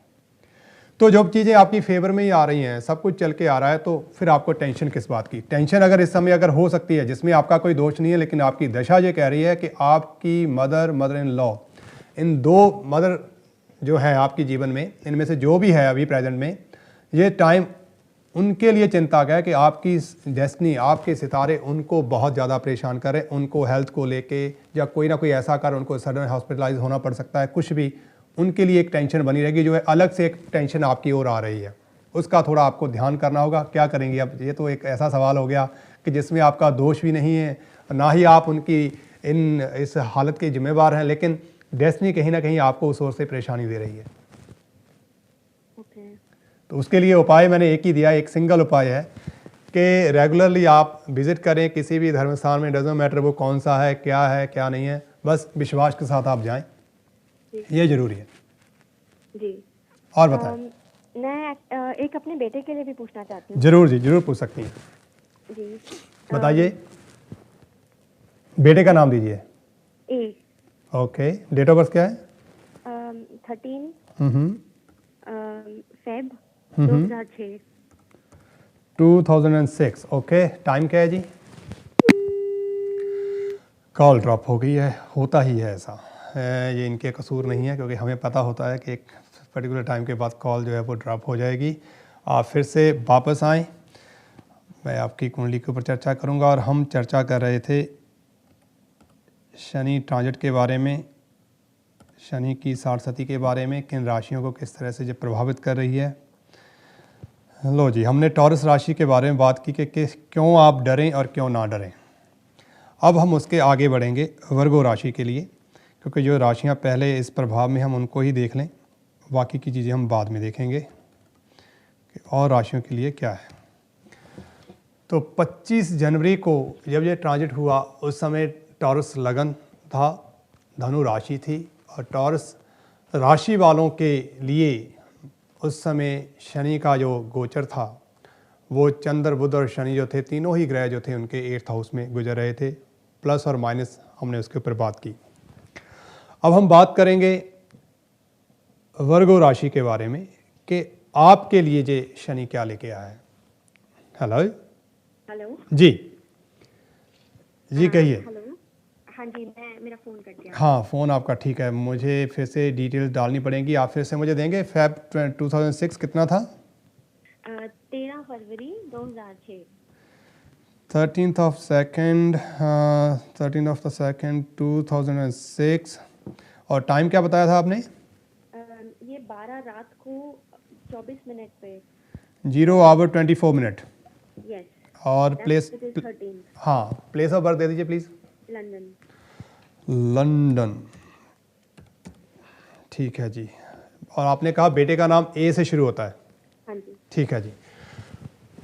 तो जब चीज़ें आपकी फेवर में ही आ रही हैं, सब कुछ चल के आ रहा है, तो फिर आपको टेंशन किस बात की। टेंशन अगर इस समय अगर हो सकती है, जिसमें आपका कोई दोष नहीं है, लेकिन आपकी दशा ये कह रही है कि आपकी mother in law, in 2 mother जो है आपकी जीवन में, इनमें से जो भी है अभी प्रेजेंट में, ये टाइम उनके लिए चिंता का है कि आपकी डेस्टिनी, आपके सितारे उनको बहुत ज़्यादा परेशान करें। उनको हेल्थ को लेके या कोई ना कोई ऐसा कर, उनको सडन हॉस्पिटलाइज होना पड़ सकता है, कुछ भी उनके लिए एक टेंशन बनी रहेगी, जो है अलग से एक टेंशन आपकी ओर आ रही है। उसका थोड़ा आपको ध्यान करना होगा। क्या करेंगे अब? ये तो एक ऐसा सवाल हो गया कि जिसमें आपका दोष भी नहीं है, ना ही आप उनकी इस हालत के जिम्मेवार हैं, लेकिन डेस्टिनी कहीं ना कहीं आपको उस ओर से परेशानी दे रही है। तो उसके लिए उपाय मैंने एक ही दिया, एक सिंगल उपाय है कि रेगुलरली आप विजिट करें किसी भी धर्म स्थान में, डजंट मैटर वो कौन सा है क्या नहीं है, बस विश्वास के साथ आप जाएं, ये जरूरी है जी। और बताएं। मैं एक अपने बेटे के लिए भी पूछना चाहती हूँ। जरूर जी, जरूर पूछ सकती हैं जी। बताइए, बेटे का नाम दीजिए। ए। ओके, डेट ऑफ बर्थ क्या है? 13 फेब 2006। 2006। ओके, टाइम क्या है जी? कॉल ड्रॉप हो गई है, होता ही है ऐसा। ये इनके कसूर नहीं है, क्योंकि हमें पता होता है कि एक पर्टिकुलर टाइम के बाद कॉल जो है वो ड्रॉप हो जाएगी। आप फिर से वापस आएँ, मैं आपकी कुंडली के ऊपर चर्चा करूंगा। और हम चर्चा कर रहे थे शनि ट्रांजिट के बारे में, शनि की 60 सती के बारे में, किन राशियों को किस तरह से जो प्रभावित कर रही है। लो जी, हमने टॉरस राशि के बारे में बात की कि क्यों आप डरें और क्यों ना डरें। अब हम उसके आगे बढ़ेंगे वर्गो राशि के लिए, क्योंकि जो राशियां पहले इस प्रभाव में हम उनको ही देख लें, बाकी की चीज़ें हम बाद में देखेंगे कि और राशियों के लिए क्या है। तो 25 जनवरी को जब ये ट्रांजिट हुआ, उस समय टॉरस लगन था, धनु राशि थी, और टॉरस राशि वालों के लिए उस समय शनि का जो गोचर था वो चंद्र बुध और शनि जो थे तीनों ही ग्रह जो थे उनके 8th हाउस में गुजर रहे थे, प्लस और माइनस हमने उसके ऊपर बात की। अब हम बात करेंगे वर्गो राशि के बारे में कि आपके लिए जे शनि क्या लेके आया है। हेलो हेलो जी जी कहिए। हेलो, हाँ जी, मेरा फ़ोन कट गया। हाँ फ़ोन आपका ठीक है, मुझे फिर से डिटेल्स डालनी पड़ेंगी, आप फिर से मुझे देंगे। फेब 2006 कितना था? 13 फरवरी 2006। 13th of 2nd 13th of the 2nd 2006। और टाइम क्या बताया था आपने? ये 12 रात को 24 मिनट पे। 0 hour 24 minute। यस, और प्लेस 13। हाँ, प्लेस ऑफ बर्थ दे दीजिए प्लीज़। लंदन। लंदन, ठीक है जी। और आपने कहा बेटे का नाम ए से शुरू होता है? हाँ जी। ठीक है जी,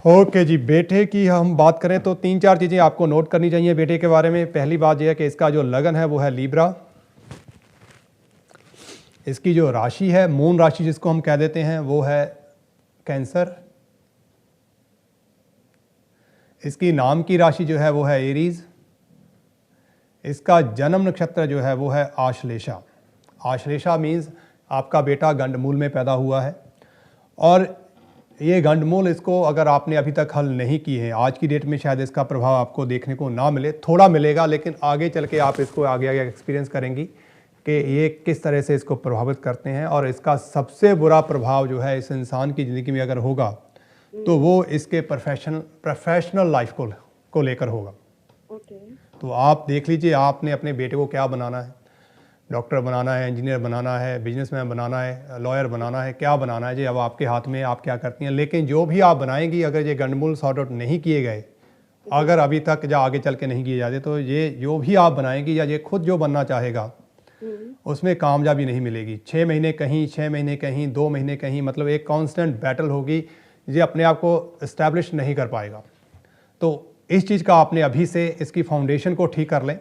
ओके जी। बेटे की हम बात करें तो 3-4 चीज़ें आपको नोट करनी चाहिए बेटे के बारे में। पहली बात यह है कि इसका जो लगन है वो है लीब्रा। इसकी जो राशि है, मून राशि जिसको हम कह देते हैं, वो है कैंसर। इसकी नाम की राशि जो है वो है एरीज। इसका जन्म नक्षत्र जो है वो है आश्लेषा। आश्लेषा मीन्स आपका बेटा गंडमूल में पैदा हुआ है। और ये गंडमूल, इसको अगर आपने अभी तक हल नहीं की है, आज की डेट में शायद इसका प्रभाव आपको देखने को ना मिले, थोड़ा मिलेगा, लेकिन आगे चल के आप इसको आगे आगे एक्सपीरियंस करेंगी कि ये किस तरह से इसको प्रभावित करते हैं। और इसका सबसे बुरा प्रभाव जो है इस इंसान की ज़िंदगी में अगर होगा तो वो इसके प्रोफेशनल लाइफ को लेकर होगा। ओके। तो आप देख लीजिए, आपने अपने बेटे को क्या बनाना है, डॉक्टर बनाना है, इंजीनियर बनाना है, बिजनेसमैन बनाना है, लॉयर बनाना है, क्या बनाना है जी, अब आपके हाथ में, आप क्या करती हैं। लेकिन जो भी आप बनाएंगी, अगर ये गंडमूल सॉर्ट आउट नहीं किए गए, अगर अभी तक या आगे चल के नहीं किए जाते, तो ये जो भी आप बनाएंगी या ये खुद जो बनना चाहेगा उसमें कामयाबी नहीं मिलेगी। 6 महीने कहीं, 6 महीने कहीं, 2 महीने कहीं, मतलब एक कांस्टेंट बैटल होगी, ये अपने आप को इस्टेब्लिश नहीं कर पाएगा। तो इस चीज़ का आपने अभी से इसकी फाउंडेशन को ठीक कर लें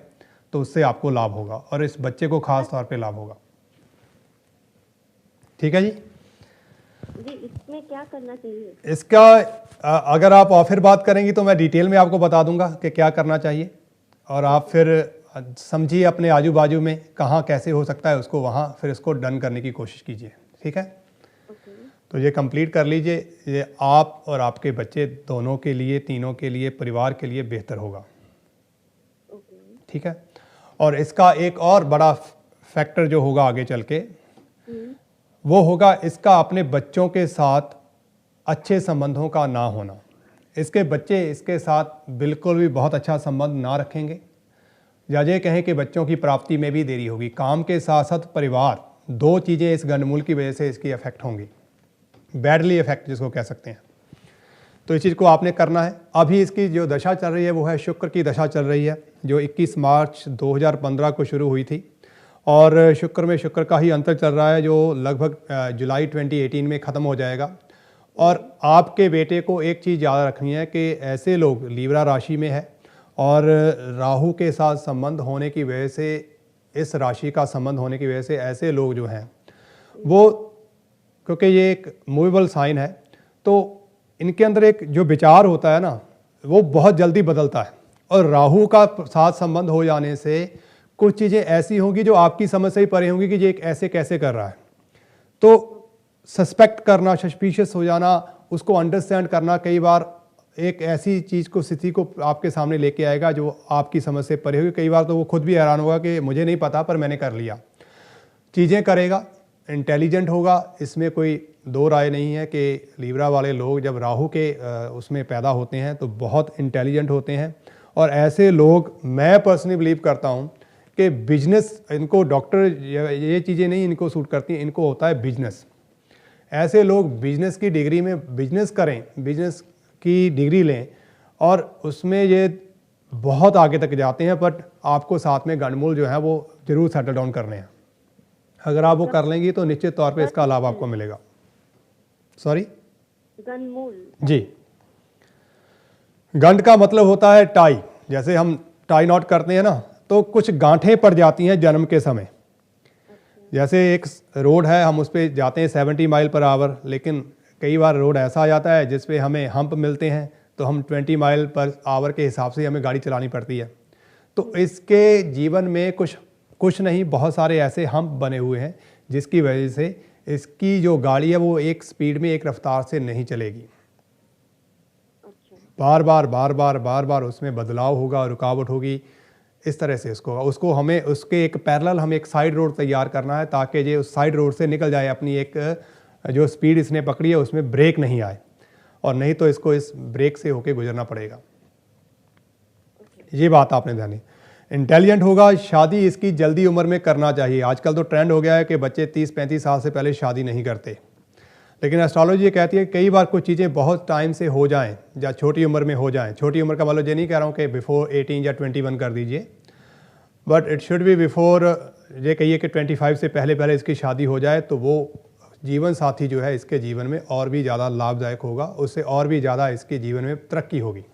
तो उससे आपको लाभ होगा, और इस बच्चे को खास तौर पे लाभ होगा। ठीक है जी। जी, इसमें क्या करना चाहिए? इसका अगर आप और फिर बात करेंगी तो मैं डिटेल में आपको बता दूंगा कि क्या करना चाहिए, और आप फिर समझिए अपने आजू बाजू में कहाँ कैसे हो सकता है उसको, वहाँ फिर इसको डन करने की कोशिश कीजिए। ठीक है, तो ये कंप्लीट कर लीजिए। ये आप और आपके बच्चे दोनों के लिए, तीनों के लिए, परिवार के लिए बेहतर होगा। ठीक है। और इसका एक और बड़ा फैक्टर जो होगा आगे चल के, वो होगा इसका अपने बच्चों के साथ अच्छे संबंधों का ना होना। इसके बच्चे इसके साथ बिल्कुल भी बहुत अच्छा संबंध ना रखेंगे, या ये कहें कि बच्चों की प्राप्ति में भी देरी होगी। काम के साथ साथ परिवार, दो चीज़ें इस गंडमूल की वजह से इसकी इफेक्ट होंगी, बैडली इफेक्ट जिसको कह सकते हैं। तो इस चीज़ को आपने करना है। अभी इसकी जो दशा चल रही है वो है शुक्र की दशा चल रही है, जो 21 मार्च 2015 को शुरू हुई थी, और शुक्र में शुक्र का ही अंतर चल रहा है, जो लगभग जुलाई 2018 में ख़त्म हो जाएगा। और आपके बेटे को एक चीज़ याद रखनी है कि ऐसे लोग, लीब्रा राशि में है और राहु के साथ संबंध होने की वजह से, इस राशि का संबंध होने की वजह से ऐसे लोग जो हैं वो, क्योंकि ये एक मूवेबल साइन है, तो इनके अंदर एक जो विचार होता है ना, वो बहुत जल्दी बदलता है। और राहु का साथ संबंध हो जाने से कुछ चीज़ें ऐसी होंगी जो आपकी समझ से ही परे होंगी कि ये एक ऐसे कैसे कर रहा है। तो सस्पेक्ट करना, सस्पिशियस हो जाना, उसको अंडरस्टैंड करना, कई बार एक ऐसी चीज़ को, स्थिति को आपके सामने लेके आएगा जो आपकी समझ से परे होगी। कई बार तो वो खुद भी हैरान होगा कि मुझे नहीं पता पर मैंने कर लिया। चीज़ें करेगा, इंटेलिजेंट होगा, इसमें कोई दो राय नहीं है कि लीब्रा वाले लोग जब राहु के उसमें पैदा होते हैं तो बहुत इंटेलिजेंट होते हैं। और ऐसे लोग, मैं पर्सनली बिलीव करता हूँ कि बिजनेस, इनको डॉक्टर ये चीज़ें नहीं इनको सूट करती, इनको होता है बिजनेस। ऐसे लोग बिजनेस की डिग्री में बिजनेस करें, बिजनेस की डिग्री लें और उसमें ये बहुत आगे तक जाते हैं। बट आपको साथ में गंडमूल जो है वो जरूर सेटल डाउन करने हैं। अगर आप वो कर लेंगी तो निश्चित तौर पे इसका लाभ आपको मिलेगा। सॉरी, गंडमूल जी, गंड का मतलब होता है टाई। जैसे हम टाई नॉट करते हैं ना, तो कुछ गांठें पड़ जाती हैं जन्म के समय। जैसे एक रोड है, हम उस पर जाते हैं 70 माइल पर आवर, लेकिन कई बार रोड ऐसा आ जाता है जिस पे हमें हम्प मिलते हैं, तो हम 20 माइल पर आवर के हिसाब से हमें गाड़ी चलानी पड़ती है। तो इसके जीवन में कुछ नहीं, बहुत सारे ऐसे हम्प बने हुए हैं जिसकी वजह से इसकी जो गाड़ी है वो एक स्पीड में, एक रफ्तार से नहीं चलेगी। बार बार उसमें बदलाव होगा, रुकावट होगी, इस तरह से उसको हमें उसके एक पैरेलल हमें एक साइड रोड तैयार करना है, ताकि ये उस साइड रोड से निकल जाए, अपनी एक जो स्पीड इसने पकड़ी है उसमें ब्रेक नहीं आए, और नहीं तो इसको इस ब्रेक से होके गुजरना पड़ेगा। ये बात आपने ध्यान दी। इंटेलिजेंट होगा, शादी इसकी जल्दी उम्र में करना चाहिए। आजकल तो ट्रेंड हो गया है कि बच्चे 30-35 साल से पहले शादी नहीं करते, लेकिन एस्ट्रोलॉजी ये कहती है कई बार कुछ चीज़ें बहुत टाइम से हो जाएं या छोटी उम्र में हो जाएं। छोटी उम्र का मतलब ये नहीं कह रहा हूँ कि बिफोर 18 या 21 कर दीजिए, but it should be before, ये कहिए कि 25 से पहले इसकी शादी हो जाए, तो वो जीवन साथी जो है इसके जीवन में और भी ज़्यादा लाभदायक होगा, उससे और भी ज़्यादा इसके जीवन में तरक्की होगी।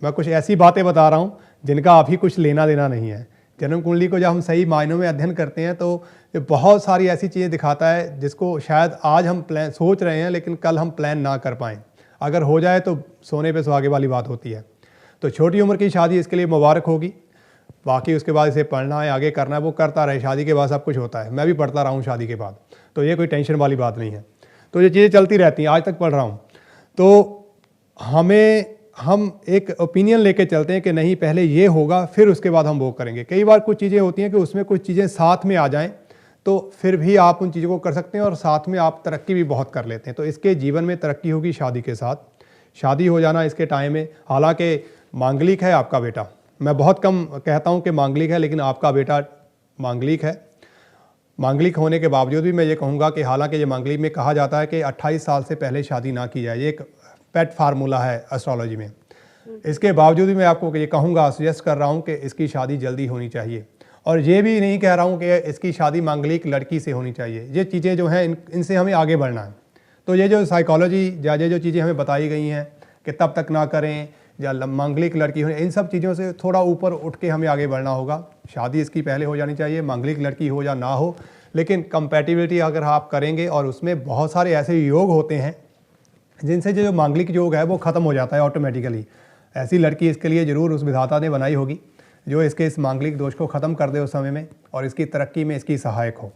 मैं कुछ ऐसी बातें बता रहा हूँ जिनका अभी कुछ लेना देना नहीं है। जन्म कुंडली को जब हम सही मायनों में अध्ययन करते हैं तो ये बहुत सारी ऐसी चीज़ें दिखाता है जिसको शायद आज हम प्लान सोच रहे हैं, लेकिन कल हम प्लान ना कर पाएँ। अगर हो जाए तो सोने पे सुहागे वाली बात होती है। तो छोटी उम्र की शादी इसके लिए मुबारक होगी। बाकी उसके बाद इसे पढ़ना है, आगे करना है, वो करता रहे, शादी के बाद सब कुछ होता है। मैं भी पढ़ता रहा हूँ शादी के बाद, तो ये कोई टेंशन वाली बात नहीं है। तो ये चीज़ें चलती रहती हैं, आज तक पढ़ रहा हूँ। तो हम एक ओपिनियन लेके चलते हैं कि नहीं पहले ये होगा फिर उसके बाद हम वो करेंगे। कई बार कुछ चीज़ें होती हैं कि उसमें कुछ चीज़ें साथ में आ जाएं, तो फिर भी आप उन चीज़ों को कर सकते हैं और साथ में आप तरक्की भी बहुत कर लेते हैं। तो इसके जीवन में तरक्की होगी शादी के साथ। शादी हो जाना इसके टाइम में, हालांकि मांगलिक है आपका बेटा, मैं बहुत कम कहता हूँ कि मांगलिक है, लेकिन आपका बेटा मांगलिक है। मांगलिक होने के बावजूद भी मैं ये कहूँगा कि हालांकि ये मांगलिक में कहा जाता है कि 28 साल से पहले शादी ना की जाए, ये एक पेट फार्मूला है एस्ट्रोलॉजी में। इसके बावजूद भी मैं आपको ये कहूँगा, सजेस्ट कर रहा हूँ कि इसकी शादी जल्दी होनी चाहिए। और ये भी नहीं कह रहा हूँ कि इसकी शादी मांगलिक लड़की से होनी चाहिए। ये चीज़ें जो हैं इनसे हमें आगे बढ़ना है। तो ये जो साइकोलॉजी या ये जो चीज़ें हमें बताई गई हैं कि तब तक ना करें या मांगलिक लड़की हो, इन सब चीज़ों से थोड़ा ऊपर उठ के हमें आगे बढ़ना होगा। शादी इसकी पहले हो जानी चाहिए, मांगलिक लड़की हो या ना हो, लेकिन कंपैटिबिलिटी अगर आप करेंगे, और उसमें बहुत सारे ऐसे योग होते हैं जिनसे जो मांगलिक योग है वो ख़त्म हो जाता है ऑटोमेटिकली। ऐसी लड़की इसके लिए ज़रूर उस विधाता ने बनाई होगी जो इसके इस मांगलिक दोष को ख़त्म कर दे उस समय में, और इसकी तरक्की में इसकी सहायक हो।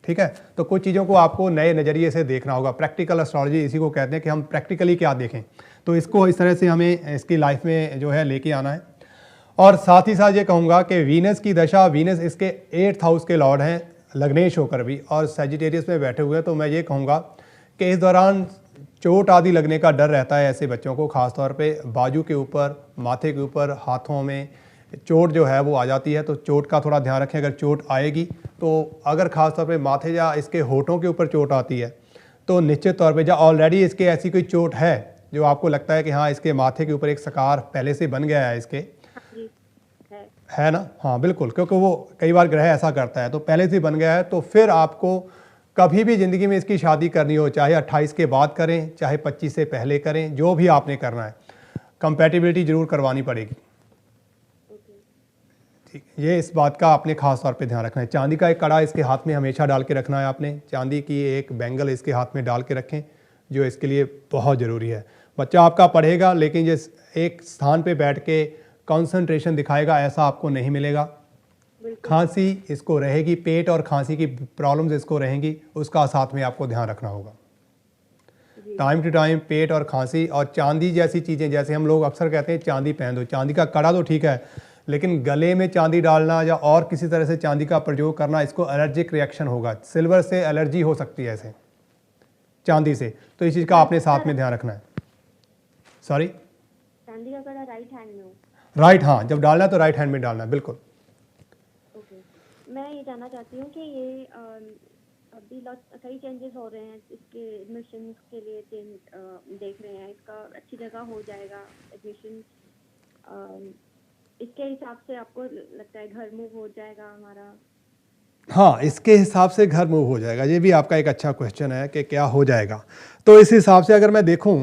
ठीक है, तो कुछ चीज़ों को आपको नए नज़रिए से देखना होगा। प्रैक्टिकल एस्ट्रोलॉजी इसी को कहते हैं कि हम प्रैक्टिकली क्या देखें, तो इसको इस तरह से हमें इसकी लाइफ में जो है लेके आना है। और साथ ही साथ ये कहूँगा कि वीनस की दशा, वीनस इसके 8th हाउस के लॉर्ड हैं, लग्नेश होकर भी, और सजिटेरियस में बैठे हुए हैं। तो मैं ये कहूँगा कि इस दौरान चोट आदि लगने का डर रहता है ऐसे बच्चों को, ख़ास तौर पे बाजू के ऊपर, माथे के ऊपर, हाथों में चोट जो है वो आ जाती है। तो चोट का थोड़ा ध्यान रखें। अगर चोट आएगी तो अगर ख़ास तौर पे माथे या इसके होठों के ऊपर चोट आती है तो निश्चित तौर पे, या ऑलरेडी इसके ऐसी कोई चोट है जो आपको लगता है कि हाँ इसके माथे के ऊपर एक सकार पहले से बन गया है इसके, है ना? हाँ बिल्कुल, क्योंकि वो कई बार ग्रह ऐसा करता है, तो पहले से बन गया है। तो फिर आपको कभी भी ज़िंदगी में इसकी शादी करनी हो, चाहे 28 के बाद करें, चाहे 25 से पहले करें, जो भी आपने करना है, कंपैटिबिलिटी ज़रूर करवानी पड़ेगी। ठीक, ये इस बात का आपने खास तौर पे ध्यान रखना है। चांदी का एक कड़ा इसके हाथ में हमेशा डाल के रखना है आपने। चांदी की एक बैंगल इसके हाथ में डाल के रखें, जो इसके लिए बहुत ज़रूरी है। बच्चा आपका पढ़ेगा, लेकिन जिस एक स्थान पे बैठ के कंसंट्रेशन दिखाएगा ऐसा आपको नहीं मिलेगा। खांसी इसको रहेगी, पेट और खांसी की प्रॉब्लम्स इसको रहेंगी, उसका साथ में आपको ध्यान रखना होगा। टाइम टू टाइम पेट और खांसी, और चांदी जैसी चीज़ें, जैसे हम लोग अक्सर कहते हैं चांदी पहन दो। चांदी का कड़ा तो ठीक है, लेकिन गले में चांदी डालना या और किसी तरह से चांदी का प्रयोग करना, इसको एलर्जिक रिएक्शन होगा। सिल्वर से एलर्जी हो सकती है ऐसे, चांदी से। तो इस चीज़ का आपने साथ में ध्यान रखना है। सॉरी, चांदी का कड़ा राइट हैंड में हो? राइट, हाँ, जब डालना है तो राइट हैंड में डालना है, बिल्कुल। मैं ये जानना चाहती हूँ कि ये अभी कई चेंजेस हो रहे हैं, इसके एडमिशन के लिए देख रहे हैं, इसका अच्छी जगह हो जाएगा एडमिशन, इसके हिसाब से आपको लगता है घर मूव हो जाएगा हमारा? हाँ, इसके हिसाब से घर मूव हो जाएगा। ये भी आपका एक अच्छा क्वेश्चन है कि क्या हो जाएगा। तो इस हिसाब से अगर मैं देखूं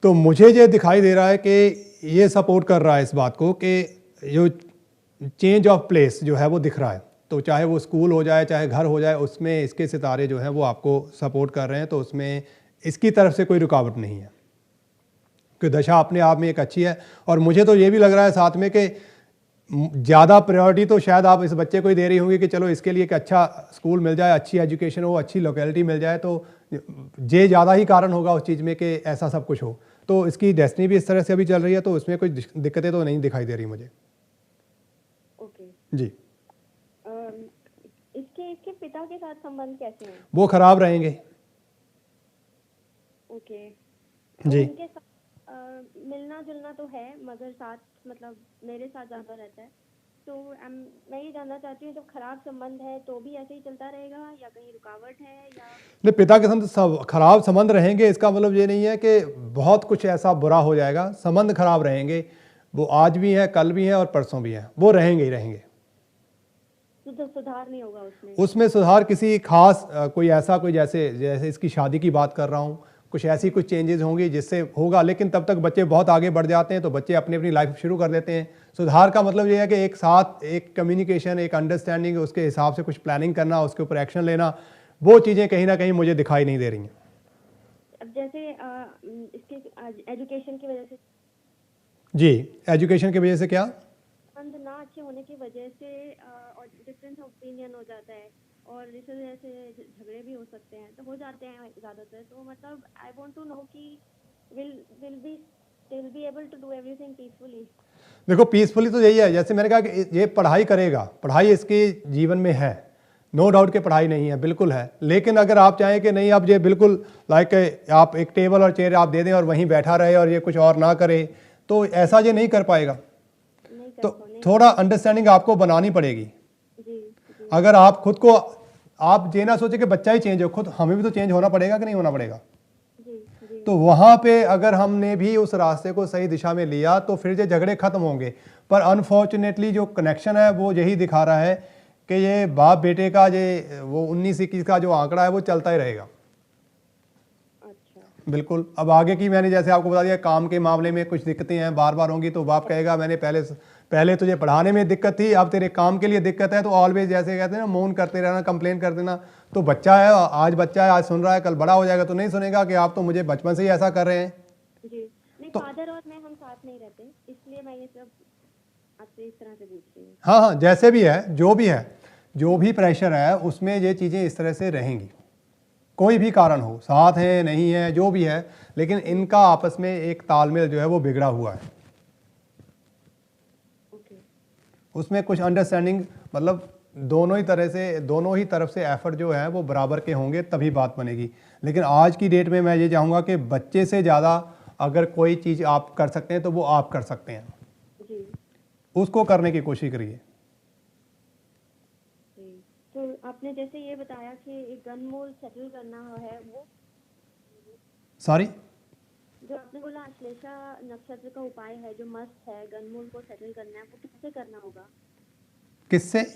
तो मुझे ये दिखाई दे रहा है कि ये सपोर्ट कर रहा है इस बात को कि जो चेंज ऑफ प्लेस जो है वो दिख रहा है। तो चाहे वो स्कूल हो जाए चाहे घर हो जाए, उसमें इसके सितारे जो हैं वो आपको सपोर्ट कर रहे हैं, तो उसमें इसकी तरफ से कोई रुकावट नहीं है कि दशा अपने आप में एक अच्छी है। और मुझे तो ये भी लग रहा है साथ में कि ज़्यादा प्रायोरिटी तो शायद आप इस बच्चे को ही दे रही होंगी कि चलो इसके लिए एक अच्छा स्कूल मिल जाए, अच्छी एजुकेशन हो, अच्छी लोकेलिटी मिल जाए, तो ये ज़्यादा ही कारण होगा उस चीज़ में कि ऐसा सब कुछ हो। तो इसकी डेस्टिनी भी इस तरह से अभी चल रही है, तो उसमें कोई दिक्कतें तो नहीं दिखाई दे रही मुझे। ओके। जी, इसके पिता के साथ संबंध कैसे हैं? वो ख़राब रहेंगे। ओके। जी, उनके साथ मिलना जुलना तो है, मगर साथ मतलब मेरे साथ ज़्यादा रहता है। तो मैं ये जानना चाहती हूँ, जब खराब संबंध है तो भी ऐसे ही चलता रहेगा या कहीं रुकावट है या? नहीं, पिता के साथ सब खराब संबंध रहेंगे, इसका मतलब ये नहीं है कि बहुत कुछ ऐसा बुरा हो जाएगा। संबंध खराब रहेंगे, वो आज भी हैं, कल भी हैं और परसों भी हैं, वो रहेंगे ही रहेंगे। तो सुधार नहीं होगा उसमें? उसमें सुधार किसी खास कोई ऐसा कोई जैसे जैसे इसकी शादी की बात कर रहा हूँ, कुछ ऐसी कुछ चेंजेस होंगी जिससे होगा, लेकिन तब तक बच्चे बहुत आगे बढ़ जाते हैं तो बच्चे अपनी अपनी लाइफ शुरू कर देते हैं। सुधार का मतलब ये है कि एक साथ एक कम्युनिकेशन, एक अंडरस्टैंडिंग, उसके हिसाब से कुछ प्लानिंग करना, उसके ऊपर एक्शन लेना, वो चीज़ें कहीं ना कहीं मुझे दिखाई नहीं दे रही हैं। अब जैसे इसके एजुकेशन की वजह से? जी, एजुकेशन की वजह से क्या? संबंध ना अच्छे होने की वजह से और डिफरेंस ऑपिनियन हो जाता है और इस वजह से झगड़े भी हो सकते हैं, तो हो जाते हैं ज़्यादातर। तो मतलब आई वांट टू नो कि will be able to do everything peacefully? देखो, पीसफुली तो यही है, जैसे मैंने कहा कि ये पढ़ाई करेगा, पढ़ाई इसके जीवन में है, नो डाउट कि पढ़ाई नहीं है, बिल्कुल है। लेकिन अगर आप चाहें कि नहीं, अब ये बिल्कुल लाइक आप एक टेबल और चेयर आप दे दें और वहीं बैठा रहे और ये कुछ और ना करे, तो ऐसा ये नहीं कर पाएगा। तो थोड़ा अंडरस्टैंडिंग आपको बनानी पड़ेगी। अगर आप खुद को, आप ये ना सोचे कि बच्चा ही चेंज हो, खुद हमें भी तो चेंज होना पड़ेगा कि नहीं होना पड़ेगा? तो वहाँ पे अगर हमने भी उस रास्ते को सही दिशा में लिया तो फिर ये झगड़े खत्म होंगे। पर अनफॉर्चुनेटली जो कनेक्शन है वो यही दिखा रहा है कि ये बाप बेटे का ये वो 19-21 का जो आंकड़ा है वो चलता ही रहेगा। अच्छा। बिल्कुल। अब आगे की मैंने जैसे आपको बता दिया, काम के मामले में कुछ दिक्कतें हैं, बार बार होंगी, तो बाप कहेगा मैंने पहले तुझे पढ़ाने में दिक्कत थी, अब तेरे काम के लिए दिक्कत है, तो ऑलवेज जैसे कहते हैं ना, मौन करते रहना, कंप्लेन कर देना। तो बच्चा है, आज सुन रहा है, कल बड़ा हो जाएगा तो नहीं सुनेगा कि आप तो मुझे बचपन से ही ऐसा कर रहे हैं। जी नहीं, फादर और मैं हम साथ नहीं रहते, इसलिए मैं ये सब आपसे इस तरह से पूछ रही हूँ। हाँ, जैसे भी है, जो भी प्रेशर है उसमें ये चीज़ें इस तरह से रहेंगी, कोई भी कारण हो, साथ है नहीं है जो भी है, लेकिन इनका आपस में एक तालमेल जो है वो बिगड़ा हुआ है। उसमें कुछ अंडरस्टैंडिंग, मतलब दोनों ही तरफ से एफर्ट जो है वो बराबर के होंगे, तभी बात बनेगी। लेकिन आज की डेट में मैं ये चाहूँगा कि बच्चे से ज़्यादा अगर कोई चीज़ आप कर सकते हैं तो वो आप कर सकते हैं जी। उसको करने की कोशिश करिए। तो आपने जैसे ये बताया कि एक गनमोल सेटल करना है, वो सॉरी, जो आपने बोला अश्लेषा नक्षत्र का उपाय है जो मस्त है, गनमूल को सेटल करना है, वो किससे करना होगा? किससे?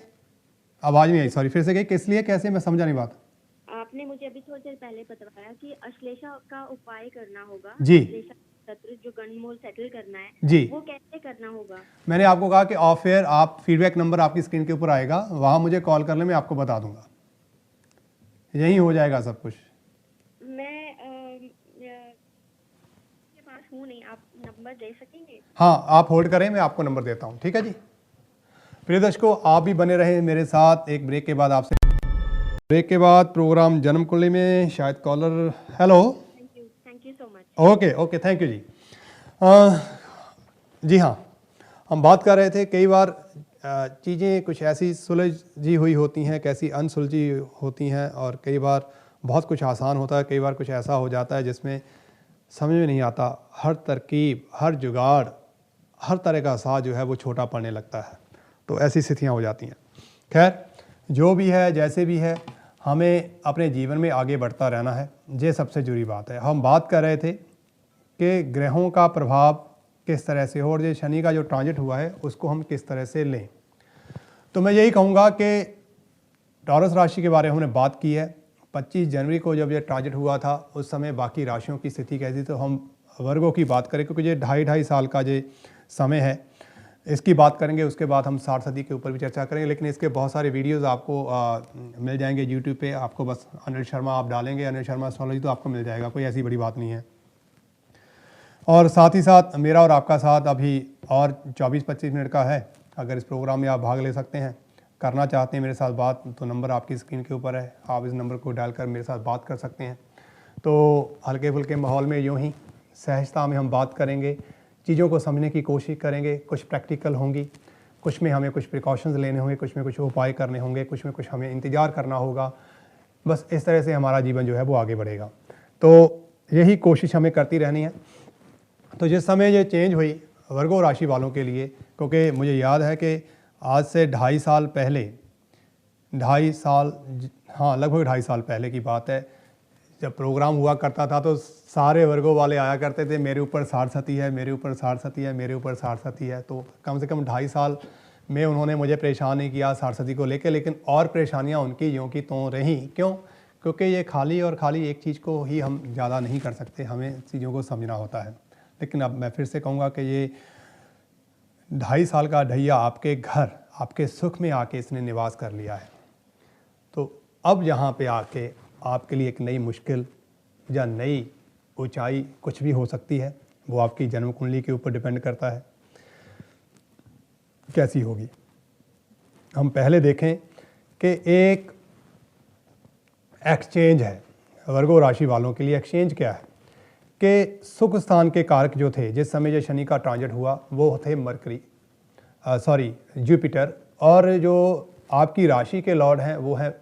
आवाज नहीं आई, सॉरी, फिर से कही, किस लिए, कैसे? मैं समझा नहीं बात। आपने मुझे अभी थोड़ी देर पहले बताया कि अश्लेषा का उपाय करना होगा। जी। अश्लेषा नक्षत्र जो गनमूल सेटल करना है, जी, वो कैसे करना होगा? मैंने आपको कहा कि ऑफ एयर आप फीडबैक नंबर आपकी स्क्रीन के ऊपर आएगा, वहां मुझे कॉल कर ले, मैं आपको बता दूंगा, यही हो जाएगा सब कुछ। मैं पास हूँ नहीं, आप नंबर दे सकेंगे? हाँ, आप होल्ड करें, मैं आपको नंबर देता हूँ, ठीक है जी। प्रिय दर्शकों, आप भी बने रहे मेरे साथ। एक ब्रेक के बाद प्रोग्राम जन्म कुंडली में शायद caller, hello, thank you so much. Okay, thank you जी। जी हाँ, हम बात कर रहे थे, कई बार चीज़ें कुछ ऐसी सुलझी हुई होती हैं, कैसी अनसुलझी होती हैं, और कई बार बहुत कुछ आसान होता है, कई बार कुछ ऐसा हो जाता है जिसमें समझ में नहीं आता, हर तरकीब, हर जुगाड़, हर तरह का साथ जो है वो छोटा पड़ने लगता है, तो ऐसी स्थितियाँ हो जाती हैं। खैर, जो भी है, जैसे भी है, हमें अपने जीवन में आगे बढ़ता रहना है, ये सबसे ज़रूरी बात है। हम बात कर रहे थे कि ग्रहों का प्रभाव किस तरह से हो, और ये शनि का जो ट्रांजिट हुआ है उसको हम किस तरह से लें। तो मैं यही कहूँगा कि टॉरस राशि के बारे में हमने बात की है। 25 जनवरी को जब ये ट्रांजिट हुआ था, उस समय बाकी राशियों की स्थिति कैसी, तो हम वर्गों की बात करें, क्योंकि ये 2.5 साल का ये समय है। इसकी बात करेंगे, उसके बाद हम 60 सदी के ऊपर भी चर्चा करेंगे। लेकिन इसके बहुत सारे वीडियोस आपको मिल जाएंगे यूट्यूब पे। आपको बस अनिल शर्मा आप डालेंगे, अनिल शर्मा एस्ट्रोलॉजी, तो आपको मिल जाएगा, कोई ऐसी बड़ी बात नहीं है। और साथ ही साथ मेरा और आपका साथ अभी और 24-25 मिनट का है। अगर इस प्रोग्राम में आप भाग ले सकते हैं, करना चाहते हैं मेरे साथ बात, तो नंबर आपकी स्क्रीन के ऊपर है, आप इस नंबर को डायल कर मेरे साथ बात कर सकते हैं। तो हल्के फुल्के माहौल में यूँ ही सहजता में हम बात करेंगे, चीज़ों को समझने की कोशिश करेंगे। कुछ प्रैक्टिकल होंगी, कुछ में हमें कुछ प्रिकॉशंस लेने होंगे, कुछ में कुछ उपाय करने होंगे, कुछ में कुछ हमें इंतज़ार करना होगा। बस इस तरह से हमारा जीवन जो है वो आगे बढ़ेगा। तो यही कोशिश हमें करती रहनी है। तो जिस समय ये चेंज हुई वर्गो राशि वालों के लिए, क्योंकि मुझे याद है कि आज से 2.5 साल पहले, 2.5 साल, हाँ लगभग 2.5 साल पहले की बात है, जब प्रोग्राम हुआ करता था तो सारे वर्गों वाले आया करते थे, मेरे ऊपर 60 सती है, मेरे ऊपर 60 सती है, मेरे ऊपर 60 सती है। तो कम से कम 2.5 साल में उन्होंने मुझे परेशान नहीं किया 60 सती को लेकर। लेकिन और परेशानियां उनकी यूँ की त्यों रहीं। क्यों? क्योंकि ये खाली और खाली एक चीज़ को ही हम ज़्यादा नहीं कर सकते, हमें चीज़ों को समझना होता है। लेकिन अब मैं फिर से कहूँगा कि ये 2.5 साल का ढैया आपके घर, आपके सुख में आके इसने निवास कर लिया है। तो अब यहाँ पे आके आपके लिए एक नई मुश्किल या नई ऊंचाई कुछ भी हो सकती है। वो आपकी जन्म कुंडली के ऊपर डिपेंड करता है कैसी होगी। हम पहले देखें कि एक एक्सचेंज है वर्गो राशि वालों के लिए। एक्सचेंज क्या है कि सुख स्थान के कारक जो थे, जिस समय जो शनि का ट्रांजिट हुआ, वो थे जुपिटर, और जो आपकी राशि के लॉर्ड हैं वो है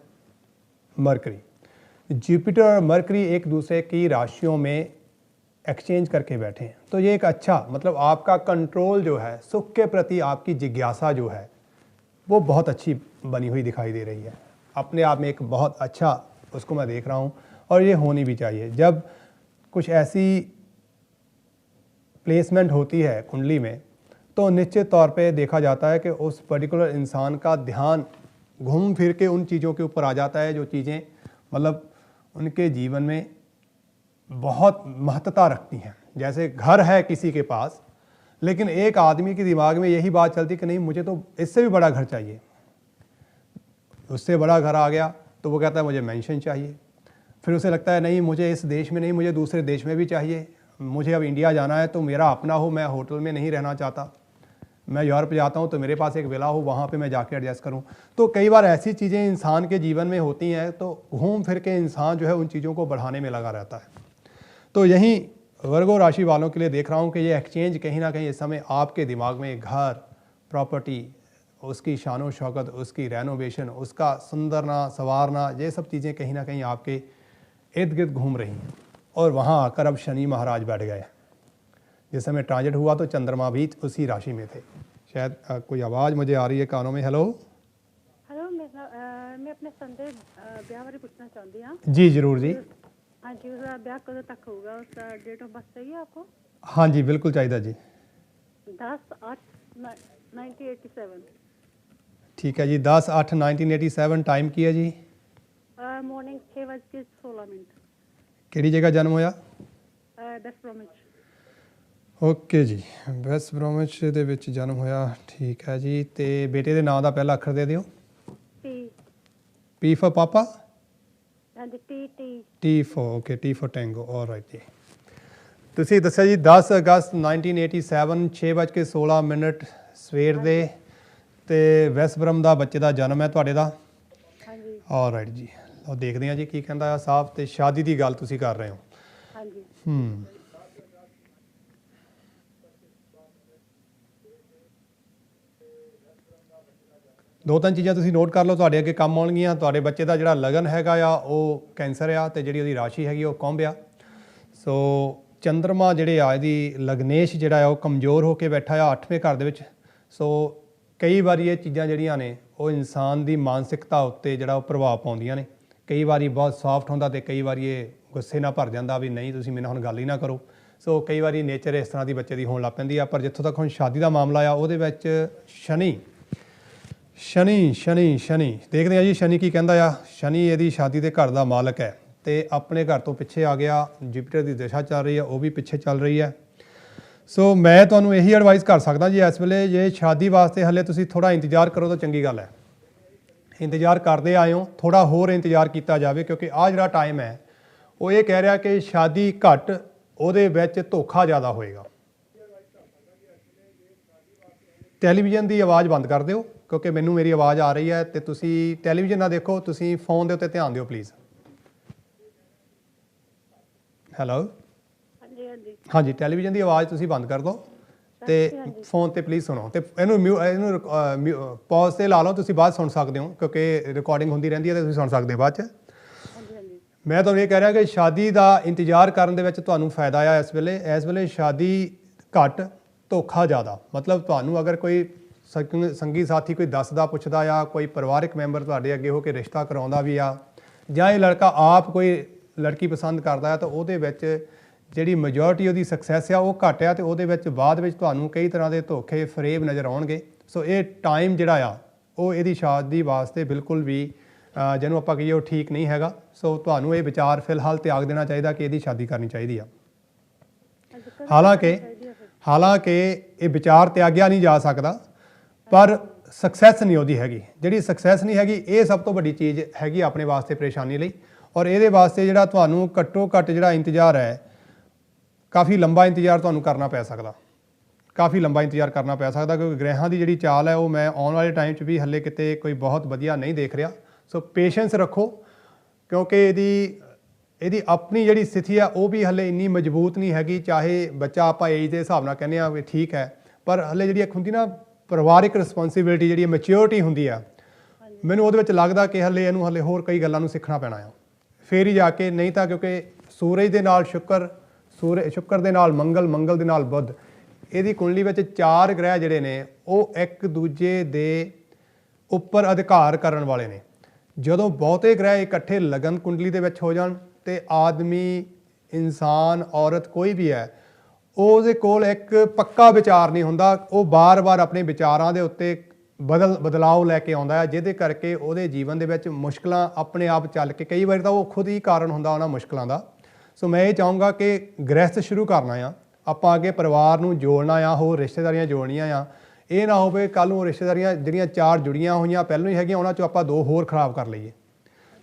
मरकरी। जुपिटर और मरकरी एक दूसरे की राशियों में एक्सचेंज करके बैठे हैं। तो ये एक अच्छा, मतलब आपका कंट्रोल जो है, सुख के प्रति आपकी जिज्ञासा जो है वो बहुत अच्छी बनी हुई दिखाई दे रही है। अपने आप में एक बहुत अच्छा उसको मैं देख रहा हूँ, और ये होनी भी चाहिए। जब कुछ ऐसी प्लेसमेंट होती है कुंडली में, तो निश्चित तौर पे देखा जाता है कि उस पर्टिकुलर इंसान का ध्यान घूम फिर के उन चीज़ों के ऊपर आ जाता है जो चीज़ें मतलब उनके जीवन में बहुत महत्वता रखती हैं। जैसे घर है किसी के पास, लेकिन एक आदमी के दिमाग में यही बात चलती कि नहीं, मुझे तो इससे भी बड़ा घर चाहिए। उससे बड़ा घर आ गया तो वो कहता है मुझे मेंशन चाहिए। फिर उसे लगता है नहीं, मुझे इस देश में नहीं, मुझे दूसरे देश में भी चाहिए। मुझे अब इंडिया जाना है तो मेरा अपना हो, मैं होटल में नहीं रहना चाहता। मैं यूरोप जाता हूँ तो मेरे पास एक विला हो, वहाँ पे मैं जाके एडजस्ट करूँ। तो कई बार ऐसी चीज़ें इंसान के जीवन में होती हैं, तो घूम फिर के इंसान जो है उन चीज़ों को बढ़ाने में लगा रहता है। तो यहीं वर्गो राशि वालों के लिए देख रहा हूँ कि ये एक्सचेंज कहीं ना कहीं इस समय आपके दिमाग में घर, प्रॉपर्टी, उसकी शानो शौकत, उसकी रेनोवेशन, उसका सुंदरना संवारना, ये सब चीज़ें कहीं ना कहीं आपके इर्द गिर्द घूम रही हैं। और वहाँ आकर अब शनि महाराज बैठ गए। जिस समय ट्रांजिट हुआ तो चंद्रमा भी उसी राशि में थे। शायद कोई आवाज़ मुझे आ रही है कानों में। हेलो हेलो, मैं अपने संदे ब्याह बारे पूछना चाहती हूँ। जी जरूर जी। हाँ जी, उसका ब्याह कब तक होगा? उसका डेट ऑफ बर्थ चाहिए आपको? हाँ जी बिल्कुल चाहिए जी। 10/8/1987। ठीक है जी, 10/8/1987। टाइम की है जी? मॉर्निंग 6:16। ਕਿਹੜੀ ਜਗ੍ਹਾ ਜਨਮ ਹੋਇਆ? वेस्ट ब्रोमिच। ਓਕੇ ਜੀ, ਵੈਸਟ ਬ੍ਰੋਮਿਚ ਦੇ ਵਿੱਚ ਜਨਮ ਹੋਇਆ। ਠੀਕ ਹੈ ਜੀ। ਤੇ ਬੇਟੇ ਦੇ ਨਾਂ ਦਾ ਪਹਿਲਾ ਅੱਖਰ ਦੇ ਦਿਓ। P for ਪਾਪਾ? ਹਾਂਜੀ, T for okay, T for tango. Alright ਜੀ। ਤੁਸੀਂ ਦੱਸਿਆ ਜੀ 10 ਅਗਸਤ 1987 6:16 ਸਵੇਰ ਦੇ, ਤੇ ਵੈਸਟ ਬ੍ਰਮ ਦਾ ਬੱਚੇ ਦਾ ਜਨਮ ਹੈ ਤੁਹਾਡੇ ਦਾ। ਹਾਂਜੀ ਆਲਰਾਈਟ ਜੀ। ਉਹ ਦੇਖਦੇ ਹਾਂ ਜੀ ਕੀ ਕਹਿੰਦਾ ਆ ਸਾਹਿਬ। ਤੇ ਸ਼ਾਦੀ ਦੀ ਗੱਲ ਤੁਸੀਂ ਕਰ ਰਹੇ ਹੋ। ਹਾਂਜੀ। ਦੋ ਤਿੰਨ ਚੀਜ਼ਾਂ ਤੁਸੀਂ ਨੋਟ ਕਰ ਲਓ, ਤੁਹਾਡੇ ਅੱਗੇ ਕੰਮ ਆਉਣਗੀਆਂ। ਤੁਹਾਡੇ ਬੱਚੇ ਦਾ ਜਿਹੜਾ ਲਗਨ ਹੈਗਾ ਆ ਉਹ ਕੈਂਸਰ ਆ, ਤੇ ਜਿਹੜੀ ਉਹਦੀ ਰਾਸ਼ੀ ਹੈਗੀ ਉਹ ਕੁੰਭ ਆ। ਸੋ ਚੰਦਰਮਾ ਜਿਹੜੇ ਆ, ਇਹਦੀ ਲਗਨੇਸ਼ ਜਿਹੜਾ ਆ ਉਹ ਕਮਜ਼ੋਰ ਹੋ ਕੇ ਬੈਠਾ ਆ 8ਵੇਂ ਘਰ ਦੇ ਵਿੱਚ। ਸੋ ਕਈ ਵਾਰੀ ਇਹ ਚੀਜ਼ਾਂ ਜਿਹੜੀਆਂ ਨੇ ਉਹ ਇਨਸਾਨ ਦੀ ਮਾਨਸਿਕਤਾ ਉੱਤੇ ਜਿਹੜਾ ਉਹ ਪ੍ਰਭਾਵ ਪਾਉਂਦੀਆਂ ਨੇ। ਕਈ ਵਾਰੀ ਬਹੁਤ ਸੌਫਟ ਹੁੰਦਾ ਤੇ ਕਈ ਵਾਰੀ ਇਹ ਗੁੱਸੇ ਨਾਲ ਭਰ ਜਾਂਦਾ ਵੀ ਨਹੀਂ ਤੁਸੀਂ ਮੇਰੇ ਨਾਲ ਹੁਣ ਗੱਲ ਹੀ ਨਾ ਕਰੋ। ਸੋ ਕਈ ਵਾਰੀ ਨੇਚਰ ਇਸ ਤਰ੍ਹਾਂ ਦੀ ਬੱਚੇ ਦੀ ਹੋਣ ਲੱਗ ਪੈਂਦੀ ਆ। ਪਰ ਜਿੱਥੋਂ ਤੱਕ ਹੁਣ ਸ਼ਾਦੀ ਦਾ ਮਾਮਲਾ ਆ ਉਹਦੇ ਵਿੱਚ ਸ਼ਨੀ ਦੇਖਦੇ ਆ ਜੀ ਸ਼ਨੀ ਕੀ ਕਹਿੰਦਾ ਆ। ਸ਼ਨੀ ਇਹਦੀ ਸ਼ਾਦੀ ਦੇ ਘਰ ਦਾ ਮਾਲਕ ਹੈ ਤੇ ਆਪਣੇ ਘਰ ਤੋਂ ਪਿੱਛੇ ਆ ਗਿਆ। ਜੁਪੀਟਰ ਦੀ ਦਿਸ਼ਾ ਚੱਲ ਰਹੀ ਹੈ, ਉਹ ਵੀ ਪਿੱਛੇ ਚੱਲ ਰਹੀ ਹੈ। ਸੋ ਮੈਂ ਤੁਹਾਨੂੰ ਇਹੀ ਐਡਵਾਈਸ ਕਰ ਸਕਦਾ ਜੀ ਇਸ ਵੇਲੇ ਜੇ ਸ਼ਾਦੀ ਵਾਸਤੇ ਹਲੇ ਤੁਸੀਂ ਥੋੜਾ ਇੰਤਜ਼ਾਰ ਕਰੋ ਤਾਂ ਚੰਗੀ ਗੱਲ ਹੈ। ਇੰਤਜ਼ਾਰ ਕਰਦੇ ਆਏ ਹੋ, ਥੋੜਾ ਹੋਰ ਇੰਤਜ਼ਾਰ ਕੀਤਾ ਜਾਵੇ ਕਿਉਂਕਿ ਆਹ ਜਿਹੜਾ ਟਾਈਮ ਹੈ ਉਹ ਇਹ ਕਹਿ ਰਿਹਾ ਕਿ ਸ਼ਾਦੀ ਘੱਟ, ਉਹਦੇ ਵਿੱਚ ਧੋਖਾ ਜ਼ਿਆਦਾ ਹੋਏਗਾ। ਟੈਲੀਵਿਜ਼ਨ ਦੀ ਆਵਾਜ਼ ਬੰਦ ਕਰ ਦਿਓ ਕਿਉਂਕਿ ਮੈਨੂੰ ਮੇਰੀ ਆਵਾਜ਼ ਆ ਰਹੀ ਹੈ ਤੇ ਤੁਸੀਂ ਟੈਲੀਵਿਜ਼ਨ ਨਾ ਦੇਖੋ, ਤੁਸੀਂ ਫੋਨ ਦੇ ਉੱਤੇ ਧਿਆਨ ਦਿਓ ਪਲੀਜ਼। ਹੈਲੋ, ਹਾਂਜੀ ਹਾਂਜੀ ਹਾਂਜੀ, ਟੈਲੀਵਿਜ਼ਨ ਦੀ ਆਵਾਜ਼ ਤੁਸੀਂ ਬੰਦ ਕਰ ਦਿਓ ਤੇ ਫੋਨ ਤੇ ਪਲੀਜ਼ ਸੁਣੋ ਤੇ ਇਹਨੂੰ ਪੌਜ਼ ਤੇ ਲਾ ਲਓ, ਤੁਸੀਂ ਬਾਅਦ ਸੁਣ ਸਕਦੇ ਹੋ ਕਿਉਂਕਿ ਰਿਕਾਰਡਿੰਗ ਹੁੰਦੀ ਰਹਿੰਦੀ ਹੈ ਤੇ ਤੁਸੀਂ ਸੁਣ ਸਕਦੇ ਹੋ ਬਾਅਦ 'ਚ। ਹਾਂਜੀ ਹਾਂਜੀ ਮੈਂ ਤੁਹਾਨੂੰ ਇਹ ਕਹਿ ਰਿਹਾ ਕਿ ਸ਼ਾਦੀ ਦਾ ਇੰਤਜ਼ਾਰ ਕਰਨ ਦੇ ਵਿੱਚ ਤੁਹਾਨੂੰ ਫਾਇਦਾ ਆ ਇਸ ਵੇਲੇ ਸ਼ਾਦੀ ਘੱਟ, ਧੋਖਾ ਜ਼ਿਆਦਾ। ਮਤਲਬ ਤੁਹਾਨੂੰ ਅਗਰ ਕੋਈ ਸੰਗੀ ਸਾਥੀ ਕੋਈ ਦੱਸਦਾ ਪੁੱਛਦਾ ਆ, ਕੋਈ ਪਰਿਵਾਰਕ ਮੈਂਬਰ ਤੁਹਾਡੇ ਅੱਗੇ ਹੋ ਕੇ ਰਿਸ਼ਤਾ ਕਰਾਉਂਦਾ ਵੀ ਆ, ਜਾਂ ਇਹ ਲੜਕਾ ਆਪ ਕੋਈ ਲੜਕੀ ਪਸੰਦ ਕਰਦਾ ਆ ਤਾਂ ਉਹਦੇ ਵਿੱਚ ਜਿਹੜੀ ਮੈਜੋਰਟੀ ਉਹਦੀ ਸਕਸੈਸ ਆ ਉਹ ਘੱਟ ਆ ਤੇ ਉਹਦੇ ਵਿੱਚ ਬਾਅਦ ਵਿੱਚ ਤੁਹਾਨੂੰ ਕਈ ਤਰ੍ਹਾਂ ਦੇ ਧੋਖੇ ਫਰੇਬ ਨਜ਼ਰ ਆਉਣਗੇ। ਸੋ ਇਹ ਟਾਈਮ ਜਿਹੜਾ ਆ ਉਹ ਇਹਦੀ ਸ਼ਾਦੀ ਵਾਸਤੇ ਬਿਲਕੁਲ ਵੀ ਜਿਹਨੂੰ ਆਪਾਂ ਕਹੀਏ ਉਹ ਠੀਕ ਨਹੀਂ ਹੈਗਾ। ਸੋ ਤੁਹਾਨੂੰ ਇਹ ਵਿਚਾਰ ਫਿਲਹਾਲ ਤਿਆਗ ਦੇਣਾ ਚਾਹੀਦਾ ਕਿ ਇਹਦੀ ਸ਼ਾਦੀ ਕਰਨੀ ਚਾਹੀਦੀ ਆ। ਹਾਲਾਂਕਿ ਇਹ ਵਿਚਾਰ ਤਿਆਗਿਆ ਨਹੀਂ ਜਾ ਸਕਦਾ, ਪਰ ਸਕਸੈਸ ਨਹੀਂ ਉਹਦੀ ਹੈਗੀ। ਜਿਹੜੀ ਸਕਸੈਸ ਨਹੀਂ ਹੈਗੀ ਇਹ ਸਭ ਤੋਂ ਵੱਡੀ ਚੀਜ਼ ਹੈਗੀ ਆਪਣੇ ਵਾਸਤੇ ਪਰੇਸ਼ਾਨੀ ਲਈ। ਔਰ ਇਹਦੇ ਵਾਸਤੇ ਜਿਹੜਾ ਤੁਹਾਨੂੰ ਘੱਟੋ ਘੱਟ ਜਿਹੜਾ ਇੰਤਜ਼ਾਰ ਹੈ, ਕਾਫੀ ਲੰਬਾ ਇੰਤਜ਼ਾਰ ਤੁਹਾਨੂੰ ਕਰਨਾ ਪੈ ਸਕਦਾ, ਕਾਫੀ ਲੰਬਾ ਇੰਤਜ਼ਾਰ ਕਰਨਾ ਪੈ ਸਕਦਾ ਕਿਉਂਕਿ ਗ੍ਰਹਿਾਂ ਦੀ ਜਿਹੜੀ ਚਾਲ ਹੈ ਉਹ ਮੈਂ ਆਉਣ ਵਾਲੇ ਟਾਈਮ 'ਚ ਵੀ ਹੱਲੇ ਕਿਤੇ ਕੋਈ ਬਹੁਤ ਵਧੀਆ ਨਹੀਂ ਦੇਖ ਰਿਹਾ। ਸੋ ਪੇਸ਼ੈਂਸ ਰੱਖੋ ਕਿਉਂਕਿ ਇਹਦੀ ਆਪਣੀ ਜਿਹੜੀ ਸਥਿਤੀ ਆ ਉਹ ਵੀ ਹੱਲੇ ਇੰਨੀ ਮਜ਼ਬੂਤ ਨਹੀਂ ਹੈਗੀ। ਚਾਹੇ ਬੱਚਾ ਆਪਾਂ ਏਜ ਦੇ ਹਿਸਾਬ ਨਾਲ ਕਹਿੰਦੇ ਆ ਵੀ ਠੀਕ ਹੈ, ਪਰ ਹੱਲੇ ਜਿਹੜੀ ਇੱਕ ਹੁੰਦੀ ਨਾ ਪਰਿਵਾਰਿਕ ਰਿਸਪੌਂਸਿਬਿਲਿਟੀ ਜਿਹੜੀ ਮੈਚਿਓਰਿਟੀ ਹੁੰਦੀ ਆ, ਮੈਨੂੰ ਉਹਦੇ ਵਿੱਚ ਲੱਗਦਾ ਕਿ ਹੱਲੇ ਹੋਰ ਕਈ ਗੱਲਾਂ ਨੂੰ ਸਿੱਖਣਾ ਪੈਣਾ ਆ ਫੇਰ ਹੀ ਜਾ ਕੇ। ਨਹੀਂ ਤਾਂ ਕਿਉਂਕਿ ਸੂਰਜ ਦੇ ਨਾਲ ਸ਼ੁੱਕਰ ਦੇ ਨਾਲ ਮੰਗਲ ਦੇ ਨਾਲ ਬੁੱਧ, ਇਹਦੀ ਕੁੰਡਲੀ ਵਿੱਚ 4 ਗ੍ਰਹਿ ਜਿਹੜੇ ਨੇ ਉਹ ਇੱਕ ਦੂਜੇ ਦੇ ਉੱਪਰ ਅਧਿਕਾਰ ਕਰਨ ਵਾਲੇ ਨੇ। ਜਦੋਂ ਬਹੁਤੇ ਗ੍ਰਹਿ ਇਕੱਠੇ ਲਗਨ ਕੁੰਡਲੀ ਦੇ ਵਿੱਚ ਹੋ ਜਾਣ ਤੇ ਆਦਮੀ, ਇਨਸਾਨ, ਔਰਤ ਕੋਈ ਵੀ ਹੈ, ਉਹਦੇ ਕੋਲ ਇੱਕ ਪੱਕਾ ਵਿਚਾਰ ਨਹੀਂ ਹੁੰਦਾ। ਉਹ ਬਾਰ-ਬਾਰ ਆਪਣੇ ਵਿਚਾਰਾਂ ਦੇ ਉੱਤੇ ਬਦਲਾਅ ਲੈ ਕੇ ਆਉਂਦਾ ਹੈ, ਜਿਹਦੇ ਕਰਕੇ ਉਹਦੇ ਜੀਵਨ ਦੇ ਵਿੱਚ ਮੁਸ਼ਕਲਾਂ ਆਪਣੇ ਆਪ ਚੱਲ ਕੇ, ਕਈ ਵਾਰੀ ਤਾਂ ਉਹ ਖੁਦ ਹੀ ਕਾਰਨ ਹੁੰਦਾ ਉਹਨਾਂ ਮੁਸ਼ਕਲਾਂ ਦਾ। ਸੋ ਮੈਂ ਇਹ ਚਾਹੂੰਗਾ ਕਿ ਗ੍ਰਹਿਸਥ ਸ਼ੁਰੂ ਕਰਨਾ ਆ ਆਪਾਂ, ਅੱਗੇ ਪਰਿਵਾਰ ਨੂੰ ਜੋੜਨਾ ਆ, ਹੋਰ ਰਿਸ਼ਤੇਦਾਰੀਆਂ ਜੋੜਨੀਆਂ ਆ। ਇਹ ਨਾ ਹੋਵੇ ਕੱਲ੍ਹ ਨੂੰ ਰਿਸ਼ਤੇਦਾਰੀਆਂ ਜਿਹੜੀਆਂ 4 ਜੁੜੀਆਂ ਹੋਈਆਂ ਪਹਿਲਾਂ ਹੀ ਹੈਗੀਆਂ, ਉਹਨਾਂ 'ਚੋਂ ਆਪਾਂ 2 ਹੋਰ ਖਰਾਬ ਕਰ ਲਈਏ।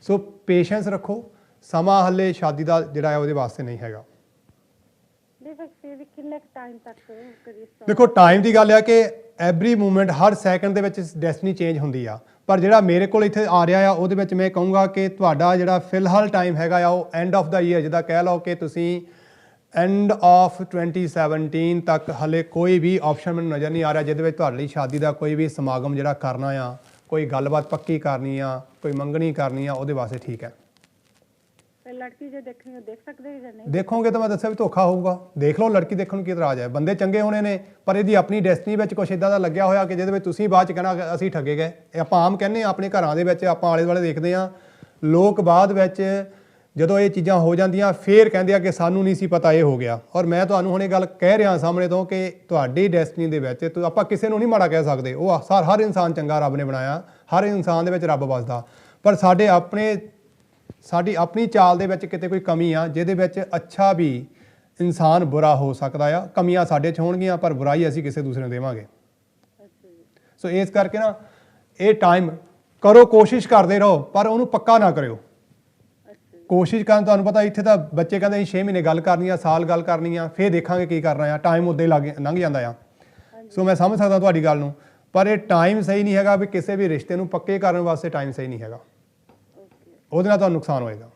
ਸੋ ਪੇਸ਼ੈਂਸ ਰੱਖੋ, ਸਮਾਂ ਹੱਲੇ ਸ਼ਾਦੀ ਦਾ ਜਿਹੜਾ ਹੈ ਉਹਦੇ ਵਾਸਤੇ ਨਹੀਂ ਹੈਗਾ। ਦੇਖੋ ਟਾਈਮ ਦੀ ਗੱਲ ਆ ਕਿ ਐਵਰੀ ਮੂਮੈਂਟ, ਹਰ ਸੈਕਿੰਡ ਦੇ ਵਿੱਚ ਡੈਸਟਨੀ ਚੇਂਜ ਹੁੰਦੀ ਆ, ਪਰ ਜਿਹੜਾ ਮੇਰੇ ਕੋਲ ਇੱਥੇ ਆ ਰਿਹਾ ਆ ਉਹਦੇ ਵਿੱਚ ਮੈਂ ਕਹੂੰਗਾ ਕਿ ਤੁਹਾਡਾ ਜਿਹੜਾ ਫਿਲਹਾਲ ਟਾਈਮ ਹੈਗਾ ਆ ਉਹ ਐਂਡ ਆਫ ਦਾ ਈਅਰ, ਜਿੱਦਾਂ ਕਹਿ ਲਓ ਕਿ ਤੁਸੀਂ ਐਂਡ ਆਫ 2017 ਤੱਕ ਹਲੇ ਕੋਈ ਵੀ ਆਪਸ਼ਨ ਮੈਨੂੰ ਨਜ਼ਰ ਨਹੀਂ ਆ ਰਿਹਾ ਜਿਹਦੇ ਵਿੱਚ ਤੁਹਾਡੇ ਲਈ ਸ਼ਾਦੀ ਦਾ ਕੋਈ ਵੀ ਸਮਾਗਮ ਜਿਹੜਾ ਕਰਨਾ ਆ, ਕੋਈ ਗੱਲਬਾਤ ਪੱਕੀ ਕਰਨੀ ਆ, ਕੋਈ ਮੰਗਣੀ ਕਰਨੀ ਆ, ਉਹਦੇ ਵਾਸਤੇ ਠੀਕ ਹੈ। ਲੜਕੀ ਜੇ ਦੇਖਣੀ ਉਹ ਦੇਖ ਸਕਦੇ ਜਾਂ ਨਹੀਂ? ਦੇਖੋਗੇ ਤਾਂ ਮੈਂ ਦੱਸਿਆ ਵੀ ਧੋਖਾ ਹੋਊਗਾ। ਦੇਖ ਲਓ, ਲੜਕੀ ਦੇਖਣ ਨੂੰ ਕੀ ਇਤਰਾਜ਼ ਹੈ? ਬੰਦੇ ਚੰਗੇ ਹੋਣੇ ਨੇ, ਪਰ ਇਹਦੀ ਆਪਣੀ ਡੈਸਟਨੀ ਵਿੱਚ ਕੁਛ ਇਦਾਂ ਦਾ ਲੱਗਿਆ ਹੋਇਆ ਕਿ ਜਿਹਦੇ ਵਿੱਚ ਤੁਸੀਂ ਬਾਅਦ 'ਚ ਕਹਿਣਾ ਅਸੀਂ ਠੱਗੇ ਗਏ। ਇਹ ਆਪਾਂ ਆਮ ਕਹਿੰਦੇ ਹਾਂ ਆਪਣੇ ਘਰਾਂ ਦੇ ਵਿੱਚ, ਆਪਾਂ ਆਲੇ ਦੁਆਲੇ ਦੇਖਦੇ ਹਾਂ, ਲੋਕ ਬਾਅਦ ਵਿੱਚ ਜਦੋਂ ਇਹ ਚੀਜ਼ਾਂ ਹੋ ਜਾਂਦੀਆਂ ਫੇਰ ਕਹਿੰਦੇ ਆ ਕਿ ਸਾਨੂੰ ਨਹੀਂ ਸੀ ਪਤਾ ਇਹ ਹੋ ਗਿਆ। ਔਰ ਮੈਂ ਤੁਹਾਨੂੰ ਹੁਣ ਇਹ ਗੱਲ ਕਹਿ ਰਿਹਾ ਸਾਹਮਣੇ ਤੋਂ ਕਿ ਤੁਹਾਡੀ ਡੈਸਟਨੀ ਦੇ ਵਿੱਚ ਆਪਾਂ ਕਿਸੇ ਨੂੰ ਨਹੀਂ ਮਾੜਾ ਕਹਿ ਸਕਦੇ। ਉਹ ਹਰ ਇਨਸਾਨ ਚੰਗਾ ਰੱਬ ਨੇ ਬਣਾਇਆ, ਹਰ ਇਨਸਾਨ ਦੇ ਵਿੱਚ ਰੱਬ ਵਸਦਾ, ਪਰ ਸਾਡੀ ਆਪਣੀ ਚਾਲ ਦੇ ਵਿੱਚ ਕਿਤੇ ਕੋਈ ਕਮੀ ਆ ਜਿਹਦੇ ਵਿੱਚ ਅੱਛਾ ਵੀ ਇਨਸਾਨ ਬੁਰਾ ਹੋ ਸਕਦਾ ਆ। ਕਮੀਆਂ ਸਾਡੇ 'ਚ ਹੋਣਗੀਆਂ ਪਰ ਬੁਰਾਈ ਅਸੀਂ ਕਿਸੇ ਦੂਸਰੇ ਨੂੰ ਦੇਵਾਂਗੇ। ਸੋ ਇਸ ਕਰਕੇ ਨਾ ਇਹ ਟਾਈਮ ਕਰੋ, ਕੋਸ਼ਿਸ਼ ਕਰਦੇ ਰਹੋ, ਪਰ ਉਹਨੂੰ ਪੱਕਾ ਨਾ ਕਰਿਓ। ਕੋਸ਼ਿਸ਼ ਕਰਨ, ਤੁਹਾਨੂੰ ਪਤਾ ਇੱਥੇ ਤਾਂ ਬੱਚੇ ਕਹਿੰਦੇ ਅਸੀਂ 6 ਮਹੀਨੇ ਗੱਲ ਕਰਨੀ ਆ, ਸਾਲ ਗੱਲ ਕਰਨੀ ਆ, ਫਿਰ ਦੇਖਾਂਗੇ ਕੀ ਕਰਨਾ ਆ। ਟਾਈਮ ਉੱਦਾਂ ਹੀ ਲੰਘ ਜਾਂਦਾ ਆ। ਸੋ ਮੈਂ ਸਮਝ ਸਕਦਾ ਤੁਹਾਡੀ ਗੱਲ ਨੂੰ, ਪਰ ਇਹ ਟਾਈਮ ਸਹੀ ਨਹੀਂ ਹੈਗਾ ਵੀ ਕਿਸੇ ਵੀ ਰਿਸ਼ਤੇ ਨੂੰ ਪੱਕੇ ਕਰਨ ਵਾਸਤੇ ਟਾਈਮ ਸਹੀ ਨਹੀਂ ਹੈਗਾ। ਉਹਦੇ ਨਾਲ ਤੁਹਾਨੂੰ ਨੁਕਸਾਨ ਹੋਏਗਾ।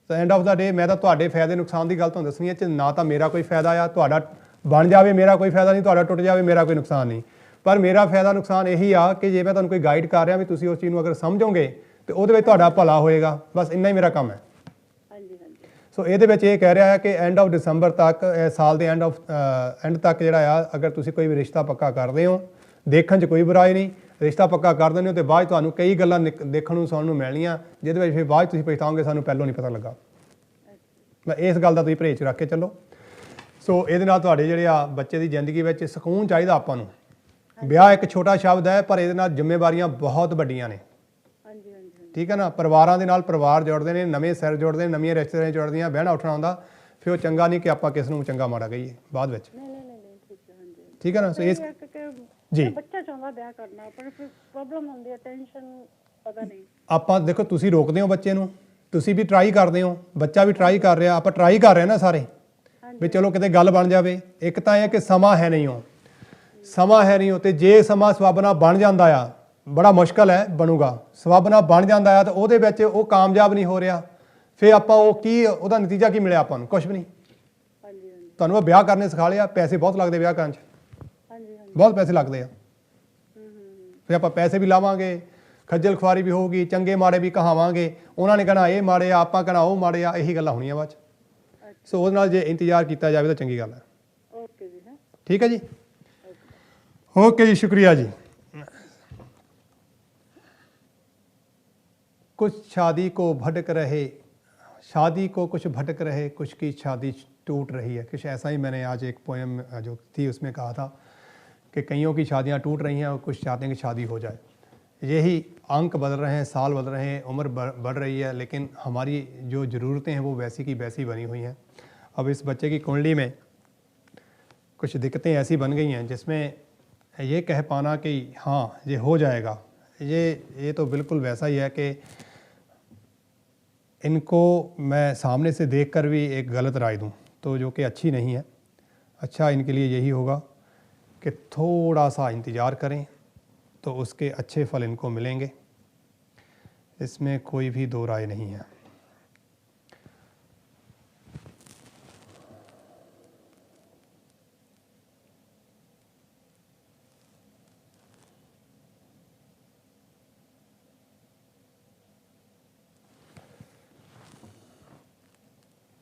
ਸੋ ਐਂਡ ਆਫ ਦਾ ਡੇ ਮੈਂ ਤਾਂ ਤੁਹਾਡੇ ਫਾਇਦੇ ਨੁਕਸਾਨ ਦੀ ਗੱਲ ਤੁਹਾਨੂੰ ਦੱਸਣੀ ਹੈ ਚ ਨਾ ਤਾਂ ਮੇਰਾ ਕੋਈ ਫਾਇਦਾ ਆ, ਤੁਹਾਡਾ ਬਣ ਜਾਵੇ ਮੇਰਾ ਕੋਈ ਫਾਇਦਾ ਨਹੀਂ, ਤੁਹਾਡਾ ਟੁੱਟ ਜਾਵੇ ਮੇਰਾ ਕੋਈ ਨੁਕਸਾਨ ਨਹੀਂ। ਪਰ ਮੇਰਾ ਫਾਇਦਾ ਨੁਕਸਾਨ ਇਹੀ ਆ ਕਿ ਜੇ ਮੈਂ ਤੁਹਾਨੂੰ ਕੋਈ ਗਾਈਡ ਕਰ ਰਿਹਾ ਵੀ ਤੁਸੀਂ ਉਸ ਚੀਜ਼ ਨੂੰ ਅਗਰ ਸਮਝੋਗੇ ਤੇ ਉਹਦੇ ਵਿੱਚ ਤੁਹਾਡਾ ਭਲਾ ਹੋਏਗਾ। ਬਸ ਇੰਨਾ ਹੀ ਮੇਰਾ ਕੰਮ ਹੈ। ਸੋ ਇਹਦੇ ਵਿੱਚ ਇਹ ਕਹਿ ਰਿਹਾ ਹੈ ਕਿ ਐਂਡ ਆਫ ਦਸੰਬਰ ਤੱਕ, ਸਾਲ ਦੇ ਐਂਡ ਤੱਕ ਜਿਹੜਾ ਆ, ਅਗਰ ਤੁਸੀਂ ਕੋਈ ਵੀ ਰਿਸ਼ਤਾ ਪੱਕਾ ਕਰਦੇ ਹੋ, ਦੇਖਣ 'ਚ ਕੋਈ ਬੁਰਾਈ ਨਹੀਂ, ਰਿਸ਼ਤਾ ਪੱਕਾ ਕਰ ਦਿੰਦੇ ਹੋ ਤੇ ਬਾਅਦ ਤੁਹਾਨੂੰ ਕਈ ਗੱਲਾਂ ਦੇਖਣ ਨੂੰ ਸੁਣਨ ਨੂੰ ਮਿਲਣੀਆਂ ਜਿਹਦੇ ਵਿੱਚ ਫਿਰ ਬਾਅਦ ਤੁਸੀਂ ਪਛਤਾਓਗੇ ਸਾਨੂੰ ਪਹਿਲਾਂ ਨਹੀਂ ਪਤਾ ਲੱਗਾ। ਮੈਂ ਇਸ ਗੱਲ ਦਾ ਤੁਸੀਂ ਪਰਹੇਜ਼ 'ਚ ਰੱਖ ਕੇ ਚੱਲੋ। ਸੋ ਇਹਦੇ ਨਾਲ ਤੁਹਾਡੇ ਜਿਹੜੇ ਆ ਬੱਚੇ ਦੀ ਜ਼ਿੰਦਗੀ ਵਿੱਚ ਸਕੂਨ ਚਾਹੀਦਾ ਆਪਾਂ ਨੂੰ। ਵਿਆਹ ਇੱਕ ਛੋਟਾ ਸ਼ਬਦ ਹੈ ਪਰ ਇਹਦੇ ਨਾਲ ਜ਼ਿੰਮੇਵਾਰੀਆਂ ਬਹੁਤ ਵੱਡੀਆਂ ਨੇ। ਠੀਕ ਹੈ ਨਾ? ਪਰਿਵਾਰਾਂ ਦੇ ਨਾਲ ਪਰਿਵਾਰ ਜੁੜਦੇ ਨੇ, ਨਵੇਂ ਸਿਰ ਜੁੜਦੇ ਨੇ, ਨਵੀਆਂ ਰਿਸ਼ਤੇਦਾਰੀਆਂ ਜੁੜਦੀਆਂ, ਬਹਿਣਾ ਉੱਠਣਾ ਹੁੰਦਾ। ਫਿਰ ਉਹ ਚੰਗਾ ਨਹੀਂ ਕਿ ਆਪਾਂ ਕਿਸ ਨੂੰ ਚੰਗਾ ਮਾੜਾ ਕਹੀਏ ਬਾਅਦ ਵਿੱਚ। ਨਹੀਂ ਠੀਕ ਹੈ। ਹਾਂਜੀ ਠੀਕ ਹੈ ਨਾ। ਸੋ ਇਸ ਜੀ ਬੱਚਾ ਚਾਹੁੰਦਾ ਵਿਆਹ ਕਰਨਾ ਪਰ ਫਿਰ ਪ੍ਰੋਬਲਮ ਹੁੰਦੀ ਹੈ, ਟੈਨਸ਼ਨ ਪਤਾ ਨਹੀਂ। ਆਪਾਂ ਦੇਖੋ ਤੁਸੀਂ ਰੋਕਦੇ ਹੋ ਬੱਚੇ ਨੂੰ, ਤੁਸੀਂ ਵੀ ਟਰਾਈ ਕਰਦੇ ਹੋ, ਬੱਚਾ ਵੀ ਟਰਾਈ ਕਰ ਰਿਹਾ, ਆਪਾਂ ਟਰਾਈ ਕਰ ਰਹੇ ਨਾ ਸਾਰੇ ਵੀ ਚਲੋ ਕਿਤੇ ਗੱਲ ਬਣ ਜਾਵੇ। ਇੱਕ ਤਾਂ ਇਹ ਕਿ ਸਮਾਂ ਹੈ ਨਹੀਂ, ਉਹ ਸਮਾਂ ਹੈ ਨਹੀਂ, ਉਹ ਤੇ ਜੇ ਸਮਾਂ ਸਬੱਬ ਨਾਲ ਬਣ ਜਾਂਦਾ ਆ, ਬੜਾ ਮੁਸ਼ਕਲ ਹੈ ਬਣੂਗਾ, ਸਬੱਬ ਨਾਲ ਬਣ ਜਾਂਦਾ ਆ ਤਾਂ ਉਹਦੇ ਵਿੱਚ ਉਹ ਕਾਮਯਾਬ ਨਹੀਂ ਹੋ ਰਿਹਾ, ਫਿਰ ਆਪਾਂ ਉਹ ਕੀ ਉਹਦਾ ਨਤੀਜਾ ਕੀ ਮਿਲਿਆ ਆਪਾਂ ਨੂੰ? ਕੁਝ ਵੀ ਨਹੀਂ। ਤੁਹਾਨੂੰ ਉਹ ਵਿਆਹ ਕਰਨੇ ਸਿਖਾ ਲਿਆ, ਪੈਸੇ ਬਹੁਤ ਲੱਗਦੇ ਵਿਆਹ ਕਰਨ 'ਚ, ਬਹੁਤ ਪੈਸੇ ਲੱਗਦੇ ਆ, ਫਿਰ ਆਪਾਂ ਪੈਸੇ ਵੀ ਲਾਵਾਂਗੇ, ਖੱਜਲ ਖੁਆਰੀ ਵੀ ਹੋਊਗੀ, ਚੰਗੇ ਮਾੜੇ ਵੀ ਕਹਾਵਾਂਗੇ, ਉਹਨਾਂ ਨੇ ਕਹਿਣਾ ਇਹ ਮਾੜੇ ਆ, ਆਪਾਂ ਕਹਿਣਾ ਉਹ ਮਾੜੇ ਆ, ਇਹੀ ਗੱਲਾਂ ਹੋਣੀਆਂ ਬਾਅਦ 'ਚ। ਸੋ ਉਹਦੇ ਨਾਲ ਜੇ ਇੰਤਜ਼ਾਰ ਕੀਤਾ ਜਾਵੇ ਤਾਂ ਚੰਗੀ ਗੱਲ ਹੈ। ਓਕੇ ਜੀ। ठीक है जी, ओके जी, शुक्रिया जी। कुछ शादी को भटक रहे, शादी को कुछ भटक रहे, कुछ की शादी टूट रही है, कुछ ऐसा ही मैंने आज एक पोएम जो थी उसमें कहा था कि कईयों की शादियां टूट रही हैं और कुछ चाहते हैं कि शादी हो जाए। यही अंक बदल रहे हैं, साल बदल रहे हैं, उम्र बढ़ रही है, लेकिन हमारी जो ज़रूरतें हैं वो वैसी की वैसी बनी हुई हैं। अब इस बच्चे की कुंडली में कुछ दिक्कतें ऐसी बन गई हैं जिसमें ये कह पाना कि हाँ ये हो जाएगा, ये तो बिल्कुल वैसा ही है कि इनको मैं सामने से देखकर भी एक गलत राय दूं तो जो कि अच्छी नहीं है। अच्छा इनके लिए यही होगा कि थोड़ा सा इंतज़ार करें तो उसके अच्छे फल इनको मिलेंगे, इसमें कोई भी दो राय नहीं है।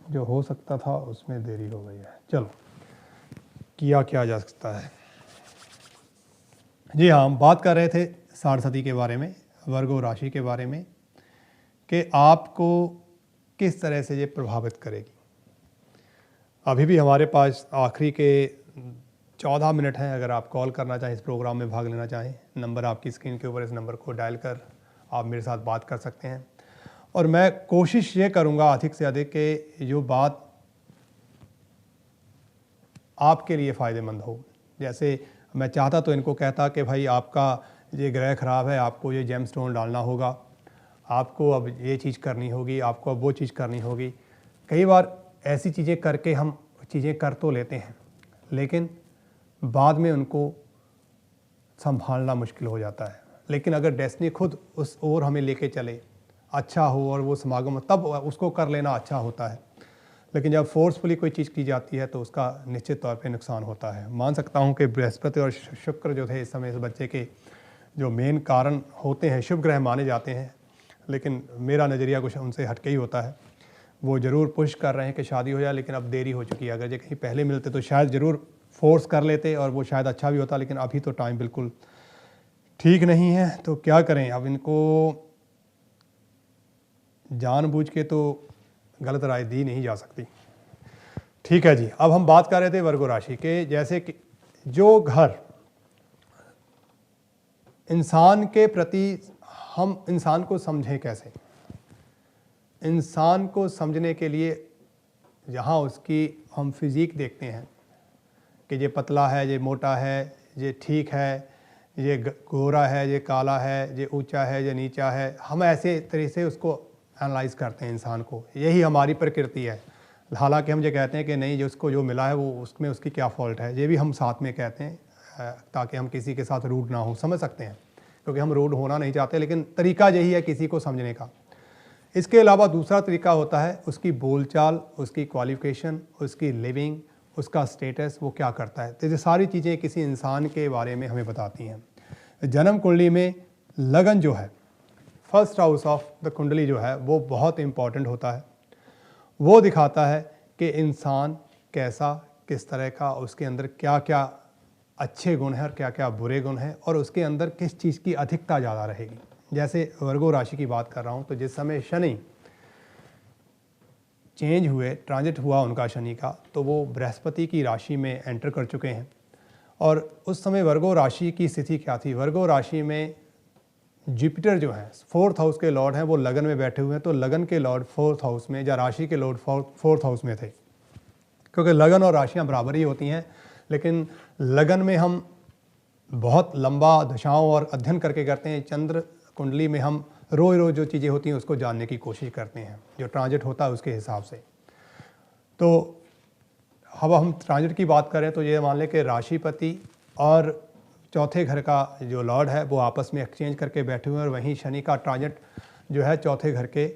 जो हो सकता था उसमें देरी हो गई है, चलो किया क्या जा सकता है। जी हाँ, हम बात कर रहे थे साढ़सती के बारे में, वर्गो राशि के बारे में कि आपको किस तरह से ये प्रभावित करेगी। अभी भी हमारे पास आखिरी के 14 मिनट हैं, अगर आप कॉल करना चाहें, इस प्रोग्राम में भाग लेना चाहें, नंबर आपकी स्क्रीन के ऊपर, इस नंबर को डायल कर आप मेरे साथ बात कर सकते हैं। और मैं कोशिश ये करूँगा अधिक से अधिक कि जो बात आपके लिए फ़ायदेमंद हो। जैसे मैं चाहता तो इनको कहता कि भाई आपका ये ग्रह ख़राब है, आपको ये जेम स्टोन डालना होगा, आपको अब ये चीज़ करनी होगी, आपको अब वो चीज़ करनी होगी। कई बार ऐसी चीज़ें करके हम चीज़ें कर तो लेते हैं लेकिन बाद में उनको संभालना मुश्किल हो जाता है। लेकिन अगर डेस्टिनी खुद उस ओर हमें लेके चले, अच्छा हो और वो समागम, तब उसको कर लेना अच्छा होता है। लेकिन जब फोर्सफुली कोई चीज़ की जाती है तो उसका निश्चित तौर पे नुकसान होता है। मान सकता हूँ कि बृहस्पति और शुक्र जो थे इस समय इस बच्चे के जो मेन कारण होते हैं, शुभ ग्रह माने जाते हैं, लेकिन मेरा नज़रिया कुछ उनसे हटके ही होता है। वो ज़रूर पुश कर रहे हैं कि शादी हो जाए, लेकिन अब देरी हो चुकी है। अगर ये कहीं पहले मिलते तो शायद ज़रूर फोर्स कर लेते और वो शायद अच्छा भी होता, लेकिन अभी तो टाइम बिल्कुल ठीक नहीं है। तो क्या करें, अब इनको जानबूझ के तो गलत राय दी नहीं जा सकती। ठीक है जी, अब हम बात कर रहे थे वर्गो राशि के, जैसे कि जो घर इंसान के प्रति, हम इंसान को समझें कैसे। इंसान को समझने के लिए जहाँ उसकी हम फिज़ीक देखते हैं कि ये पतला है, ये मोटा है, ये ठीक है, ये गोरा है, ये काला है, ये ऊंचा है, ये नीचा है, हम ऐसे तरह से उसको एनालाइज करते हैं इंसान को। यही हमारी प्रकृति है। हालांकि हम ये कहते हैं कि नहीं, जिसको जो मिला है वो उसमें उसकी क्या फ़ॉल्ट है, ये भी हम साथ में कहते हैं ताकि हम किसी के साथ रूड ना हो, समझ सकते हैं, क्योंकि हम रूड होना नहीं चाहते, लेकिन तरीका यही है किसी को समझने का। इसके अलावा दूसरा तरीका होता है उसकी बोलचाल, उसकी क्वालिफ़िकेशन, उसकी लिविंग, उसका स्टेटस, वो क्या करता है। तो ये सारी चीज़ें किसी इंसान के बारे में हमें बताती हैं। जन्म कुंडली में लगन जो है, फर्स्ट हाउस ऑफ द कुंडली जो है, वो बहुत इम्पॉर्टेंट होता है। वो दिखाता है कि इंसान कैसा, किस तरह का, उसके अंदर क्या क्या अच्छे गुण हैं और क्या क्या बुरे गुण हैं, और उसके अंदर किस चीज़ की अधिकता ज़्यादा रहेगी। जैसे वर्गो राशि की बात कर रहा हूँ, तो जिस समय शनि चेंज हुए, ट्रांजिट हुआ उनका शनि का, तो वो बृहस्पति की राशि में एंटर कर चुके हैं। और उस समय वर्गो राशि की स्थिति क्या थी, वर्गो राशि में जुपिटर जो है 4th हाउस के लॉर्ड हैं, वो लगन में बैठे हुए हैं। तो लगन के लॉर्ड 4th हाउस में, या राशि के लॉर्ड 4th हाउस में थे। क्योंकि लगन और राशियाँ बराबर ही होती हैं, लेकिन लगन में हम बहुत लंबा दशाओं और अध्ययन करके करते हैं। चंद्र कुंडली में हम रोज़ रोज़ जो चीज़ें होती हैं उसको जानने की कोशिश करते हैं, जो ट्रांजिट होता है उसके हिसाब से। तो अब हम ट्रांजिट की बात करें तो ये मान लें कि राशिपति और चौथे घर का जो लॉर्ड है वो आपस में एक्सचेंज करके बैठे हुए हैं, और वहीं शनि का ट्रांजिट जो है चौथे घर के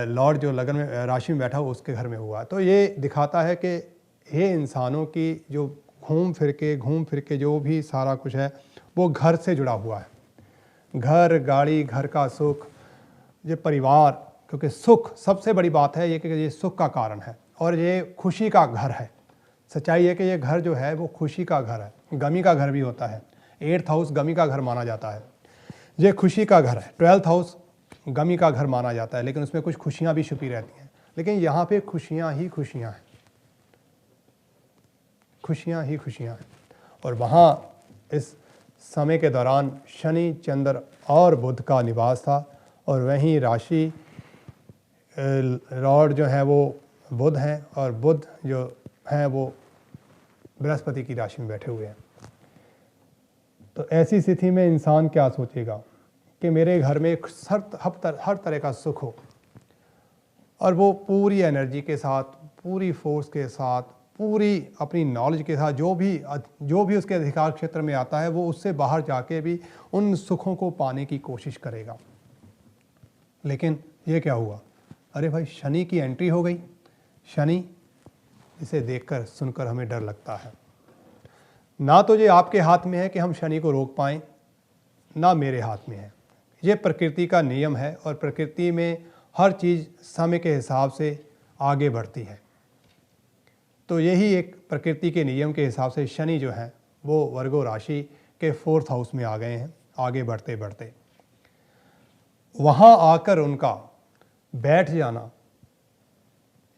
लॉर्ड जो लगन में राशि में बैठा हुआ उसके घर में हुआ। तो ये दिखाता है कि ये इंसानों की जो घूम फिर के जो भी सारा कुछ है वो घर से जुड़ा हुआ है। घर, गाड़ी, घर का सुख, ये परिवार, क्योंकि सुख सबसे बड़ी बात है ये कि ये सुख का कारण है और ये खुशी का घर है। सच्चाई है कि ये घर जो है वो खुशी का घर है। गमी का घर भी होता है, 8th हाउस गमी का घर माना जाता है। ये खुशी का घर है। 12th हाउस गमी का घर माना जाता है, लेकिन उसमें कुछ खुशियाँ भी छुपी रहती हैं। लेकिन यहाँ पे खुशियाँ ही खुशियाँ हैं, खुशियाँ ही खुशियाँ हैं। और वहाँ इस समय के दौरान शनि, चंद्र और बुध का निवास था, और वहीं राशि लॉर्ड जो है वो बुध हैं, और बुध जो हैं वो बृहस्पति की राशि में बैठे हुए हैं। तो ऐसी स्थिति में इंसान क्या सोचेगा कि मेरे घर में हर तरह का सुख हो, और वो पूरी एनर्जी के साथ, पूरी फोर्स के साथ, पूरी अपनी नॉलेज के साथ जो भी उसके अधिकार क्षेत्र में आता है वो उससे बाहर जाके भी उन सुखों को पाने की कोशिश करेगा। लेकिन ये क्या हुआ, अरे भाई शनि की एंट्री हो गई। शनि, इसे देखकर सुनकर हमें डर लगता है। ना तो ये आपके हाथ में है कि हम शनि को रोक पाएँ, ना मेरे हाथ में है। ये प्रकृति का नियम है, और प्रकृति में हर चीज़ समय के हिसाब से आगे बढ़ती है। तो यही एक प्रकृति के नियम के हिसाब से शनि जो है वो वर्गो राशि के 4th हाउस में आ गए हैं, आगे बढ़ते बढ़ते। वहाँ आकर उनका बैठ जाना,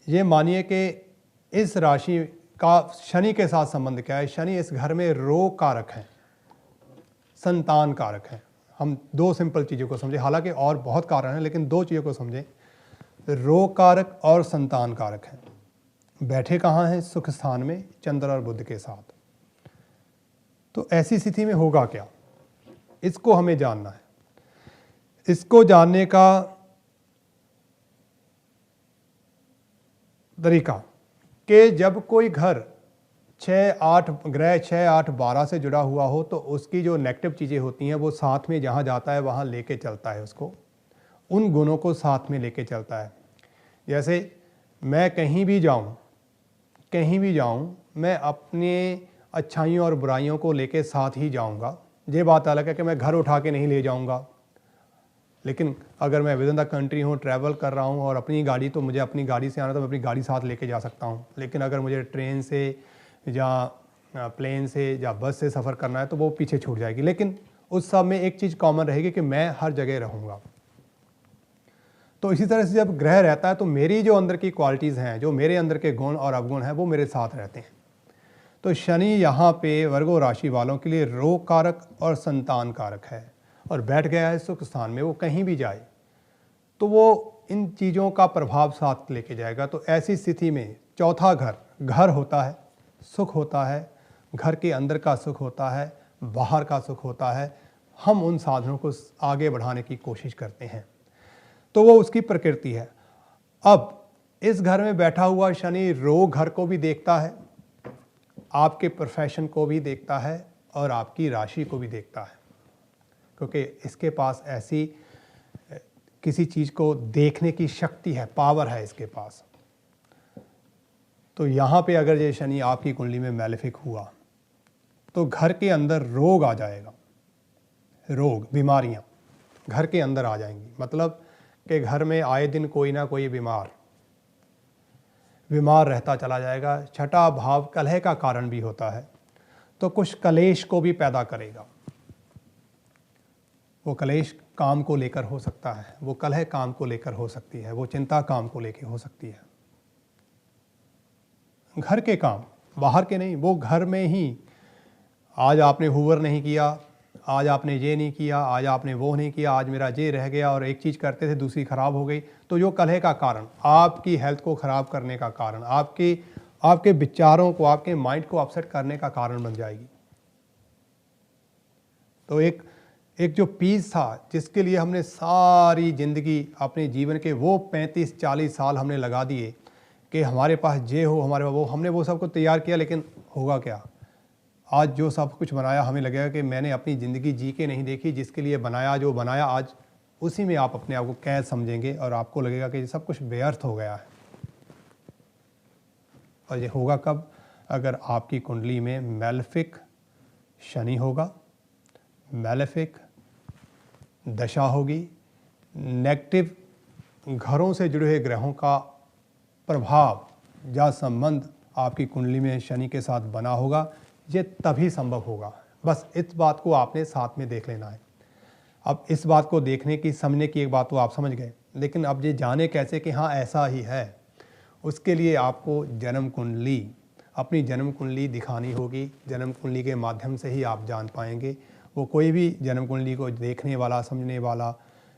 ये मानिए कि इस राशि का शनि के साथ संबंध क्या है। शनि इस घर में रोग कारक हैं, संतान कारक हैं। हम 2 सिंपल चीज़ों को समझें, हालांकि और बहुत कारण हैं, लेकिन 2 चीज़ों को समझें। रोग कारक और संतान कारक हैं। बैठे कहाँ हैं, सुख स्थान में, चंद्र और बुध के साथ। तो ऐसी स्थिति में होगा क्या, इसको हमें जानना है। इसको जानने का तरीका कि जब कोई घर 6-8 ग्रह 6-8-12 से जुड़ा हुआ हो तो उसकी जो नेगेटिव चीज़ें होती हैं वो साथ में जहाँ जाता है वहाँ लेके चलता है, उसको उन गुणों को साथ में लेके चलता है। जैसे मैं कहीं भी जाऊँ मैं अपने अच्छाइयों और बुराइयों को लेके साथ ही जाऊँगा। ये बात अलग है कि मैं घर उठा के नहीं ले जाऊँगा, लेकिन अगर मैं विद इन द कंट्री हूँ, ट्रैवल कर रहा हूँ और अपनी गाड़ी, तो मुझे अपनी गाड़ी से आना तो मैं अपनी गाड़ी साथ लेके जा सकता हूँ। लेकिन अगर मुझे ट्रेन से या प्लेन से या बस से सफ़र करना है तो वो पीछे छूट जाएगी। लेकिन उस सब में एक चीज़ कॉमन रहेगी कि मैं हर जगह रहूँगा। तो इसी तरह से जब ग्रह रहता है तो मेरी जो अंदर की क्वालिटीज़ हैं, जो मेरे अंदर के गुण और अवगुण हैं, वो मेरे साथ रहते हैं। तो शनि यहाँ पे वर्गो राशि वालों के लिए रोग कारक और संतान कारक है, और बैठ गया है सुख स्थान में। वो कहीं भी जाए तो वो इन चीज़ों का प्रभाव साथ लेके जाएगा। तो ऐसी स्थिति में चौथा घर होता है, सुख होता है, घर के अंदर का सुख होता है, बाहर का सुख होता है। हम उन साधनों को आगे बढ़ाने की कोशिश करते हैं, तो वो उसकी प्रकृति है। अब इस घर में बैठा हुआ शनि रोग घर को भी देखता है, आपके प्रोफेशन को भी देखता है, और आपकी राशि को भी देखता है, क्योंकि इसके पास ऐसी किसी चीज़ को देखने की शक्ति है, पावर है इसके पास। तो यहाँ पे अगर ये शनि आपकी कुंडली में मैलेफिक हुआ तो घर के अंदर रोग आ जाएगा। रोग, बीमारियाँ घर के अंदर आ जाएंगी। मतलब कि घर में आए दिन कोई ना कोई बीमार रहता चला जाएगा। छठा भाव कलह का कारण भी होता है, तो कुछ कलेश को भी पैदा करेगा। वो कलेश काम को लेकर हो सकता है, वो कलह काम को लेकर हो सकती है, वो चिंता काम को लेकर हो सकती है। घर के काम, बाहर के नहीं, वो घर में ही। आज आपने हूवर नहीं किया, आज आपने ये नहीं किया, आज आपने वो नहीं किया, आज मेरा ये रह गया, और एक चीज़ करते थे दूसरी ख़राब हो गई। तो जो कलह का कारण, आपकी हेल्थ को ख़राब करने का कारण, आपकी आपके विचारों को, आपके माइंड को अपसेट करने का कारण बन जाएगी। तो एक जो पीस था, जिसके लिए हमने सारी ज़िंदगी, अपने जीवन के वो 35-40 साल हमने लगा दिए कि हमारे पास ये हो, हमारे पास वो, हमने वो सब कुछ तैयार किया, लेकिन होगा क्या? आज जो सब कुछ बनाया, हमें लगेगा कि मैंने अपनी ज़िंदगी जी के नहीं देखी, जिसके लिए बनाया, जो बनाया आज उसी में आप अपने आप को कैद समझेंगे और आपको लगेगा कि ये सब कुछ व्यर्थ हो गया है। और ये होगा कब? अगर आपकी कुंडली में मैलेफिक शनि होगा, मैलेफिक दशा होगी, नेगेटिव घरों से जुड़े हुए ग्रहों का प्रभाव या संबंध आपकी कुंडली में शनि के साथ बना होगा, ये तभी संभव होगा। बस इस बात को आपने साथ में देख लेना है। अब इस बात को देखने की, समझने की एक बात तो आप समझ गए, लेकिन अब ये जाने कैसे कि हाँ ऐसा ही है, उसके लिए आपको जन्म कुंडली, अपनी जन्म कुंडली दिखानी होगी। जन्म कुंडली के माध्यम से ही आप जान पाएंगे। वो कोई भी जन्म कुंडली को देखने वाला, समझने वाला,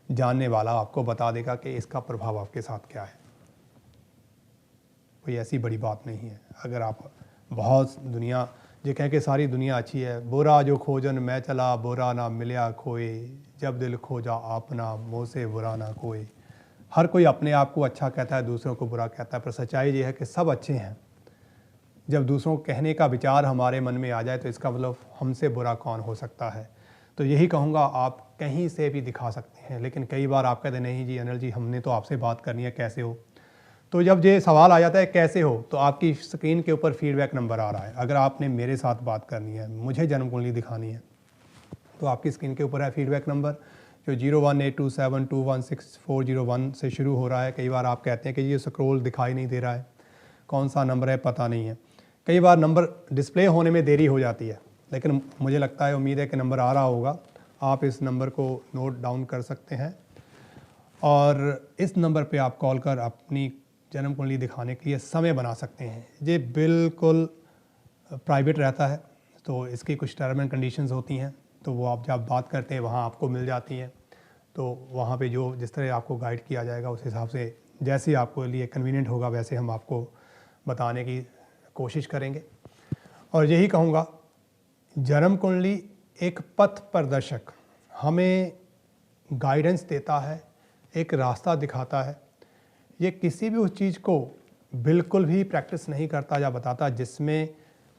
जानने वाला आपको बता देगा कि इसका प्रभाव आपके साथ क्या है। कोई ऐसी बड़ी बात नहीं है। अगर आप बहुत दुनिया ये कहें कि सारी दुनिया अच्छी है, बुरा जो खोजन मैं चला, बुरा ना मिलया खोए, जब दिल खोजा आपना, मुँह से बुरा ना कोई। हर कोई अपने आप को अच्छा कहता है, दूसरों को बुरा कहता है, पर सच्चाई ये है कि सब अच्छे हैं। जब दूसरों को कहने का विचार हमारे मन में आ जाए तो इसका मतलब हमसे बुरा कौन हो सकता है। तो यही कहूँगा, आप कहीं से भी दिखा सकते हैं, लेकिन कई बार आप कहते नहीं जी अनिल जी, हमने तो आपसे बात करनी है, कैसे हो। तो जब ये सवाल आ जाता है कैसे हो, तो आपकी स्क्रीन के ऊपर फीडबैक नंबर आ रहा है। अगर आपने मेरे साथ बात करनी है, मुझे जन्म कुंडली दिखानी है, तो आपकी स्क्रीन के ऊपर है फीडबैक नंबर, जो 0182721640 से शुरू हो रहा है। कई बार आप कहते हैं कि ये स्क्रॉल दिखाई नहीं दे रहा है, कौन सा नंबर है पता नहीं है। कई बार नंबर डिस्प्ले होने में देरी हो जाती है, लेकिन मुझे लगता है, उम्मीद है कि नंबर आ रहा होगा। आप इस नंबर को नोट डाउन कर सकते हैं और इस नंबर पे आप कॉल कर अपनी जन्म कुंडली दिखाने के लिए समय बना सकते हैं। ये बिल्कुल प्राइवेट रहता है, तो इसकी कुछ टर्म एंड कंडीशंस होती हैं, तो वो आप जब बात करते हैं वहाँ आपको मिल जाती हैं। तो वहाँ पे जो जिस तरह आपको गाइड किया जाएगा, उस हिसाब से जैसे आपको लिए कन्वीनियंट होगा वैसे हम आपको बताने की कोशिश करेंगे। और यही कहूँगा, जन्म कुंडली एक पथ प्रदर्शक, हमें गाइडेंस देता है, एक रास्ता दिखाता है। ये किसी भी उस चीज़ को बिल्कुल भी प्रैक्टिस नहीं करता या बताता जिसमें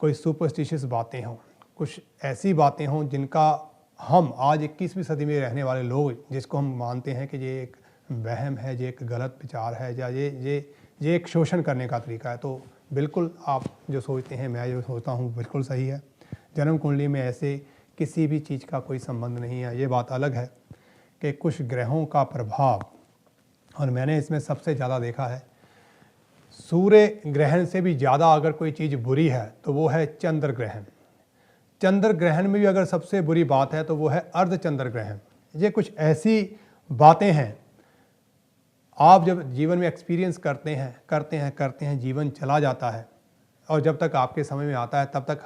कोई सुपरस्टिशियस बातें हों, कुछ ऐसी बातें हों जिनका हम आज 21वीं सदी में रहने वाले लोग, जिसको हम मानते हैं कि ये एक वहम है, ये एक गलत विचार है, या ये एक शोषण करने का तरीका है। तो बिल्कुल आप जो सोचते हैं, मैं जो सोचता हूँ, बिल्कुल सही है। जन्म कुंडली में ऐसे किसी भी चीज़ का कोई संबंध नहीं है। ये बात अलग है कि कुछ ग्रहों का प्रभाव, और मैंने इसमें सबसे ज़्यादा देखा है, सूर्य ग्रहण से भी ज़्यादा अगर कोई चीज़ बुरी है तो वो है चंद्र ग्रहण। चंद्र ग्रहण में भी अगर सबसे बुरी बात है तो वो है अर्धचंद्र ग्रहण। ये कुछ ऐसी बातें हैं, आप जब जीवन में एक्सपीरियंस करते हैं, जीवन चला जाता है, और जब तक आपके समय में आता है तब तक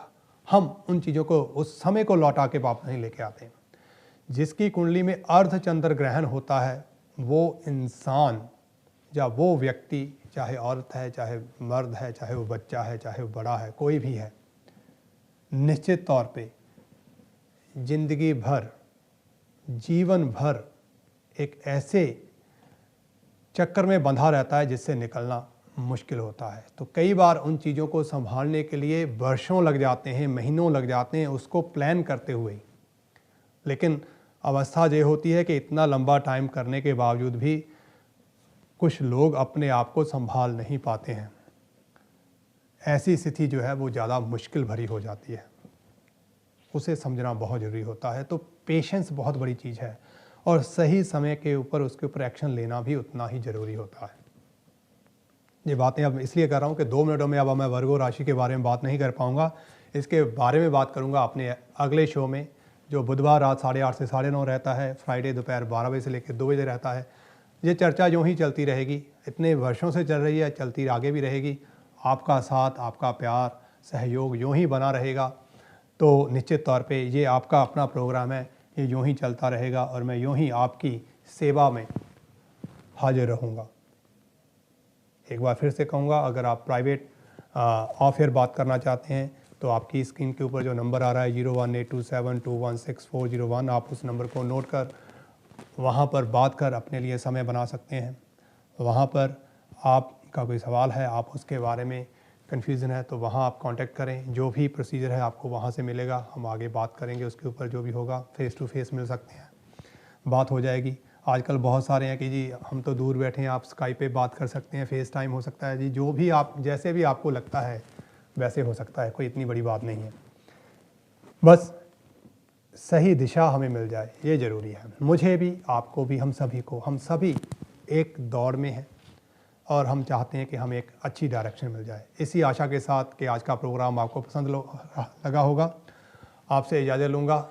हम उन चीज़ों को, उस समय को लौटा के वापस नहीं लेके आते हैं। जिसकी कुंडली में अर्धचंद्र ग्रहण होता है, वो इंसान या वो व्यक्ति, चाहे औरत है, चाहे मर्द है, चाहे वो बच्चा है, चाहे वो बड़ा है, कोई भी है, निश्चित तौर पे जिंदगी भर, जीवन भर एक ऐसे चक्कर में बंधा रहता है जिससे निकलना मुश्किल होता है। तो कई बार उन चीज़ों को संभालने के लिए वर्षों लग जाते हैं, महीनों लग जाते हैं उसको प्लान करते हुए। लेकिन अवस्था ये होती है कि इतना लंबा टाइम करने के बावजूद भी कुछ लोग अपने आप को संभाल नहीं पाते हैं। ऐसी स्थिति जो है वो ज़्यादा मुश्किल भरी हो जाती है, उसे समझना बहुत ज़रूरी होता है। तो पेशेंस बहुत बड़ी चीज़ है, और सही समय के ऊपर उसके ऊपर एक्शन लेना भी उतना ही ज़रूरी होता है। ये बातें अब इसलिए कर रहा हूँ कि 2 मिनटों में अब मैं वर्गो राशि के बारे में बात नहीं कर पाऊँगा। इसके बारे में बात करूँगा अपने अगले शो में, जो बुधवार रात 8:30 से 9:30 रहता है, फ्राइडे दोपहर 12 बजे से लेकर 2 बजे रहता है। ये चर्चा यूँ ही चलती रहेगी, इतने वर्षों से चल रही है, चलती आगे भी रहेगी। आपका साथ, आपका प्यार, सहयोग यूँ ही बना रहेगा। तो निश्चित तौर पे ये आपका अपना प्रोग्राम है, ये यूँ ही चलता रहेगा और मैं यूँ ही आपकी सेवा में हाजिर रहूँगा। एक बार फिर से कहूँगा, अगर आप प्राइवेट ऑफ एयर बात करना चाहते हैं तो आपकी स्क्रीन के ऊपर जो नंबर आ रहा है 018272164001, आप उस नंबर को नोट कर वहाँ पर बात कर अपने लिए समय बना सकते हैं। वहाँ पर आपका कोई सवाल है, आप उसके बारे में कन्फ्यूज़न है तो वहाँ आप कांटेक्ट करें। जो भी प्रोसीजर है आपको वहाँ से मिलेगा, हम आगे बात करेंगे उसके ऊपर। जो भी होगा फ़ेस टू फेस मिल सकते हैं, बात हो जाएगी। आजकल बहुत सारे हैं कि जी हम तो दूर बैठे हैं, आप स्काइप पे बात कर सकते हैं, फेस टाइम हो सकता है जी, जो भी आप जैसे भी आपको लगता है वैसे हो सकता है, कोई इतनी बड़ी बात नहीं है। बस सही दिशा हमें मिल जाए ये ज़रूरी है। मुझे भी, आपको भी, हम सभी को, हम सभी एक दौड़ में हैं और हम चाहते हैं कि हमें एक अच्छी डायरेक्शन मिल जाए। इसी आशा के साथ कि आज का प्रोग्राम आपको पसंद लगा होगा। आपसे इजाज़त लूँगा।